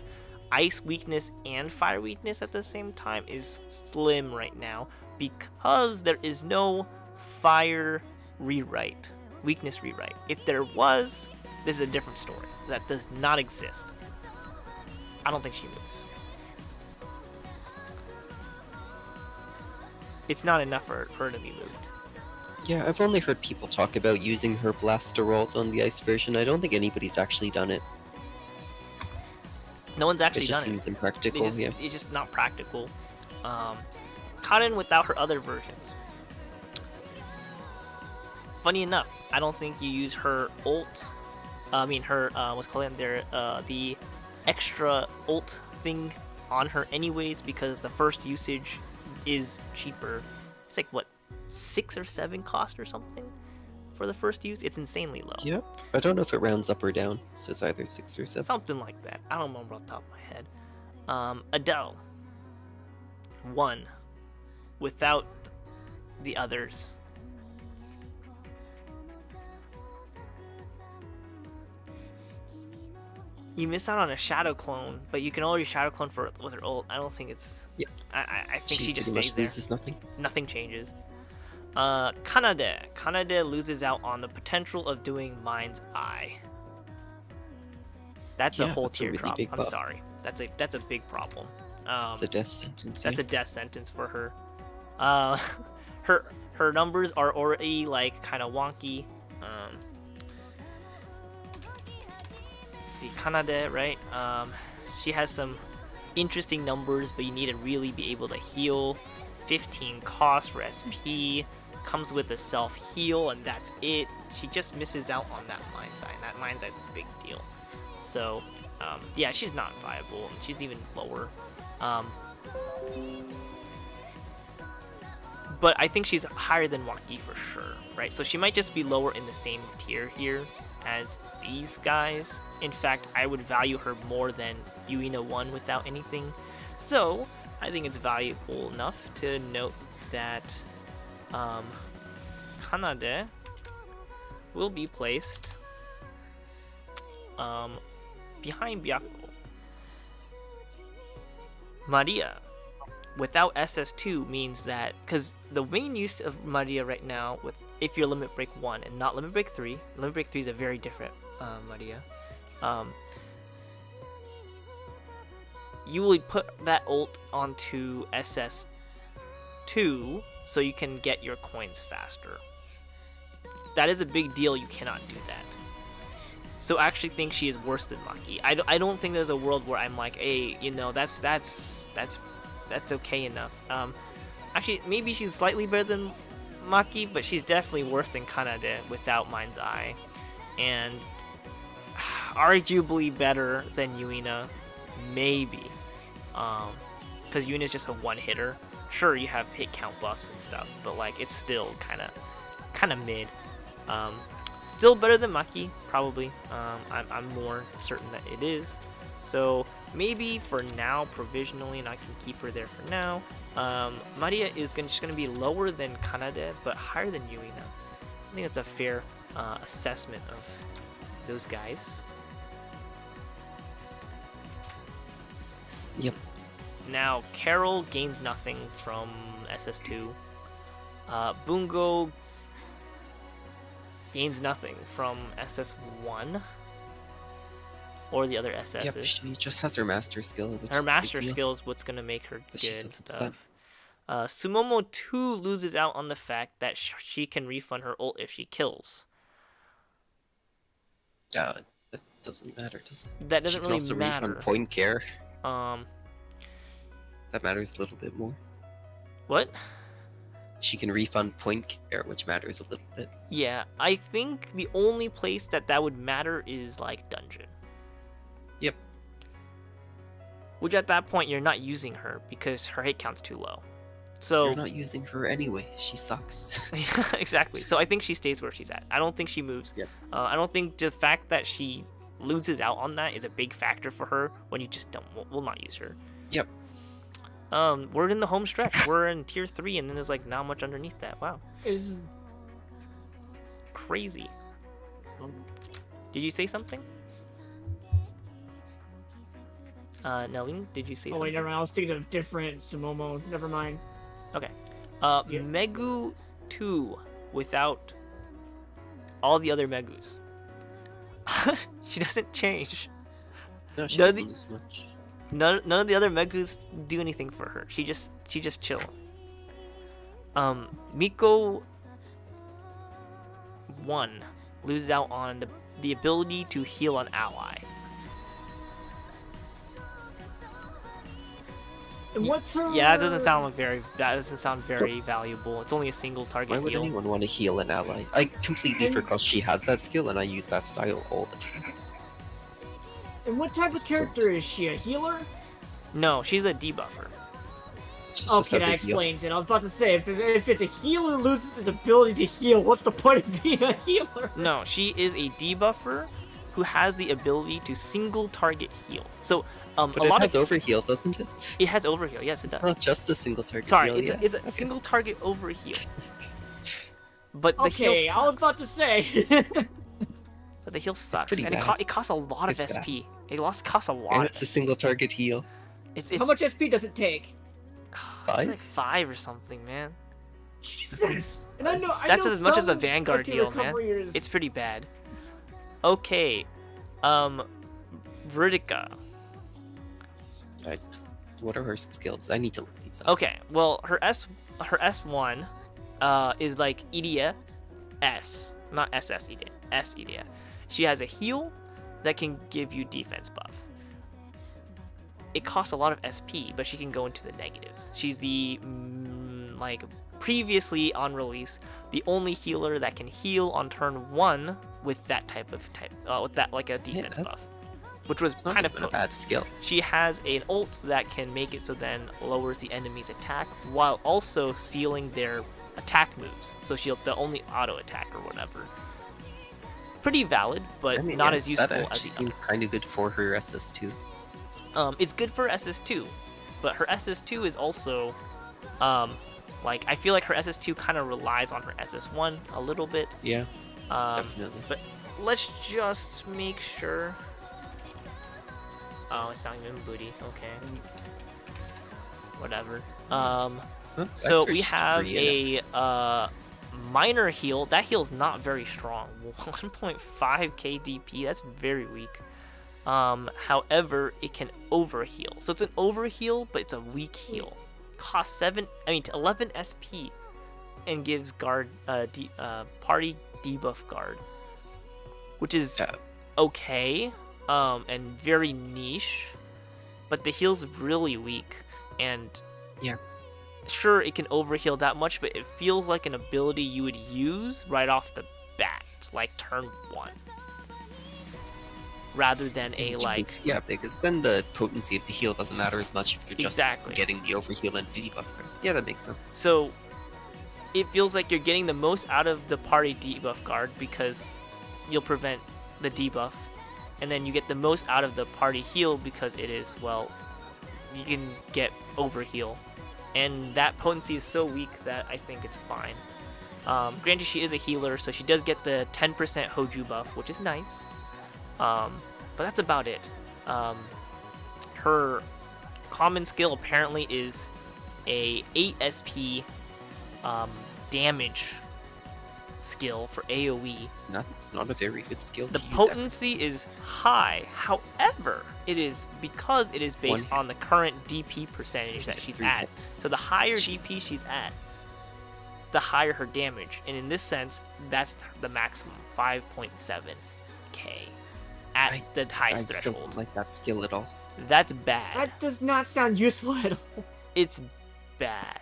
ice weakness and fire weakness at the same time is slim right now because there is no fire rewrite, weakness rewrite. If there was, this is a different story. That does not exist. I don't think she moves. It's not enough for her to be moved. Yeah, I've only heard people talk about using her blaster ult on the ice version. I don't think anybody's actually done it. No one's It actually just done seems it. impractical. Yeah. It's just not practical. Karin without her other versions. Funny enough, I don't think you use her ult. I mean, her what's called there, the extra ult thing on her anyways, because the first usage is cheaper. It's like what, 6 or 7 cost or something for the first use. It's insanely low. Yep. I don't know if it rounds up or down, so it's either 6 or 7. Something like that. I don't remember off the top of my head. Adele. 1. Without the others. You miss out on a shadow clone, but you can already shadow clone for with her ult. I don't think it's. Yeah. I think she just pretty stays much there. loses nothing. Nothing changes. Kanade. Kanade loses out on the potential of doing Mind's Eye. That's a Yeah, whole that's a really teardrop. big I'm buff. sorry. That's a big problem. It's a death sentence. That's yeah. a death sentence for her. Her numbers are already like kind of wonky. Let's see, Kanade, right? She has some interesting numbers, but you need to really be able to heal. 15 cost for SP, comes with a self heal, and that's it. She just misses out on that Mind's Eye, and that Mind's Eye is a big deal. So, yeah, she's not viable, and she's even lower. But I think she's higher than Waki for sure, right? So she might just be lower in the same tier here as these guys. In fact, I would value her more than Yuina 1 without anything. So I think it's valuable enough to note that Kanade will be placed behind Byakko. Maria without SS2 means that, because the main use of Maria right now, with if you're Limit Break 1 and not Limit Break 3, Limit Break 3 is a very different Maria. You will put that ult onto SS2 so you can get your coins faster. That is a big deal. You cannot do that. So I actually think she is worse than Maki. I don't think there's a world where I'm like, hey, you know, that's okay enough. Actually, maybe she's slightly better than Maki, but she's definitely worse than Kanade without Mind's Eye, and arguably better than Yuina, maybe. Because Yuina's just a one-hitter. Sure, you have hit count buffs and stuff, but like it's still kind of mid. Still better than Maki, probably. I'm more certain that it is. So maybe for now, provisionally, and I can keep her there for now. Maria is just going to be lower than Kanade, but higher than Yuina. I think that's a fair assessment of those guys. Yep. Now, Carol gains nothing from SS2. Bungo gains nothing from SS1 or the other SSs. Yep, she just has her master skill. Which Her is a big master deal. skill is what's going to make her But she good still and gets that. stuff. Sumomo 2 loses out on the fact that she can refund her ult if she kills. That doesn't matter, does it? That doesn't she can really also matter. refund point care. Um, That matters a little bit more. what? She can refund point care, which matters a little bit. Yeah, I think the only place that would matter is like dungeon. Yep. Which at that point you're not using her because her hit count's too low. So You're not using her anyway. She sucks. exactly. So I think she stays where she's at. I don't think she moves. Yep. I don't think the fact that she loses out on that is a big factor for her when you just will not use her. Yep. We're in the home stretch. We're in tier 3, and then there's like not much underneath that. Wow, Is crazy. Did you say something? Nelly, did you say Oh something? wait, never mind. I was thinking of different Sumomo. Never mind. Okay. Yeah. Megu 2 without all the other Megus. She doesn't change. No, she Does doesn't he- lose much. None of the other Megus do anything for her. She just chill. Miko 1 loses out on the ability to heal an ally. And what's her? Yeah, that doesn't sound very valuable. It's only a single target Why would heal. anyone want to heal an ally? I completely And- forgot she has that skill, and I use that style all the time. And what type of So- character is she? A healer? No, she's a debuffer. She just Okay, has that a heal. explains it. I was about to say, if the healer loses its ability to heal, what's the point of being a healer? No, she is a debuffer who has the ability to single target heal. So But a it lot has of overheal, doesn't it? it has overheal. Yes, it It's does. not just a single target Sorry, heal, yeah. it's a Okay. single target overheal. But the Okay, heal I was sucks. about to say. But the heal sucks, pretty and bad. it costs a lot of It's bad. SP. Costs a lot. And Of it's a SP. single target heal. It's How much SP does it take? It's like Five? 5 or something, man. Jesus. And I know That's as much as the some Vanguard SP heal, man. recovery is- It's pretty bad. Okay, Vertica. What are her skills? I need to look these up. Okay, well her S1 is like Idia S, not SS Idia, S Idia. She has a heal that can give you defense buff. It costs a lot of SP, but she can go into the negatives. She's the like previously on release, the only healer that can heal on turn 1 with that with that like a defense that's- buff, which was It's not kind of even a potent. bad skill. She has an ult that can make it so then lowers the enemy's attack while also sealing their attack moves. So they'll only auto attack or whatever. Pretty valid, but I mean, not yeah, as useful That as actually the seems kind of good for her SS2. other. It's good for SS2, but her SS2 is also, like I feel like her SS2 kind of relies on her SS1 a little bit. Yeah, Um, definitely. but let's just make sure. Oh, it's not even booty. Okay. Whatever. Huh? I So we switched to have free, a minor heal. That heal's not very strong. 1.5k DP. That's very weak. However, it can overheal. So it's an overheal, but it's a weak heal. Costs 11 SP, and gives guard party debuff guard, which is Yeah. okay. And very niche, but the heal's really weak, and Yeah. sure it can overheal that much, but it feels like an ability you would use right off the bat, like turn 1, rather than a like Yeah, because then the potency of the heal doesn't matter as much if you're just Exactly. getting the overheal and debuff card. Yeah, that makes sense. So it feels like you're getting the most out of the party debuff guard because you'll prevent the debuff, and then you get the most out of the party heal because it is, well, you can get overheal, and that potency is so weak that I think it's fine. Granted, she is a healer, so she does get the 10% Hoju buff, which is nice, but that's about it. Her common skill apparently is a 8 SP damage skill for AoE. That's not a very good skill The to use. potency is high, however, it is because it is based One on the current DP percentage that she's at. So the higher DP she's at, the higher her damage, and in this sense, that's the maximum 5.7k at I- the I highest still threshold. don't like that skill at all. That's bad. That does not sound useful at all. It's bad.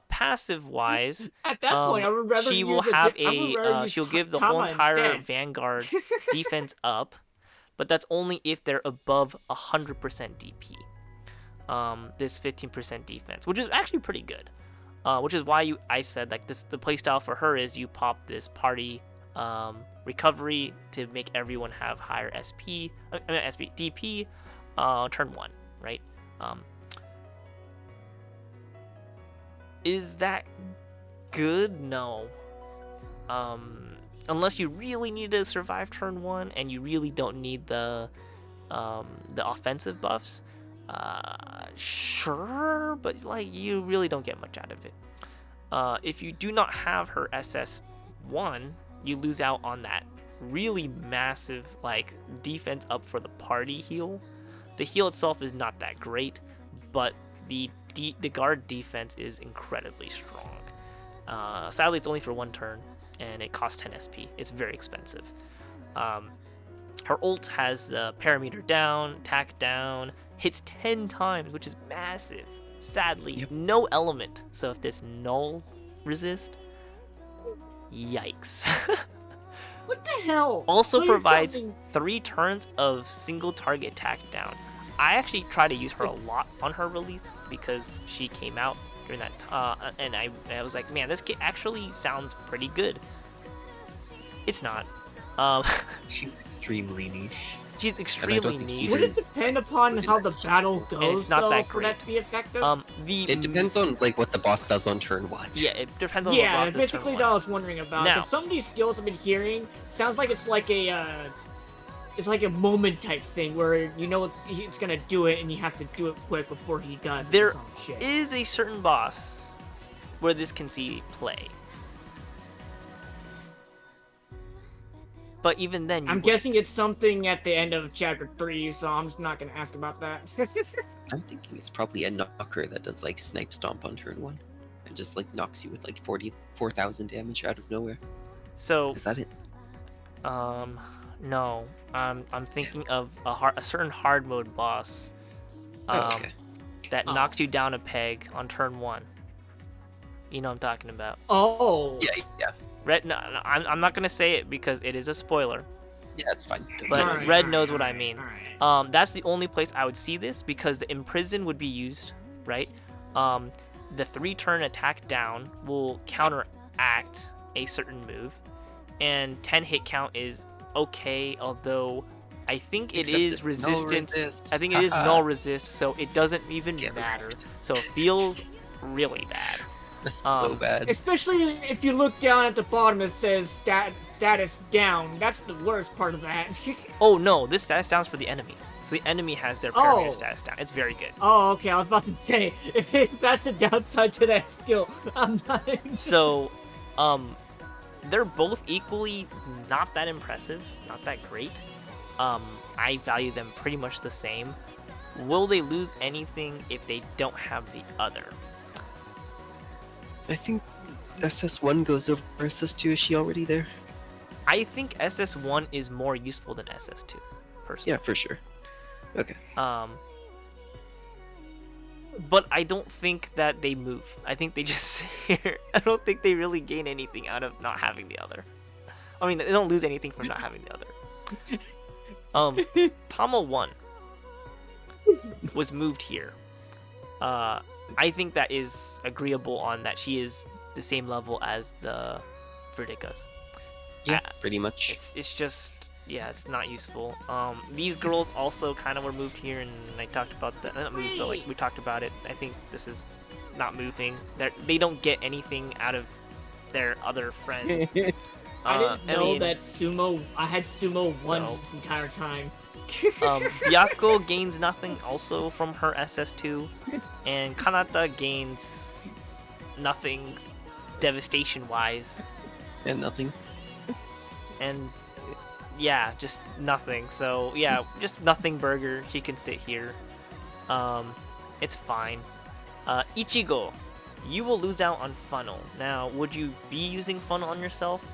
Passive wise, At that point, I would rather she use will a have di- I would rather use she'll give the Tama whole entire instead. Vanguard defense up, but that's only if they're above 100% DP. This 15% defense, which is actually pretty good. Which is why I said like the playstyle for her is you pop this party recovery to make everyone have higher DP turn 1, right? Is that good? No. Unless you really need to survive turn 1 and you really don't need the the offensive buffs, sure, but like you really don't get much out of it. If you do not have her SS1, you lose out on that really massive like defense up for the party heal. The heal itself is not that great, but the guard defense is incredibly strong. Sadly, it's only for 1 turn, and it costs 10 SP. It's very expensive. Her ult has parameter down, attack down, hits 10 times, which is massive. Sadly, no element. So if this null resist, yikes. What the hell? Also So you're provides telling- 3 turns of single target attack down. I actually try to use her a lot on her release because she came out during that, and I was like, man, this kit actually sounds pretty good. It's not. She's extremely niche. She's extremely think niche. Would it depend upon how the battle goes, it's not though, that for that great. to be effective? It depends on like what the boss does on turn 1. Yeah, it depends on Yeah, what boss does basically turn what I one. was wondering about. Now- 'Cause some of these skills I've been hearing sounds like it's like a moment type thing where you know it's gonna do it and you have to do it quick before he does. There or some shit. is a certain boss where this can see play. But even then, I'm guessing it's something at the end of chapter 3, so I'm just not gonna ask about that. I'm thinking it's probably a knocker that does like snipe stomp on turn 1 and just like knocks you with like 44,000 damage out of nowhere. So, Is that it? no. I'm thinking of a certain hard mode boss Oh, okay. that knocks you down a peg on turn 1. You know what I'm talking about. Oh. Yeah. Red, no, I'm not gonna say it because it is a spoiler. Yeah, it's fine. Don't But worry. Red knows what I mean. Alright. That's the only place I would see this because the imprison would be used, right? The 3-turn attack down will counteract a certain move, and 10 hit count is okay, although I think it Except is it's null resistance. resist. I think it is Haha. null resist, so it doesn't even Get matter. wrecked. So it feels really bad. So bad. Especially if you look down at the bottom, it says status down. That's the worst part of that. Oh no, this status down's for the enemy. So the enemy has their parameter status down. It's very good. Oh, okay. I was about to say, if that's the downside to that skill, I'm not. So, they're both equally not that impressive, not that great. I value them pretty much the same. Will they lose anything if they don't have the other? I think SS1 goes over SS2. Is she already there? I think SS1 is more useful than SS2, personally. Yeah, for sure. Okay. But I don't think that they move. I think they just sit here. I don't think they really gain anything out of not having the other. I mean, they don't lose anything from not having the other. Tama 1 was moved here. I think that is agreeable on that she is the same level as the Verdicas. Yeah, pretty much. It's just, yeah, it's not useful. These girls also kind of were moved here, and I talked about that. Not moved, but like we talked about it. I think this is not moving. They don't get anything out of their other friends. I didn't know mean, that sumo. I had sumo one So- this entire time. Byako gains nothing also from her SS2, and Kanata gains nothing devastation-wise, And nothing. and yeah, just nothing. So yeah, just nothing burger. She can sit here. It's fine. Ichigo, you will lose out on funnel. Now, would you be using funnel on yourself?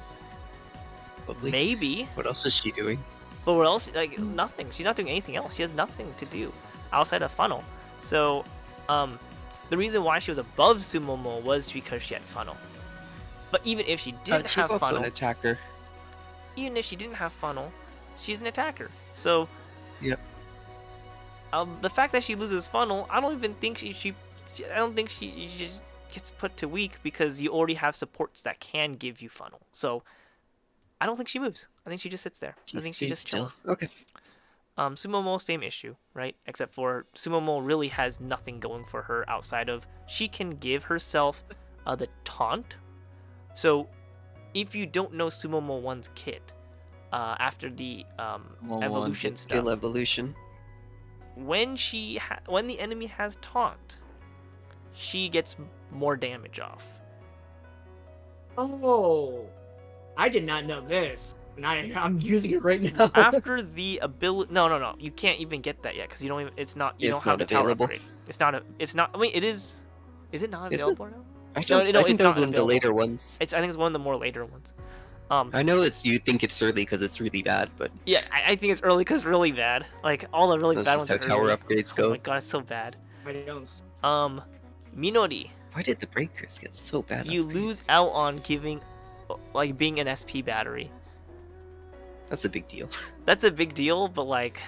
Probably. Maybe. What else is she doing? But what else? Like, nothing. She's not doing anything else. She has nothing to do outside of funnel. So, the reason why she was above Sumomo was because she had funnel. But even if she didn't She's have also funnel, an attacker. even if she didn't have funnel, she's an attacker. So, Yep. The fact that she loses funnel, I don't even think she just gets put to weak because you already have supports that can give you funnel. So, I don't think she moves. I think she just sits there. I think she stays just still. chills. Okay. Sumomo, same issue, right? Except for Sumomo really has nothing going for her outside of she can give herself the taunt. So if you don't know Sumomo 1's kit, after the Moment. evolution stuff. Skill evolution. When when the enemy has taunt, she gets more damage off. Oh, I did not know this, and I'm using it right now. After the ability, no, you can't even get that yet because you don't even. It's not. You It's don't have the not tower available. upgrade. It's not. It's not. I mean, it is. Is it not Is it? available now? I, No, don't, no, I think it's that was not one of the available. later ones. I think it's one of the more later ones. I know you think it's early because it's really bad, but Yeah, I think it's early because really bad. Like all the really that's bad just ones how are tower early. upgrades Oh go. my god, it's so bad. I don't. Minori, Why did the breakers get so bad? you upgrades? lose out on giving, like being an SP battery. That's a big deal. That's a big deal, but like,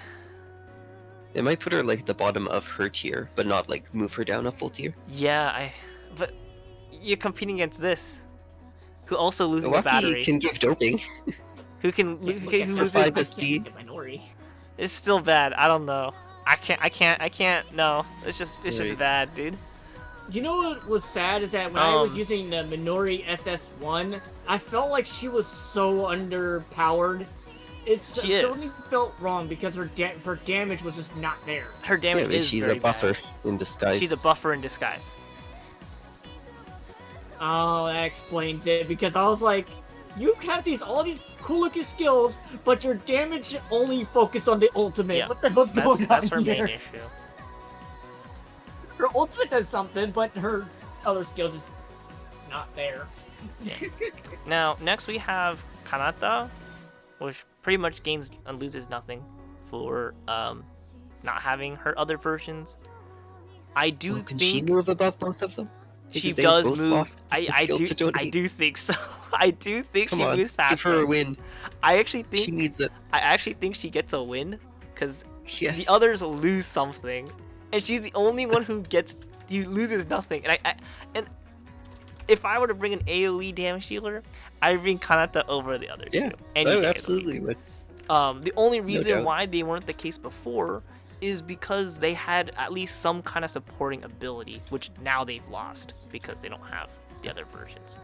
It might put her like at the bottom of her tier, but not like move her down a full tier. yeah, but you're competing against this, who also losing a Waki battery, can give doping. who loses. 5 SP. Minority. It's still bad. I don't know. I can't. No, it's just Right. bad, dude. You know what was sad is that when I was Um, using the Minori SS1, I felt like she was so underpowered. It She is. certainly felt wrong because her damage was just not there. Her Yeah, damage but is she's very a buffer bad. in disguise. She's a buffer in disguise. Oh, that explains it because I was like, you have all these cool looking skills, but your damage only focused on the ultimate. Yeah, What the hell's going That's her on main here? issue. Her ultimate does something, but her other skills is not there. Now, next we have Kanata, which pretty much gains and loses nothing for not having her other versions. I do Well, can think she move above both of them? she Because they does both move. lost the skill to I donate. do think so. I do think Come she on, moves give faster. her a win. I actually think She needs it. I actually think she gets a win because Yes. the others lose something, and she's the only one who loses nothing. And if I were to bring an AOE damage dealer, I'd bring Kanata over the other Yeah, two. Any Oh, day of the absolutely week. would. The only reason doubt. why they weren't the case before is because they had at least some kind of supporting ability, which now they've lost because they don't have the other versions.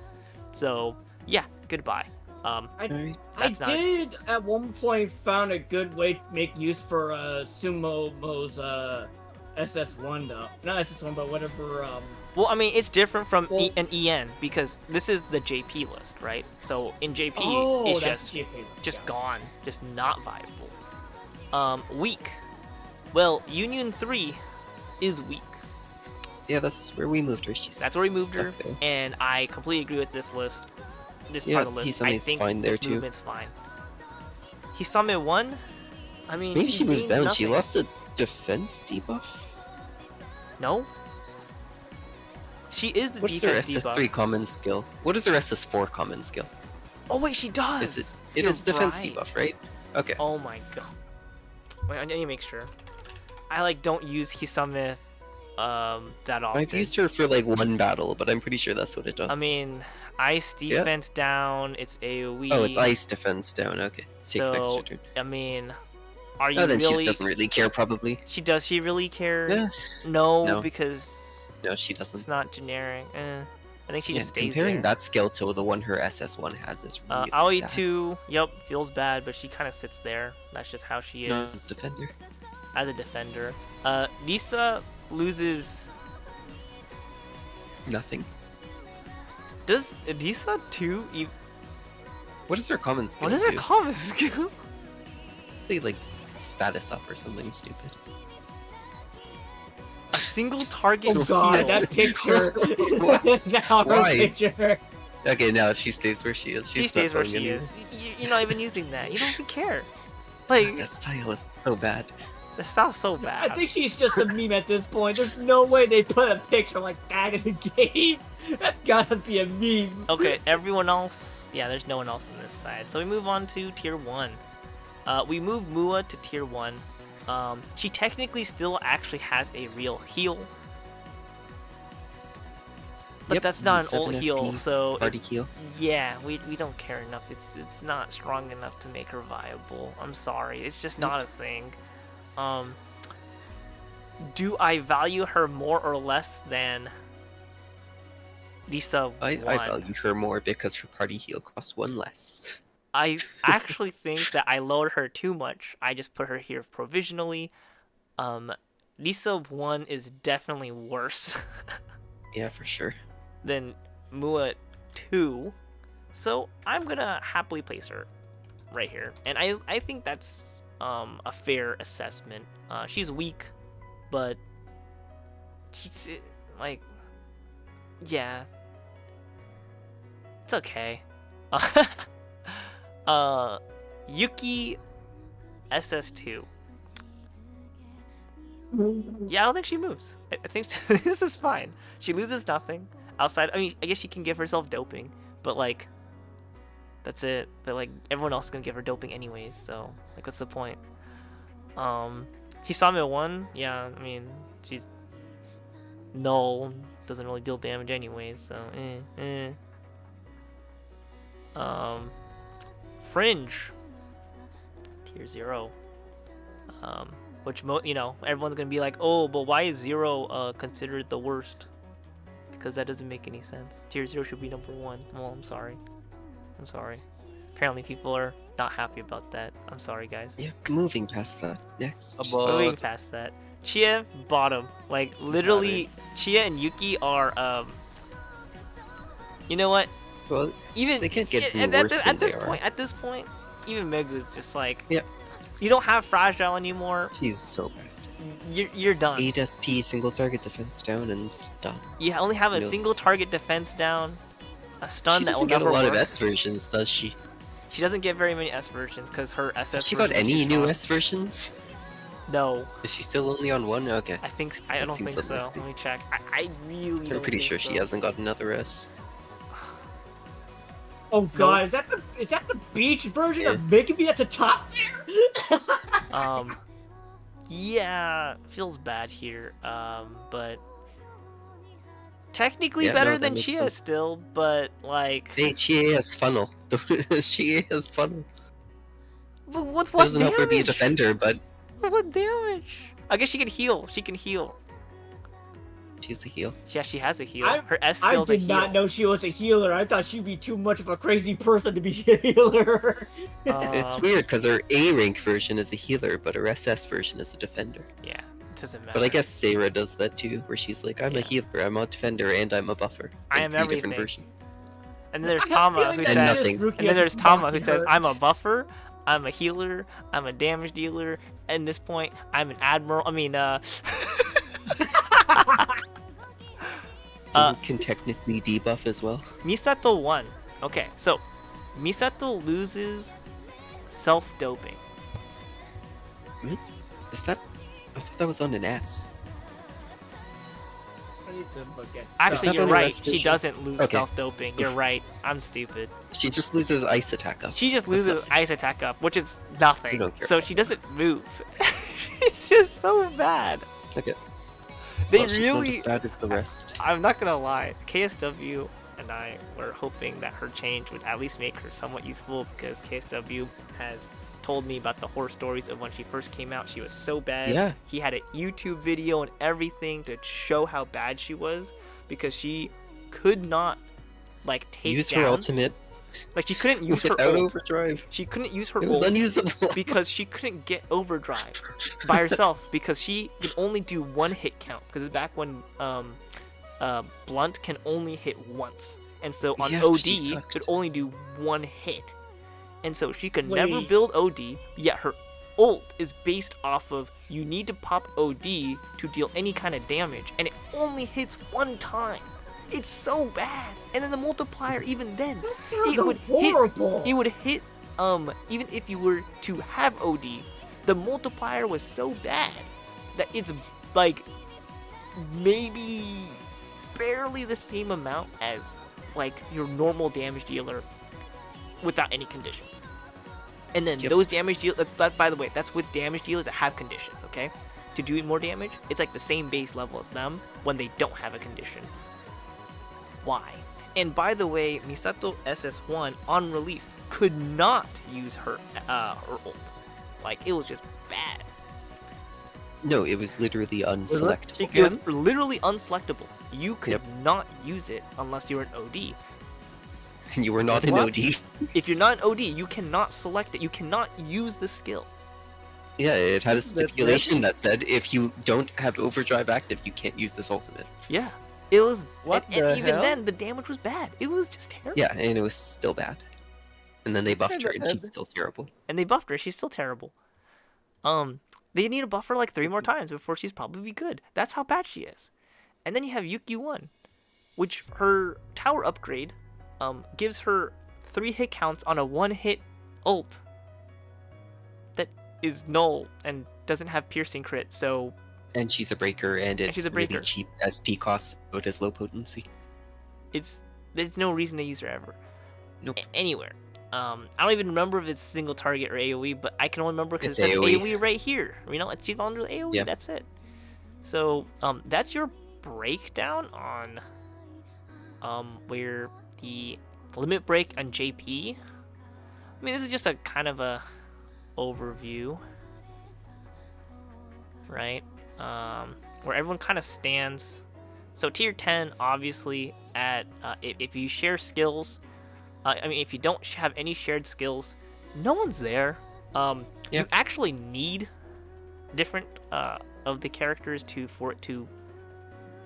So yeah, goodbye. I That's not- did at one point found a good way to make use for Sumomo's SS1 though. Not SS1, but whatever. Well, I mean, it's different from Well- an EN because this is the JP list, right? So in JP, Oh, it's that's just yeah. gone, just not viable. Weak. Well, Union 3 is weak. Yeah, that's where we moved her. She's That's where we moved her, stuck there. and I completely agree with this list. This Yeah, part of the list, I Hisame's think fine there, this too. movement's fine. Hisame 1? I mean, Maybe she moves gained down. nothing. She lost a defense debuff. No? She is the What's her defense debuff. SS3 common skill? What is her SS4 common skill? Oh wait, she does! Is it? It You're is defense right. debuff, right? Okay. Oh my god. Wait, I need to make sure. I don't use Hisame that often. I've used her for like one battle, but I'm pretty sure that's what it does. I mean, ice Yeah. defense down, it's AoE. oh, it's ice defense down. Okay, take an So, extra turn. I mean, are you Oh, then really she doesn't really care, probably. Does she really care? Yeah. No, No. because No, she doesn't. it's not generic. I think she Yeah, just stays comparing there. that skill to the one her SS1 has is really Aoi sad. 2, yep, feels bad, but she kind of sits there. That's just how she is No, defender. as a defender. Lisa loses. Nothing. Does Lisa 2 What is her common skill? what is her do? common skill? Probably, like status up or something stupid. A single target Oh god, heal. that picture. What? Now her Why? picture. Okay, now if she stays where she is, She she's stays not where going she anywhere. is. You're not even using that. You don't even care. Like, That style is so bad. that sounds so bad. I think she's just a meme at this point. There's no way they put a picture like that in the game. That's gotta be a meme. Okay, everyone else. Yeah, there's no one else on this side. So we move on to tier 1. We move Mua to tier 1. She technically still actually has a real heal. But Yep, that's not an 7 old heal, SP, so Party heal. yeah, we don't care enough. It's not strong enough to make her viable. I'm sorry, it's just not a thing. Do I value her more or less than Lisa 1? I value her more because her party heal costs 1 less. I actually think that I lowered her too much. I just put her here provisionally. Lisa 1 is definitely worse Yeah, for sure. than Mua 2. So I'm gonna happily place her right here. And I think that's a fair assessment. She's weak, but she's like, yeah, it's okay. Yuki SS2. Yeah, I don't think she moves. I think this is fine. She loses nothing outside. I mean, I guess she can give herself doping, but like, that's it. But like, everyone else is gonna give her doping anyways. So like, what's the point? Hisame 1. Yeah, I mean, she's null. Doesn't really deal damage anyways. So Fringe. Tier 0. Which everyone's gonna be like, oh, but why is 0 considered the worst? Because that doesn't make any sense. Tier 0 should be number 1. Well, I'm sorry. Apparently people are not happy about that. I'm sorry, guys. Yeah, moving past that. Next. Moving About past that. Chia, bottom. Like, literally, Chia and Yuki are, you know what? Well, Even they can't get at, worse than this they point, are. at this point, even Megu's just like, Yep. You don't have fragile anymore. She's so bad. You're done. 8 SP, single target defense down, and stun. You only have a No. single target defense down, a stun She that will doesn't get a never lot work. of S versions, does she? She doesn't get very many S versions because her SS. Has she got version is any too new strong. S versions? No, Is she still only on 1? Okay. I That don't seems think so. unlikely. Let me check. I really I'm don't pretty think sure so. she hasn't got another S. Oh god, is that the beach version Yeah. of making me at the top there? Yeah, feels bad here. But technically Yeah, better no, that than makes Chia sense. still, but like, Hey, she has funnel. She has funnel. what Doesn't help her be a damage? defender, but What damage? I guess she can heal. She can heal. she's a heal. Yeah, she has a heal. I- Her S I skill's a did heal. not know she was a healer. I thought she'd be too much of a crazy person to be a healer. It's Um, weird because her A rank version is a healer, but her SS version is a defender. Yeah, it doesn't matter. But I guess Sarah does that too, where she's like, I'm a Yeah. healer, I'm a defender, and I'm a buffer. I in am 3 different everything. versions. And then there's I have a Tama feeling who that And says, nothing. Rukia and then there's just Tama who mocking says, her. I'm a buffer, I'm a healer, I'm a damage dealer. At this point, I'm an admiral. I mean, So can technically debuff as well. Misato 1. Okay, so Misato loses self-doping. Is that? I thought that was on an S. I need to look at Actually, that you're on her right. rest She version? doesn't lose Okay. self-doping. You're right. I'm stupid. She just loses ice attack up. She just That's loses nothing. ice attack up, which is nothing. We don't care So about she doesn't move. She's just so bad. Okay. They Well, she's not really. as bad as the rest. I'm not gonna lie. KSW and I were hoping that her change would at least make her somewhat useful because KSW has told me about the horror stories of when she first came out. She was so bad. Yeah. He had a YouTube video and everything to show how bad she was because she could not like take Use down. her ultimate Like she couldn't use her without ult. overdrive. She couldn't use her It was ult unusable. because she couldn't get overdrive by herself because she could only do one hit count because it's back when blunt can only hit once, and so on Yeah, OD she could sucked. only do one hit, and so she could never Wait. build OD. Yet her ult is based off of you need to pop OD to deal any kind of damage, and it only hits one time. It's so bad, and then the multiplier even then. That sounds It would hit- horrible. It would hit even if you were to have OD, the multiplier was so bad that it's like maybe barely the same amount as like your normal damage dealer without any conditions. And then Yep. those damage dealers, by the way, that's with damage dealers that have conditions, okay? To do more damage, it's like the same base level as them when they don't have a condition. Why? And by the way, Misato SS1 on release could not use her ult. Like it was just bad. No, it was literally unselectable. She It was can. literally unselectable. You could Yep. not use it unless you were an OD. You were not in What? OD. If you're not an OD, you cannot select it. You cannot use the skill. Yeah, it had a Isn't that stipulation that said if you don't have overdrive active, you can't use this ultimate. Yeah. It was. What and the even hell? then, the damage was bad. It was just terrible. Yeah, and it was still bad. And then they That's buffed her, kinda and she's sad. still terrible. And they buffed her. She's still terrible. They need to buff her like 3 more times before she's probably good. That's how bad she is. And then you have Yuki 1, which her tower upgrade gives her 3 hit counts on a 1-hit ult that is null and doesn't have piercing crit. So And she's a breaker, and it's she's a really breaker. cheap SP cost, so it has low potency. there's no reason to use her ever. Nope. Anywhere. I don't even remember if it's single target or AoE, but I can only remember because it It's says AoE. AoE right here. You know, she's under the AoE. Yep. That's it. So that's your breakdown on where the limit break on JP. I mean, this is just a kind of a overview, right? Where everyone kind of stands. So tier 10, obviously, at if you share skills, I mean, if you don't have any shared skills, no one's there. You Yep. actually need different of the characters for it to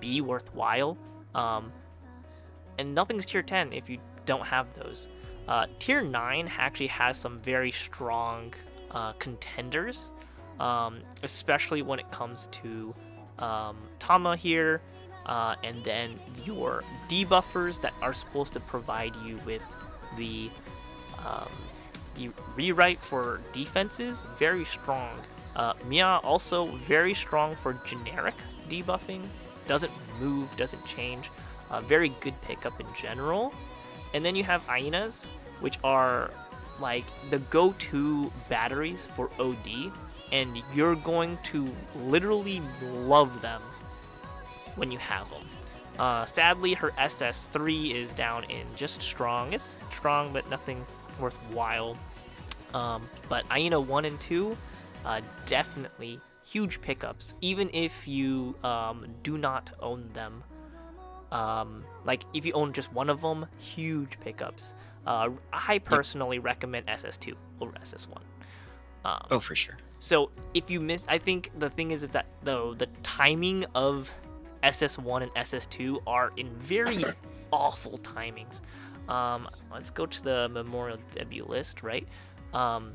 be worthwhile. And nothing's tier 10 if you don't have those. Tier 9 actually has some very strong contenders, especially when it comes to Tama here, and then your debuffers that are supposed to provide you with the rewrite for defenses, very strong. Mia also very strong for generic debuffing, doesn't move, doesn't change. Very good pickup in general. And then you have Ainas, which are like the go-to batteries for OD, and you're going to literally love them when you have them. Sadly, her SS3 is down in just strong. It's strong, but nothing worthwhile. But Aina 1 and 2, definitely huge pickups, even if you do not own them. Like if you own just one of them, huge pickups. I personally recommend SS2 over SS1. Oh, for sure. So if you miss, I think the thing is that the timing of SS1 and SS2 are in very awful timings. Let's go to the Memorial debut list, right? And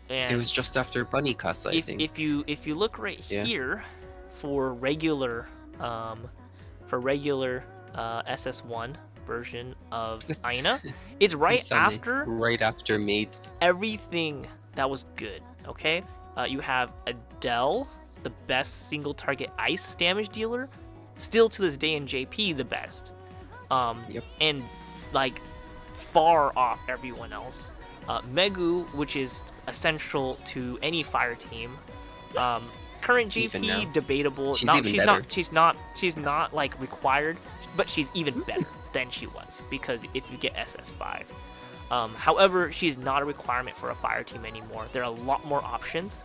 It was just after Bunny Casa, I think. if you look right Yeah. here for regular SS1 version of Aina, it's right Misame, after Right after Maid. everything that was good. Okay, you have Adele, the best single target ice damage dealer, still to this day in JP the best. Yep. And like far off everyone else. Megu, which is essential to any fire team. Current Even JP now. debatable. She's Not, even she's better. not. She's not like required, but she's even better than she was because if you get SS5. However, she's not a requirement for a fire team anymore. There are a lot more options.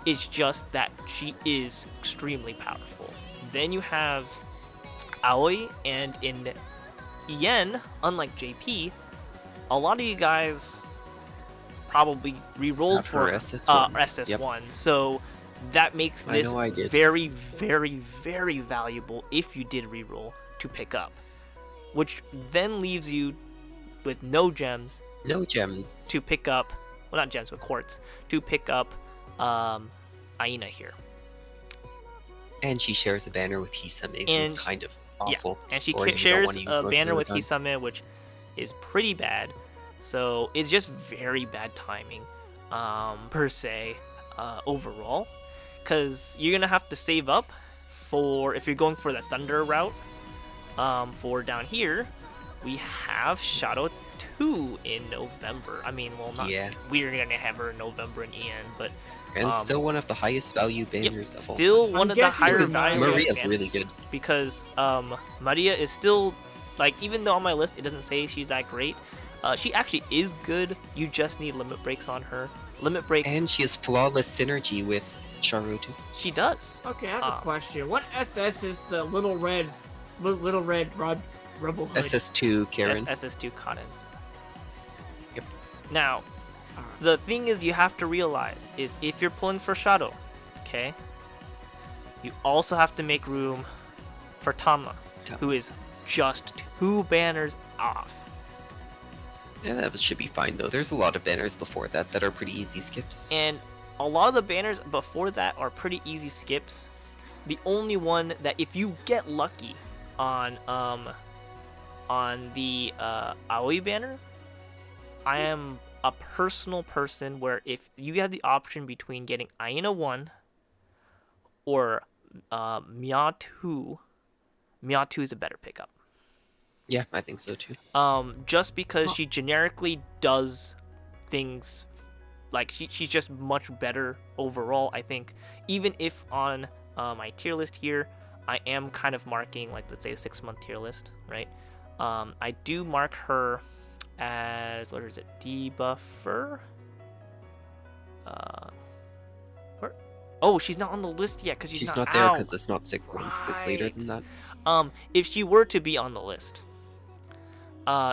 It's just that she is extremely powerful. Then you have Aoi, and in Ien, unlike JP, a lot of you guys probably re-rolled Have her for SS1. SS1. So that makes I this know I did. very, very, very valuable if you did re-roll to pick up. Which then leaves you with no gems No gems. to pick up, well, not gems, but quartz, to pick up Aina here. And she shares a banner with Hisame, who's And- kind of yeah, awful. And she or you don't shares wanna use a most banner of with the time. Hisame, which is pretty bad. So it's just very bad timing, per se, overall. Because you're going to have to save up for, if you're going for the Thunder route, for down here, we have Shadow 2 in November. I mean, well, not Yeah. we're going to have her in November in EN, but And Um, still one of the highest value banners of all still time. one I'm of the guessing higher it's value Maria's banners. really good. Because Maria is still, like, even though on my list it doesn't say she's that great, she actually is good. You just need limit breaks on her. Limit break, And she has flawless synergy with Charuto. she does. Okay, I have Ah. a question. What SS is the little red Rebel Hood. SS2 Karen. SS2 Cotton. Yep. Now, the thing is, you have to realize is if you're pulling for Shadow, okay, you also have to make room for Tama, who is just 2 banners off. Yeah, that should be fine though. There's a lot of banners before that are pretty easy skips. And a lot of the banners before that are pretty easy skips. The only one that if you get lucky on the Aoi banner, I am a personal person where if you have the option between getting Aina 1 or Mia 2 is a better pickup. Yeah, I think so too. Just because she generically does things, like she's just much better overall. I think even if on my tier list here, I am kind of marking, like, let's say a 6-month tier list, right? I do mark her as, what is it, debuffer? Where? Oh, she's not on the list yet because She's not not there out. because it's not 6 months. It's later than that. If she were to be on the list,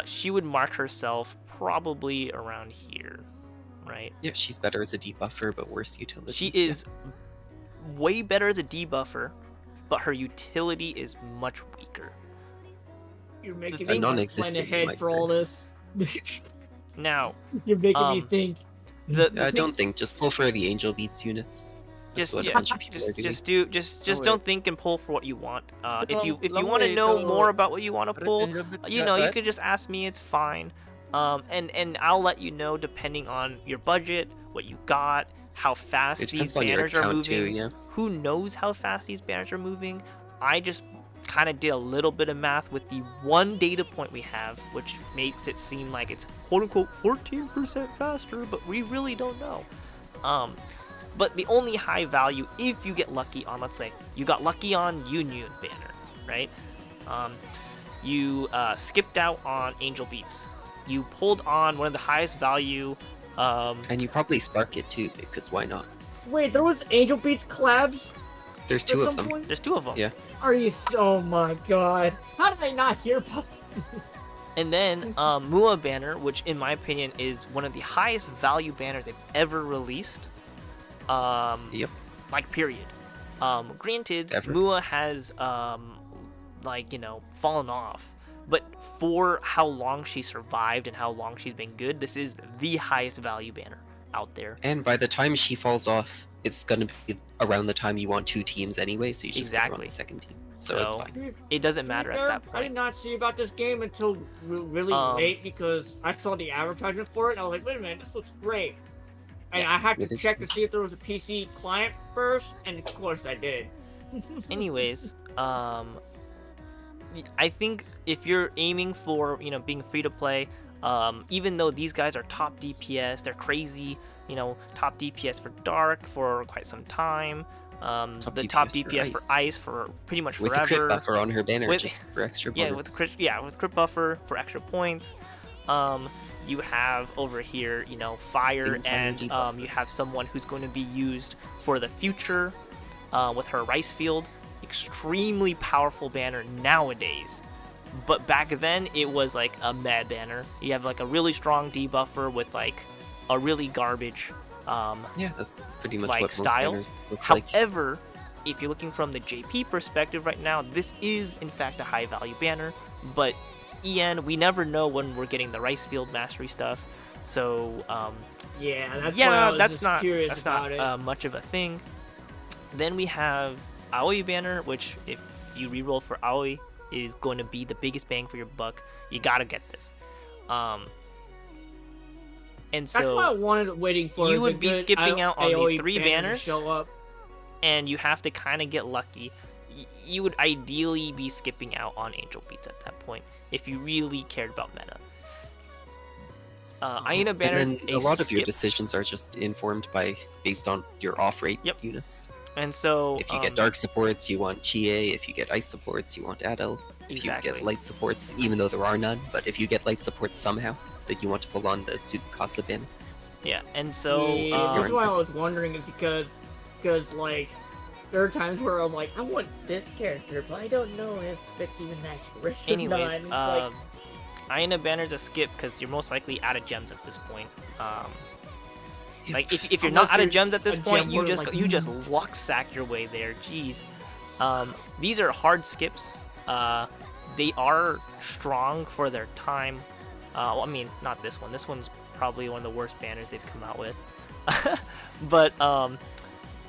she would mark herself probably around here, right? Yeah, she's better as a debuffer, but worse utility. She is way better as a debuffer, but her utility is much weaker. You're making thing- me non-existent, plan you ahead might for say. all this. Now, You're making me think. the I don't think. Just pull for the Angel Beats units. That's just what yeah, a bunch of people are just doing. just Oh, don't wait. think and pull for what you want. If Still, you long want to way know to more about what you want to Red pull, Angel Beats, you know, you right? could just ask me. It's fine. And I'll let you know depending on your budget, what you got, how fast It these depends on your banners are account moving. too, yeah. Who knows how fast these banners are moving? I just kind of did a little bit of math with the one data point we have, which makes it seem like it's quote unquote 14% faster, but we really don't know. But the only high value, if you get lucky on, let's say you got lucky on Union banner, right? You skipped out on Angel Beats. You pulled on one of the highest value. And you probably spark it too, because why not? Wait, there was Angel Beats collabs? There's at 2 of some them. point? There's 2 of them. Yeah. Are you? Oh my god! How did I not hear about this? And then Mua banner, which in my opinion is one of the highest value banners they've ever released. Yep. Like period. Granted, Ever. Mua has like, you know, fallen off, but for how long she survived and how long she's been good, this is the highest value banner out there. And by the time she falls off, it's gonna be around the time you want 2 teams anyway, so you just put her on Exactly. the second team. So it's So- fine. It doesn't To be matter at fair, that I did point. not see about this game until really late because I saw the advertisement for it and I was like, wait a minute, this looks great. And I had to It is check to good. see if there was a PC client first, and of course I did. Anyways, I think if you're aiming for, you know, being free to play, even though these guys are top DPS, they're crazy, you know, top DPS for Dark for quite some time, the top DPS for Ice for pretty much With forever. a crit buffer on her banner, With- just for extra Yeah, bonus. with crit buffer for extra points. You have over here, you know, fire, Same fire and debuffer. you have someone who's going to be used for the future with her rice field. Extremely powerful banner nowadays, but back then it was like a mad banner. You have like a really strong debuffer with like a really garbage Yeah, that's pretty much like what most style. banners look like. However, if you're looking from the JP perspective right now, this is in fact a high value banner, but we never know when we're getting the rice field mastery stuff, so Yeah, that's why I was that's just not curious that's about not it. much of a thing. Then we have Aoi banner, which if you reroll for Aoi is going to be the biggest bang for your buck. You gotta get this. And That's what I so wanted waiting for. you is a would be good skipping out on these AoE 3 banner to banners. show up. and you have to kind of get lucky. You would ideally be skipping out on Angel Beats at that point if you really cared about meta. Aina banner And is then a lot of your skip. decisions are just informed based on your off rate Yep. units. And so If you get dark supports, you want Chie. If you get ice supports, you want Adel. If Exactly. you get light supports, even though there are none, but if you get light supports somehow, then you want to pull on the Tsukasa banner. yeah, and so yeah, you're that's why I was wondering is because like there are times where I'm like, I want this character, but I don't know if it's even accurate. or Anyways, not. And it's like, Aina Banner's a skip because you're most likely out of gems at this point. Like if you're not Unless out of you're gems at this a point, gem you where, just like, you just luck sack your way there. Jeez. These are hard skips. They are strong for their time. Well, I mean, not this one. This one's probably one of the worst banners they've come out with. But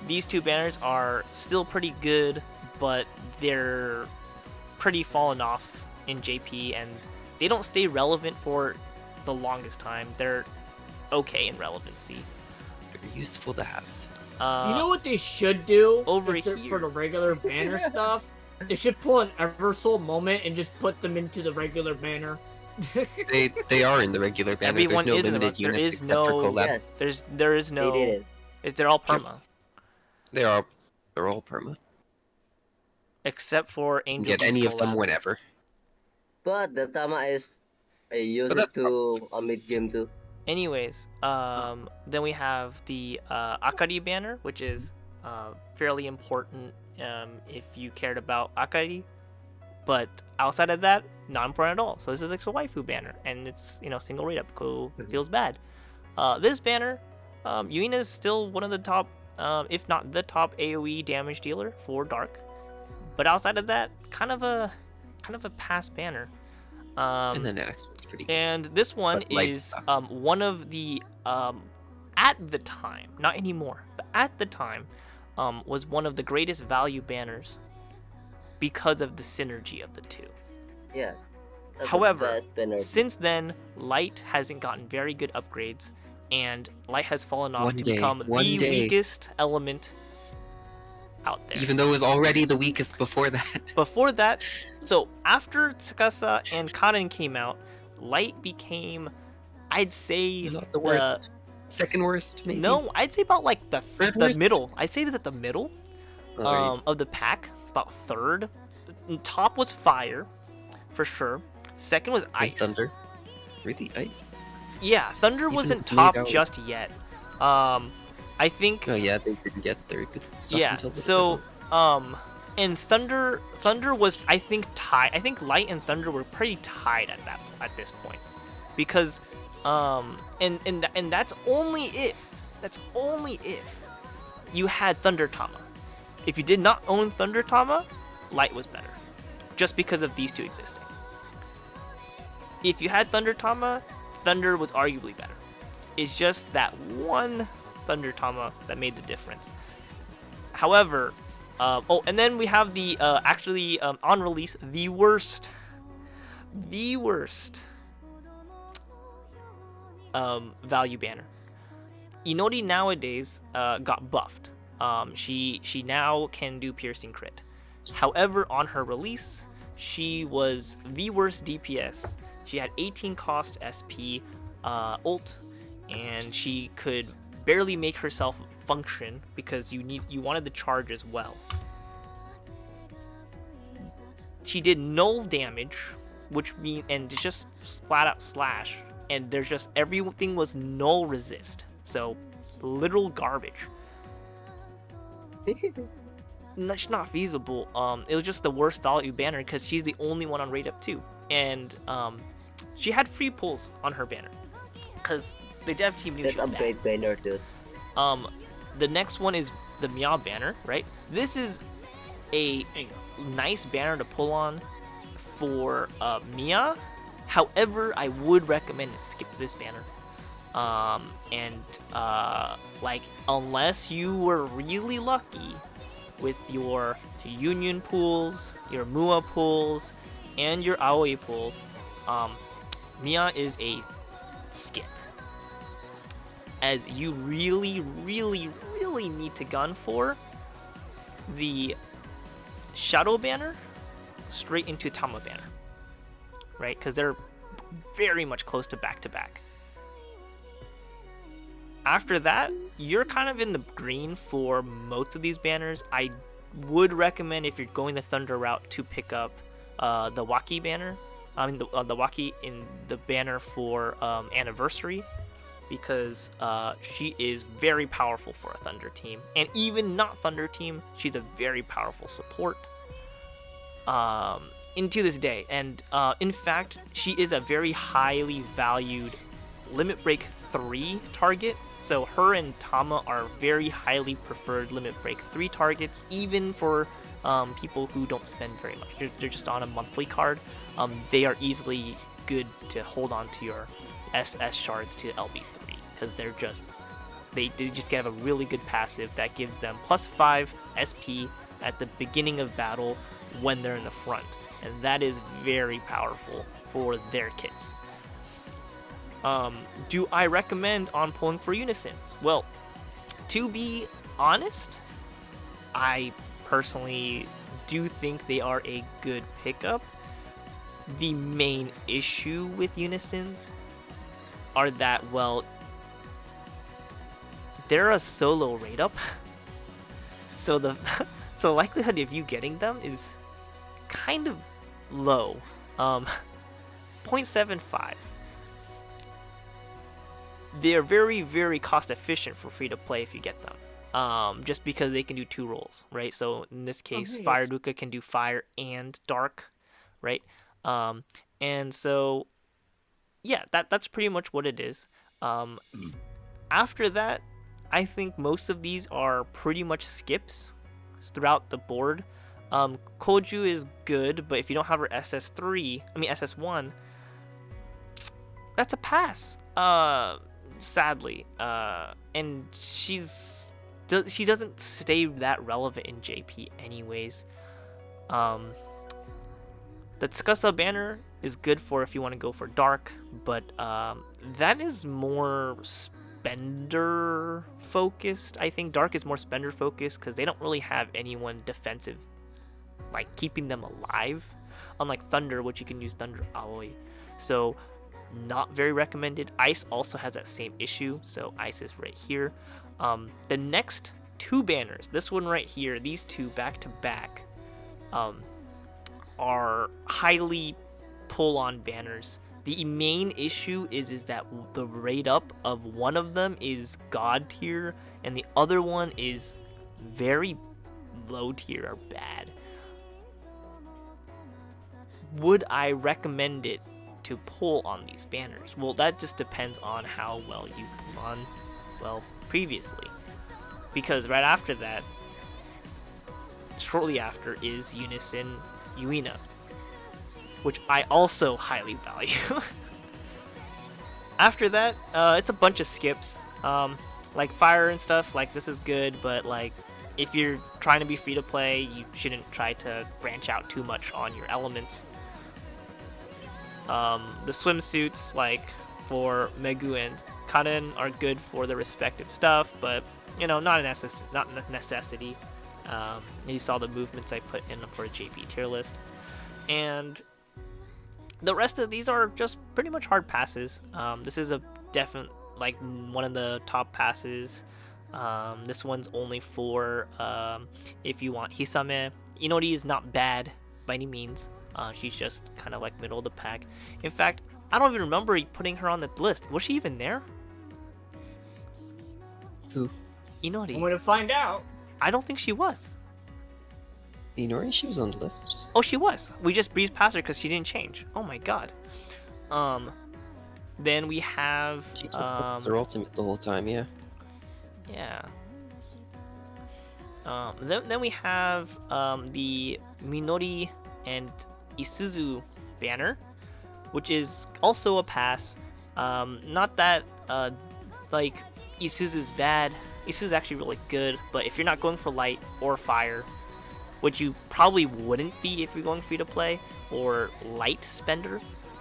these two banners are still pretty good, but they're pretty fallen off in JP, and they don't stay relevant for the longest time. They're okay in relevancy. They're useful to have. you know what they should do over if they're- here. for the regular banner stuff? They should pull an Eversoul moment and just put them into the regular banner. They are in the regular banner. Everyone There's is no in the limited there units is except for no- collab. Yes, There is they no. did it. They're all perma, They're all perma. except for You Angel. can get Beats any of them collab. whenever. But the Tama is I use But it that's to a mid game too. Anyways, then we have the Akari banner, which is fairly important if you cared about Akari. But outside of that, not important at all. So this is like a waifu banner, and it's single rate up. Cool, feels bad. This banner, Yuina is still one of the top, if not the top AOE damage dealer for Dark. But outside of that, kind of a pass banner. And the next one's pretty good. And this one But light is sucks. one of the at the time, not anymore, but at the time, was one of the greatest value banners because of the synergy of the two. Yes. That's the However, best banner. since then, Light hasn't gotten very good upgrades, and Light has fallen off One to day, become one the day. weakest element out there. Even though it was already the weakest before that. Before that, so after Tsukasa and Karin came out, Light became, I'd say, Not the worst. Second worst, maybe. No, I'd say about like the Third the worst? middle. I'd say that the middle Alright. of the pack, about third. Top was Fire, for sure. Second was And Ice. Thunder. Really, ice? Yeah, Thunder Even wasn't made top out- just yet. I think. Oh yeah, they didn't get their good stuff Yeah. until the So, middle. and Thunder was I think tied. I think Light and Thunder were pretty tied at this point, because and that's only if you had Thunder Tama. If you did not own Thunder Tama, Light was better, just because of these two existing. If you had Thunder Tama, Thunder was arguably better. It's just that one Thunder Tama that made the difference. However, and then we have the actually on release the worst value banner. Inori nowadays got buffed. She now can do piercing crit. However, on her release, she was the worst DPS. She had 18 cost SP ult, and she could barely make herself function because you wanted the charge as well. She did null damage, which mean and it's just flat out slash, and there's just everything was null resist. So literal garbage. It's not feasible. It was just the worst value banner because she's the only one on rate up 2, and she had free pulls on her banner because the dev team knew That's she a was bad. great banner too. The next one is the Meow banner, right? This is a nice banner to pull on for Mia. However, I would recommend to skip this banner. Like, unless you were really lucky with your Union pools, your Mua pools, and your Aoi pools, Mia is a skip. As you really, really, really need to gun for the Shadow banner straight into Tama banner, right? Because they're very much close to back to back. After that, you're kind of in the green for most of these banners. I would recommend, if you're going the Thunder route, to pick up the Waki banner. I mean, the Waki in the banner for Anniversary, because she is very powerful for a Thunder team, and even not Thunder team, she's a very powerful support. Into this day, and in fact, she is a very highly valued Limit Break 3 target. So her and Tama are very highly preferred Limit Break 3 targets, even for people who don't spend very much. They're just on a monthly card. They are easily good to hold on to your SS shards to LB3 because they just get a really good passive that gives them +5 SP at the beginning of battle when they're in the front, and that is very powerful for their kits. Do I recommend on pulling for Unisons? Well, to be honest, I personally do think they are a good pickup. The main issue with Unisons are that, well, they're a solo rate up, so the likelihood of you getting them is kind of low. 0.75. They're very, very cost efficient for free to play if you get them. Just because they can do 2 roles, right? So in this case, Okay, Fire yes. Duka can do fire and dark, right? And so yeah, that's pretty much what it is. After that, I think most of these are pretty much skips throughout the board. Koju is good, but if you don't have her SS1, that's a pass. Sadly, and she doesn't stay that relevant in JP anyways. The Tsukasa banner is good for if you want to go for dark, but that is more spender focused. I think dark is more spender focused because they don't really have anyone defensive, like keeping them alive, unlike Thunder, which you can use Thunder Aoi. So not very recommended. Ice also has that same issue, so Ice is right here. The next 2 banners, this one right here, these 2 back to back, are highly pull-on banners. The main issue is that the rate up of one of them is god tier, and the other one is very low tier or bad. Would I recommend it to pull on these banners? Well, that just depends on how well you run previously, because right after that, shortly after, is Unison Yuina, which I also highly value. After that, it's a bunch of skips, like fire and stuff. Like, this is good, but like if you're trying to be free to play, you shouldn't try to branch out too much on your elements. The swimsuits, like for Megu and Karen, are good for the respective stuff, but not a necessity. You saw the movements I put in for a JP tier list, and the rest of these are just pretty much hard passes. This is a definite, like, one of the top passes. This one's only for if you want Hisame. Inori is not bad by any means. She's just kind of like middle of the pack. In fact, I don't even remember putting her on the list. Was she even there? Who? Inori. I'm going to find out. I don't think she was. Inori, she was on the list. Oh, she was. We just breezed past her because she didn't change. Oh my god. Then we have She just was her ultimate the whole time, yeah. yeah. Then we have the Minori and Isuzu banner, which is also a pass. Not that like Isuzu's bad. Isuzu's actually really good, but if you're not going for light or fire, which you probably wouldn't be if you're going free to play or light spender,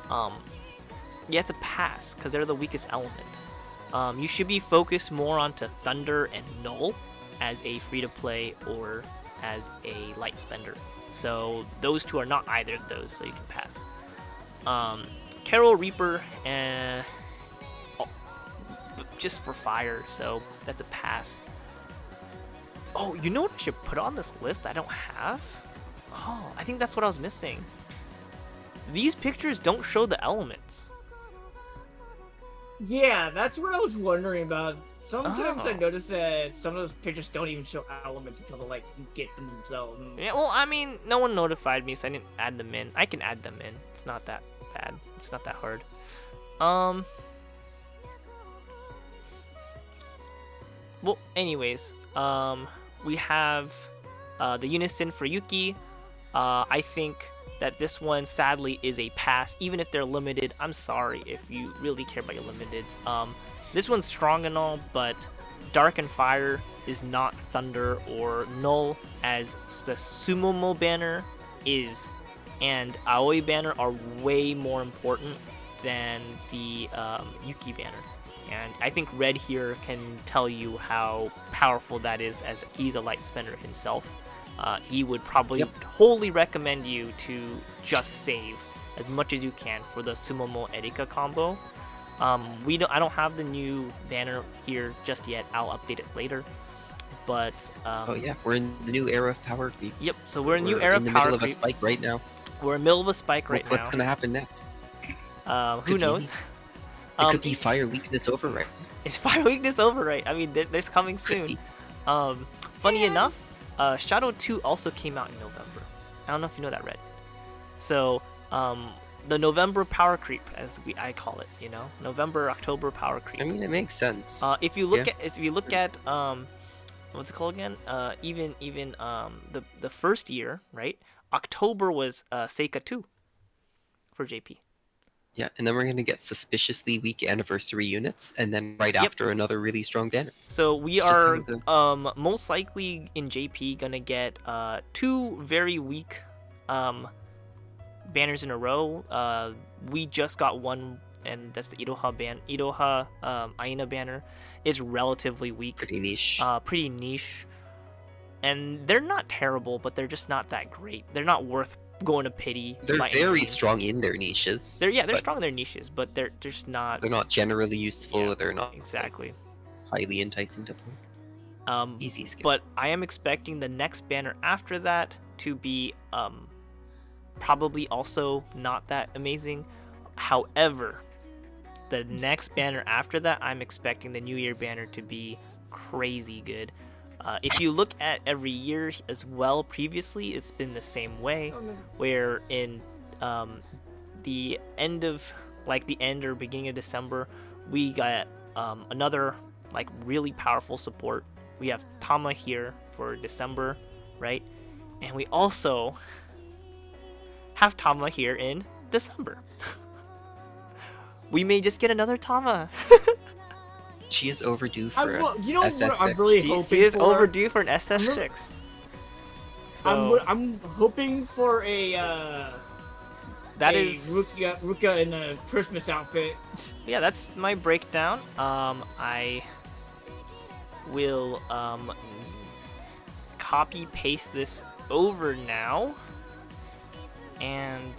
yeah, it's a pass because they're the weakest element. You should be focused more onto Thunder and Null as a free to play or as a light spender. So those 2 are not either of those, so you can pass. Carol Reaper, just for fire, so that's a pass. Oh, you know what I should put on this list I don't have? Oh, I think that's what I was missing. These pictures don't show the elements. Yeah, that's what I was wondering about. Sometimes I Oh. notice that some of those pictures don't even show elements until they like get them themselves. Yeah, well, I mean, no one notified me, so I didn't add them in. I can add them in. It's not that bad. It's not that hard. Um. Well, anyways, we have the Unison for Yuki. I think that this one sadly is a pass, even if they're limited. I'm sorry if you really care about your limiteds. This one's strong and all, but Dark and Fire is not Thunder or Null as the Sumomo banner is, and Aoi banner are way more important than the Yuki banner. And I think Red here can tell you how powerful that is, as he's a light spender himself. He would probably wholly recommend you to just save as much as you can for the Sumomo Erika combo. I don't have the new banner here just yet. I'll update it later. But Oh yeah, we're in the new era of power creep. Yep. So we're in new era in the power middle of a creep. spike right now. We're in the middle of a spike right What's now. gonna happen next? Who Could be knows? It could be fire weakness override. Is fire weakness override? I mean, there's coming soon. be. Funny enough, Shadow 2 also came out in November. I don't know if you know that, Red. So, the November power creep, as I call it, you know, November October power creep. I mean, it makes sense. If you look at what's it called again? Even the first year, right? October was Seika 2 for JP. Yeah, and then we're gonna get suspiciously weak anniversary units, and then right after another really strong banner. So we It's just how are it goes. most likely in JP gonna get 2 very weak banners in a row. We just got one, and that's the Iroha Aina banner. It's relatively weak. Pretty niche. Pretty niche. And they're not terrible, but they're just not that great. They're not worth going to pity. They're by any very means. strong in their niches. They're but strong in their niches, but they're just not They're not generally useful. Yeah, They're not exactly. highly enticing to play. Easy skip. But I am expecting the next banner after that to be probably also not that amazing. However, the next banner after that, I'm expecting the New Year banner to be crazy good. If you look at every year as well, previously it's been the same way, where in the end or beginning of December, we got another like really powerful support. We have Tama here for December, right? And we also have Tama here in December. We may just get another Tama. She is overdue I, for well, you know SS6. what I'm really hoping She is for? overdue for an SS6. So I'm hoping for a that a is Ruka in a Christmas outfit. yeah, that's my breakdown. I will copy paste this over now, and